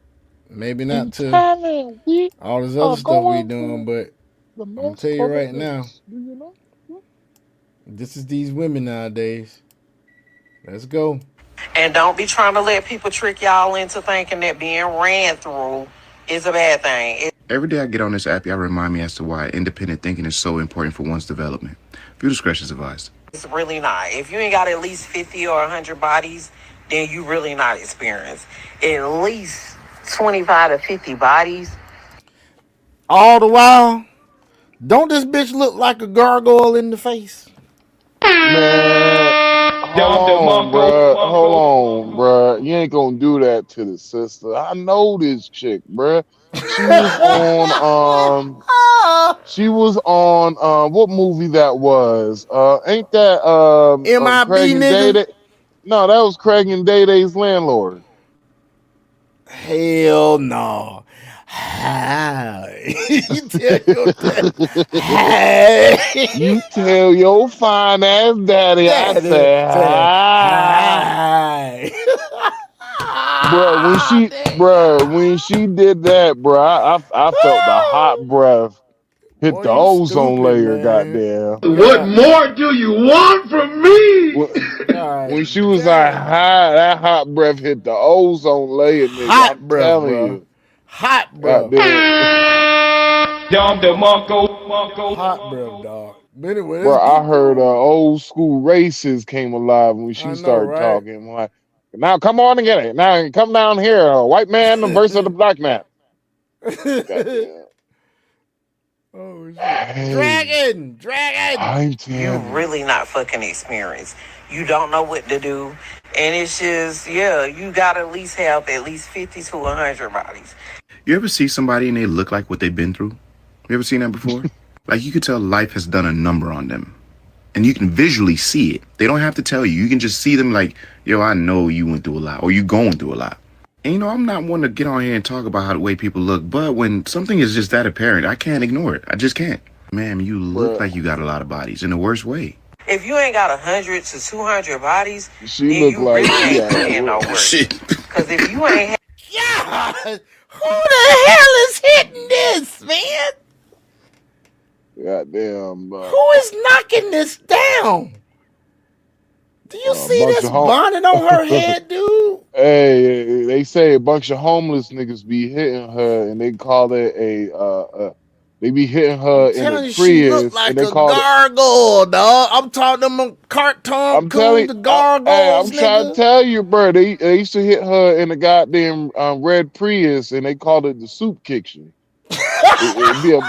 Maybe not to all this other stuff we doing, but I'm gonna tell you right now. This is these women nowadays. Let's go. And don't be trying to let people trick y'all into thinking that being ran through is a bad thing. Every day I get on this app, y'all remind me as to why independent thinking is so important for one's development. Viewer discretion is advised. It's really not. If you ain't got at least 50 or 100 bodies, then you really not experienced. At least 25 to 50 bodies. All the while, don't this bitch look like a gargoyle in the face? Man, hold on, bruh. You ain't gonna do that to the sister. I know this chick, bruh. She was on what movie that was? Ain't that MIB, Craig and nigga? Day? No, that was Craig and Day-Day's landlord. Hell no. Hi. You tell your daddy. Hi. You tell your fine ass daddy I said hi. When she did that, bro, I felt the hot breath hit the ozone layer, goddamn. What more do you want from me? When she was like, hi, that hot breath hit the ozone layer, nigga. I'm telling you. Hot breath. Hot breath, dog. But anyway, bro, I heard old school races came alive when she started talking. I'm like, now come on and get it. Now come down here, white man versus the black man. Oh shit. Hey, Dragon. You really not fucking experienced. You don't know what to do. And it's just, you gotta at least have at least 50 to 100 bodies. You ever see somebody and they look like what they've been through? You ever seen that before? Like you could tell life has done a number on them. And you can visually see it. They don't have to tell you. You can just see them like, yo, I know you went through a lot or you going through a lot. And you know, I'm not one to get on here and talk about how the way people look, but when something is just that apparent, I can't ignore it. I just can't. Ma'am, you look like you got a lot of bodies in the worst way. If you ain't got 100 to 200 bodies, she then look you like really ain't putting no work. Because if you ain't God, who the hell is hitting this, man? Goddamn. Who is knocking this down? Do you see this bonnet on her head, dude? Hey, they say a bunch of homeless niggas be hitting her, and they call it they be hitting her in a Prius. She look like and they a gargoyle, dog. I'm talking them cartoon the gargoyles, I'm trying to tell you, bro. They used to hit her in a goddamn red Prius, and they called it the soup kitchen. It'd be a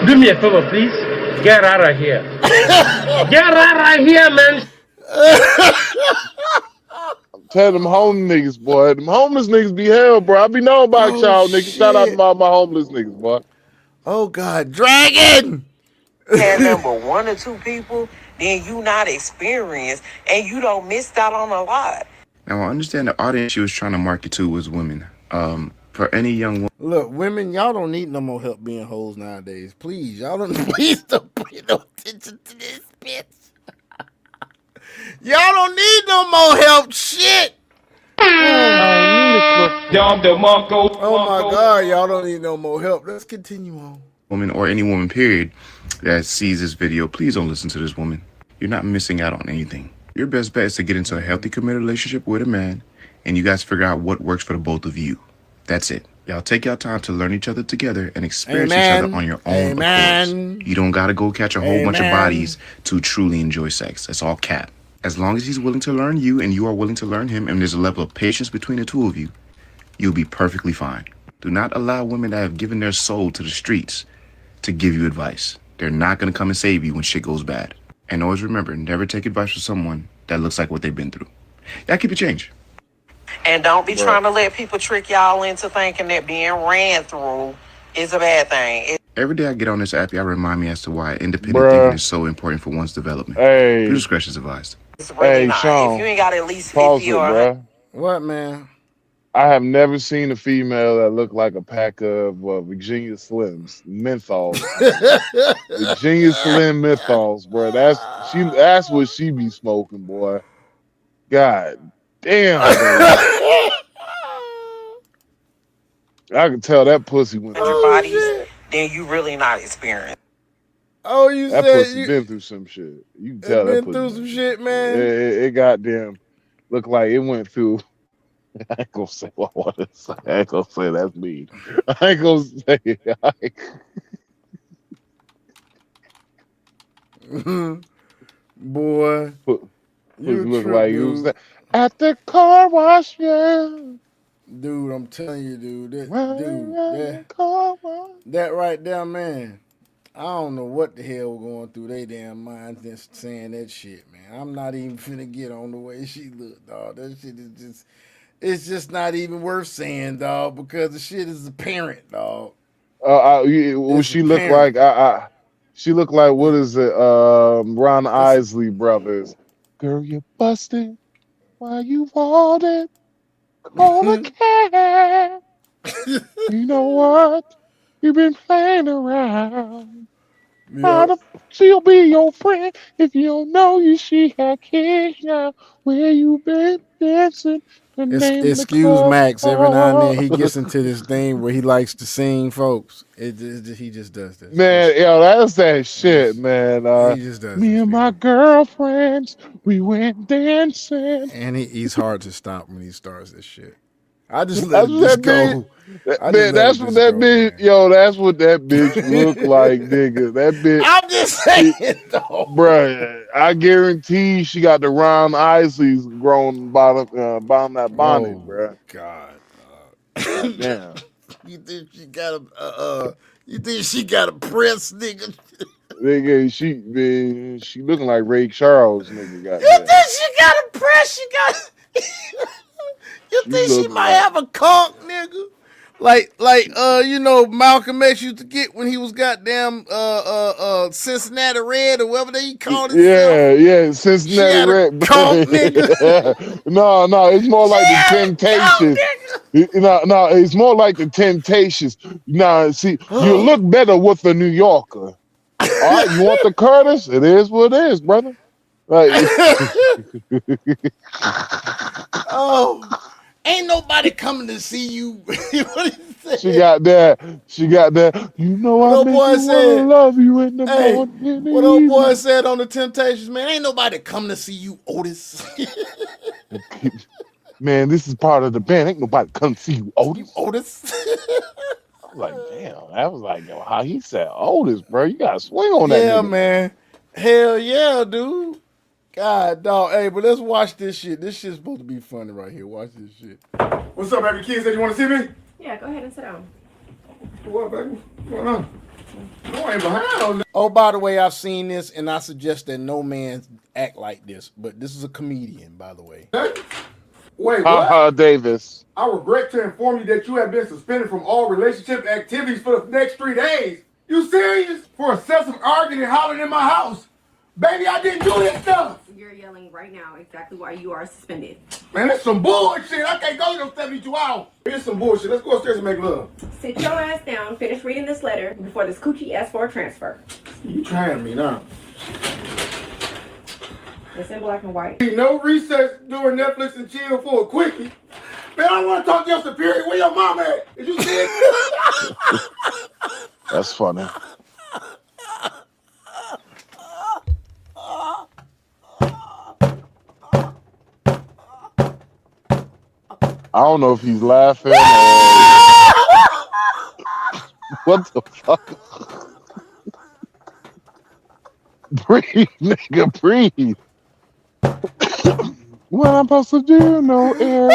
Do me a favor, please. Get out of here. Get out of here, man. Tell them homeless niggas, boy. Them homeless niggas be hell, bro. I be knowing about y'all niggas. Shout out to my homeless niggas, boy. Oh God, Dragon! had number 1 or 2 people, then you not experienced and you don't miss out on a lot. Now I understand the audience she was trying to market to was women. For any young woman. Look, women, y'all don't need no more help being hoes nowadays. Please, y'all don't please don't pay no attention to this bitch. Y'all don't need no more help. Shit. Oh my God, y'all don't need no more help. Let's continue on. Woman or any woman, period, that sees this video, please don't listen to this woman. You're not missing out on anything. Your best bet is to get into a healthy, committed relationship with a man, and you guys figure out what works for the both of you. That's it. Y'all take your time to learn each other together and experience each other on your own accord. You don't gotta go catch a whole bunch of bodies to truly enjoy sex. That's all cap. As long as he's willing to learn you and you are willing to learn him and there's a level of patience between the two of you, you'll be perfectly fine. Do not allow women that have given their soul to the streets to give you advice. They're not gonna come and save you when shit goes bad. And always remember, never take advice from someone that looks like what they've been through. Y'all keep it change. And don't be trying to let people trick y'all into thinking that being ran through is a bad thing. Every day I get on this app, y'all remind me as to why independent thinking is so important for one's development. Hey. Your discretion is advised. It's really not. Sean, if you ain't got at least 50 pause or it, what, man? I have never seen a female that looked like a pack of Virginia Slims, menthols. Virginia Slim menthols, bro. That's what she be smoking, boy. God damn. I can tell that pussy went through bodies, then you really not experienced. Oh, you that said pussy you been through some shit. You can tell that been through some shit, man. It goddamn looked like it went through. I ain't gonna say what I want to say. I ain't gonna say that's mean. I ain't gonna say Boy. looked trip, like dude. it was that. At the car wash, yeah. Dude, I'm telling you, dude. The car wash. That right there, man. I don't know what the hell was going through their damn minds just saying that shit, man. I'm not even finna get on the way she looked, dog. That shit is just, it's just not even worth saying, dog, because the shit is apparent, dog. She looked like she looked like, what is it? Ron Isley brothers. Girl, you busted. Why you want it? Call a cab. You know what? You've been playing around. She'll be your friend if you don't know you. She had kids now. Where you been dancing? The name of the Excuse club. Max. Every now and then he gets into this thing where he likes to sing, folks. He just does this. Man, yo, that's that shit, man. He just does Me this, and my girlfriends, we went dancing. And he's hard to stop when he starts this shit. I just let it just go. That's what that bitch, yo, that's what that bitch look like, nigga. That bitch. I'm just saying, though. Bruh, I guarantee she got the Ron Isleys grown bottom that bonnet, bruh. God. Damn. You think she got a press, nigga? Nigga, she looking like Ray Charles, nigga. You think she got a press? You think she might have a conk, nigga? Like Malcolm X used to get when he was goddamn Cincinnati Red or whatever they called it. Yeah, Cincinnati Red. Conk, nigga. No, it's more like the Temptations. No, it's more like the Temptations. Nah, see, you look better with a New Yorker. All right, you want the Curtis? It is what it is, brother. Like, ain't nobody coming to see you. She got that. You know I make you wanna love you in the morning. What old boy said on the Temptations, man, ain't nobody coming to see you, Otis. Man, this is part of the band. Ain't nobody come see you, Otis. Otis. I'm like, damn. I was like, yo, how he said Otis, bro? You gotta swing on that. Yeah, nigga. man. Hell yeah, dude. God, dog. Hey, but let's watch this shit. This shit's supposed to be funny right here. Watch this shit. What's up, baby? Kids, you want to see me? Yeah, go ahead and sit down. What, baby? What's going on? No, I ain't behind on that. Oh, by the way, I've seen this, and I suggest that no man act like this. But this is a comedian, by the way. Wait, what? Davis. I regret to inform you that you have been suspended from all relationship activities for the next 3 days. You serious? For excessive arguing and hollering in my house. Baby, I didn't do this stuff. You're yelling right now exactly why you are suspended. Man, that's some bullshit. I can't go to 72 hours. Here's some bullshit. Let's go upstairs and make love. Sit your ass down, finish reading this letter before this coochie asks for a transfer. You trying me now. It's in black and white. No recess during Netflix and chill for a quickie. Man, I want to talk to your superior. Where your mom at? Did you see it? That's funny. I don't know if he's laughing or what the fuck. Breathe, nigga, breathe. What I'm supposed to do? No air.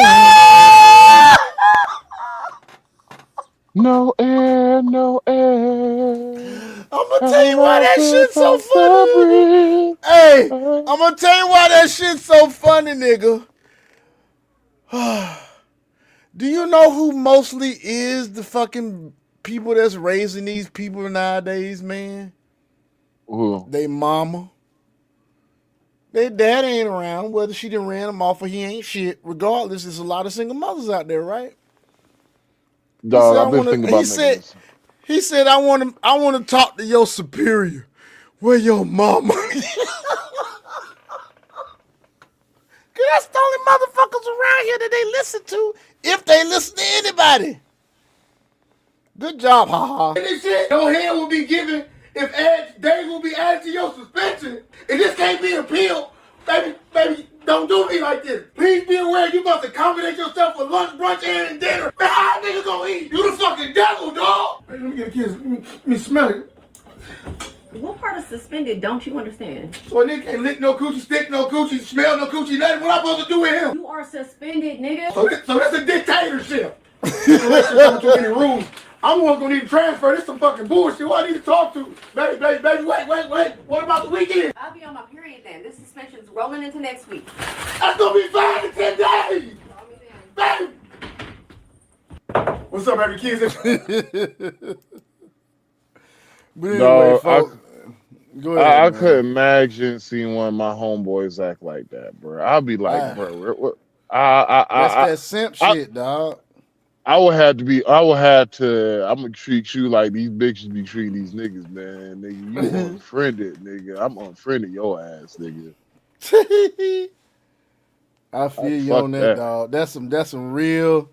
No air, no air. I'm gonna tell you why that shit's so funny. Hey, I'm gonna tell you why that shit's so funny, nigga. Do you know who mostly is the fucking people that's raising these people nowadays, man? Who? They mama. Their dad ain't around, whether she done ran him off or he ain't shit. Regardless, there's a lot of single mothers out there, right? Dog, I've been thinking about niggas. He said, I want to talk to your superior. Where your mama? Cause that's the only motherfuckers around here that they listen to, if they listen to anybody. Good job, haha. And this shit, no hand will be given if days will be added to your suspension. And this can't be appealed. Baby, don't do me like this. Please be aware you must accommodate yourself for lunch, brunch, and dinner. Man, how niggas gonna eat? You the fucking devil, dog. Hey, let me get a kiss. Let me smell it. What part of suspended don't you understand? So a nigga can't lick no coochie, stick no coochie, smell no coochie, nothing. What I'm supposed to do with him? You are suspended, nigga. So that's a dictatorship. So let's just have too many rules. I'm gonna need to transfer. This some fucking bullshit. Who I need to talk to? Baby, wait. What about the weekend? I'll be on my period then. This suspension's rolling into next week. That's gonna be 5 to 10 days. Baby. What's up, baby kids? But anyway, No, folks, go ahead. I Man. couldn't imagine seeing one of my homeboys act like that, bro. I'd be like, bro, what? That's that simp shit, dog. I'm gonna treat you like these bitches be treating these niggas, man. Nigga, you unfriended, nigga. I'm unfriended your ass, nigga. I feel you on that, dog. That's some real,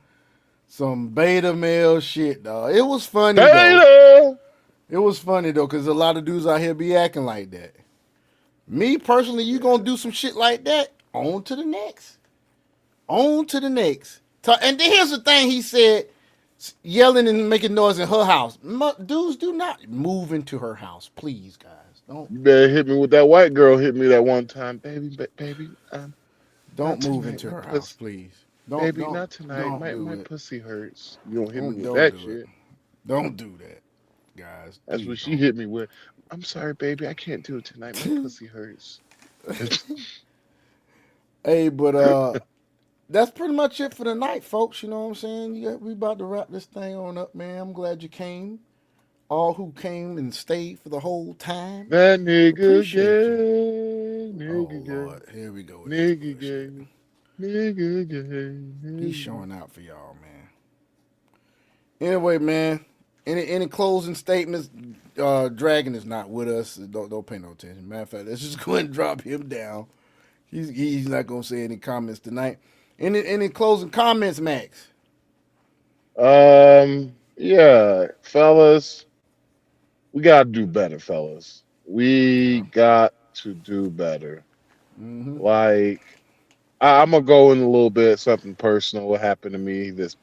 some beta male shit, dog. It was funny, though. It was funny, though, because a lot of dudes out here be acting like that. Me, personally, you gonna do some shit like that, on to the next. On to the next. And then here's the thing he said, yelling and making noise in her house. Dudes, do not move into her house, please, guys. Don't. You better hit me with that white girl hit me that one time, baby. Don't move into her house, please. Baby, not tonight. My pussy hurts. You don't hit me with that shit. Don't do that, guys. That's what she hit me with. I'm sorry, baby. I can't do it tonight. My pussy hurts. Hey, but that's pretty much it for the night, folks. You know what I'm saying? We about to wrap this thing on up, man. I'm glad you came. All who came and stayed for the whole time. That nigga gay. Lord. Here we go. Nigga gay. Nigga gay. He's showing out for y'all, man. Anyway, man. Any closing statements? Dragon is not with us. Don't pay no attention. Matter of fact, let's just go ahead and drop him down. He's not gonna say any comments tonight. Any closing comments, Max? Yeah, fellas, we gotta do better, fellas. We got to do better. Mm-hmm. Like, I'm gonna go in a little bit something personal. What happened to me this?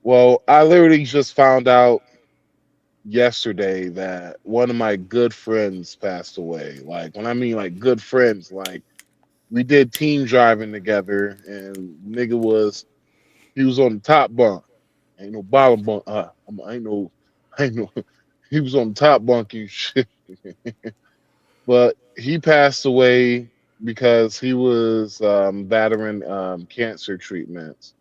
Well, I literally just found out yesterday that one of my good friends passed away. Like, when I mean like good friends, like we did team driving together, and nigga he was on the top bunk, ain't no bottom bunk. Ain't no. He was on the top bunk and shit. But he passed away because he was battering cancer treatments.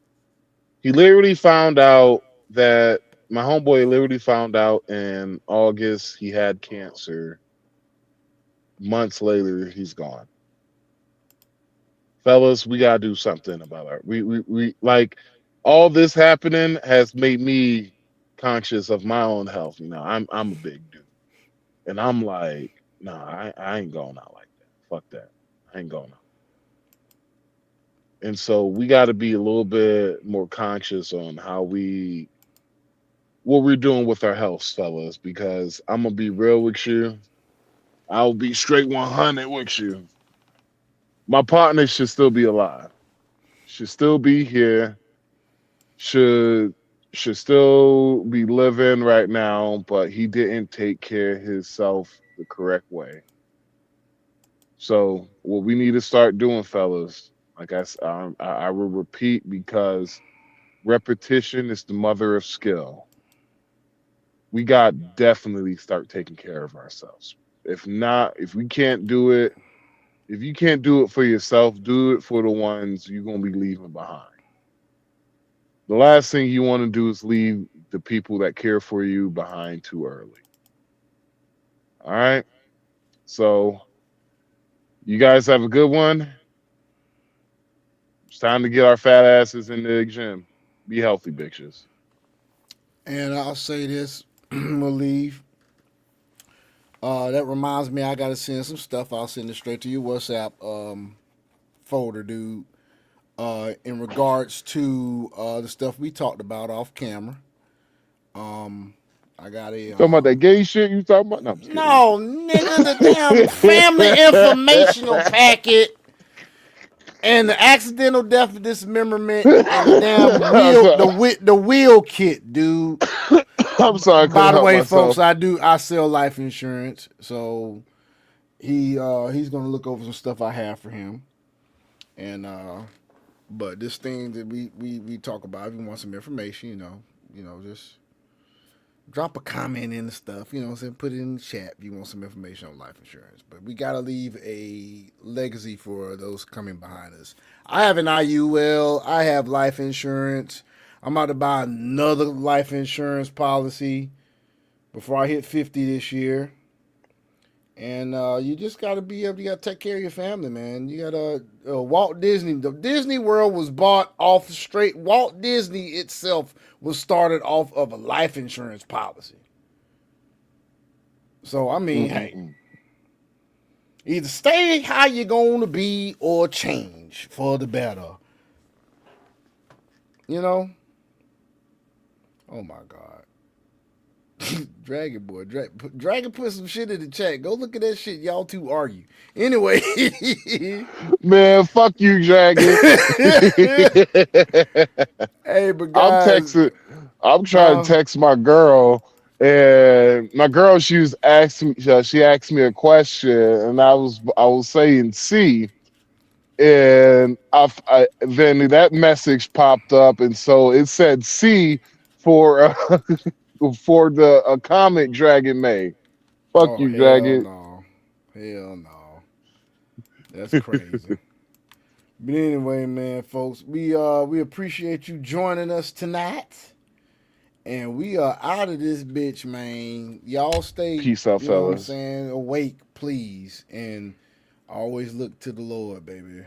He literally found out that my homeboy literally found out in August he had cancer. Months later, he's gone. Fellas, we gotta do something about it. We like all this happening has made me conscious of my own health. You know, I'm a big dude, and I'm like, nah, I ain't going out like that. Fuck that. I ain't going out. And so we got to be a little bit more conscious on what we're doing with our health, fellas, because I'm going to be real with you. I'll be straight 100 with you. My partner should still be alive. Should still be here. Should still be living right now, but he didn't take care of himself the correct way. So what we need to start doing, fellas, like I will repeat, because repetition is the mother of skill. We got to definitely start taking care of ourselves. If we can't do it, if you can't do it for yourself, do it for the ones you're going to be leaving behind. The last thing you want to do is leave the people that care for you behind too early. All right? So you guys have a good one. It's time to get our fat asses in the gym. Be healthy, bitches. And I'll say this, we'll leave. That reminds me, I got to send some stuff. I'll send it straight to your WhatsApp folder, dude. In regards to the stuff we talked about off camera. I got a... talking about that gay shit you talking about? No, nigga, the damn family informational packet. And the accidental death of dismemberment and the damn the wheel kit, dude. I'm sorry. I couldn't By the help way, myself. folks, I sell life insurance, so he's gonna look over some stuff I have for him, and but this thing that we talk about, if you want some information, just drop a comment in the stuff, what I'm saying, put it in the chat if you want some information on life insurance. But we gotta leave a legacy for those coming behind us. I have an IUL, I have life insurance. I'm about to buy another life insurance policy before I hit 50 this year. And you just got to be able, you got to take care of your family, man. You got to, Walt Disney, the Disney World was bought off straight. Walt Disney itself was started off of a life insurance policy. So, I mean, hey, either stay how you're going to be or change for the better. Oh my God. Dragon boy. Dragon put some shit in the chat. Go look at that shit. Y'all two argue. Anyway. Man, fuck you, Dragon. Hey, but guys. I'm trying to text my girl. And my girl, she asked me a question, and I was saying C. And then that message popped up, and so it said C for the comment Dragon made. Fuck you, Dragon. Hell no. That's crazy. But anyway, man, folks, we appreciate you joining us tonight. And we are out of this bitch, man. Y'all stay Peace out, fellas. What I'm saying, awake, please. And always look to the Lord, baby.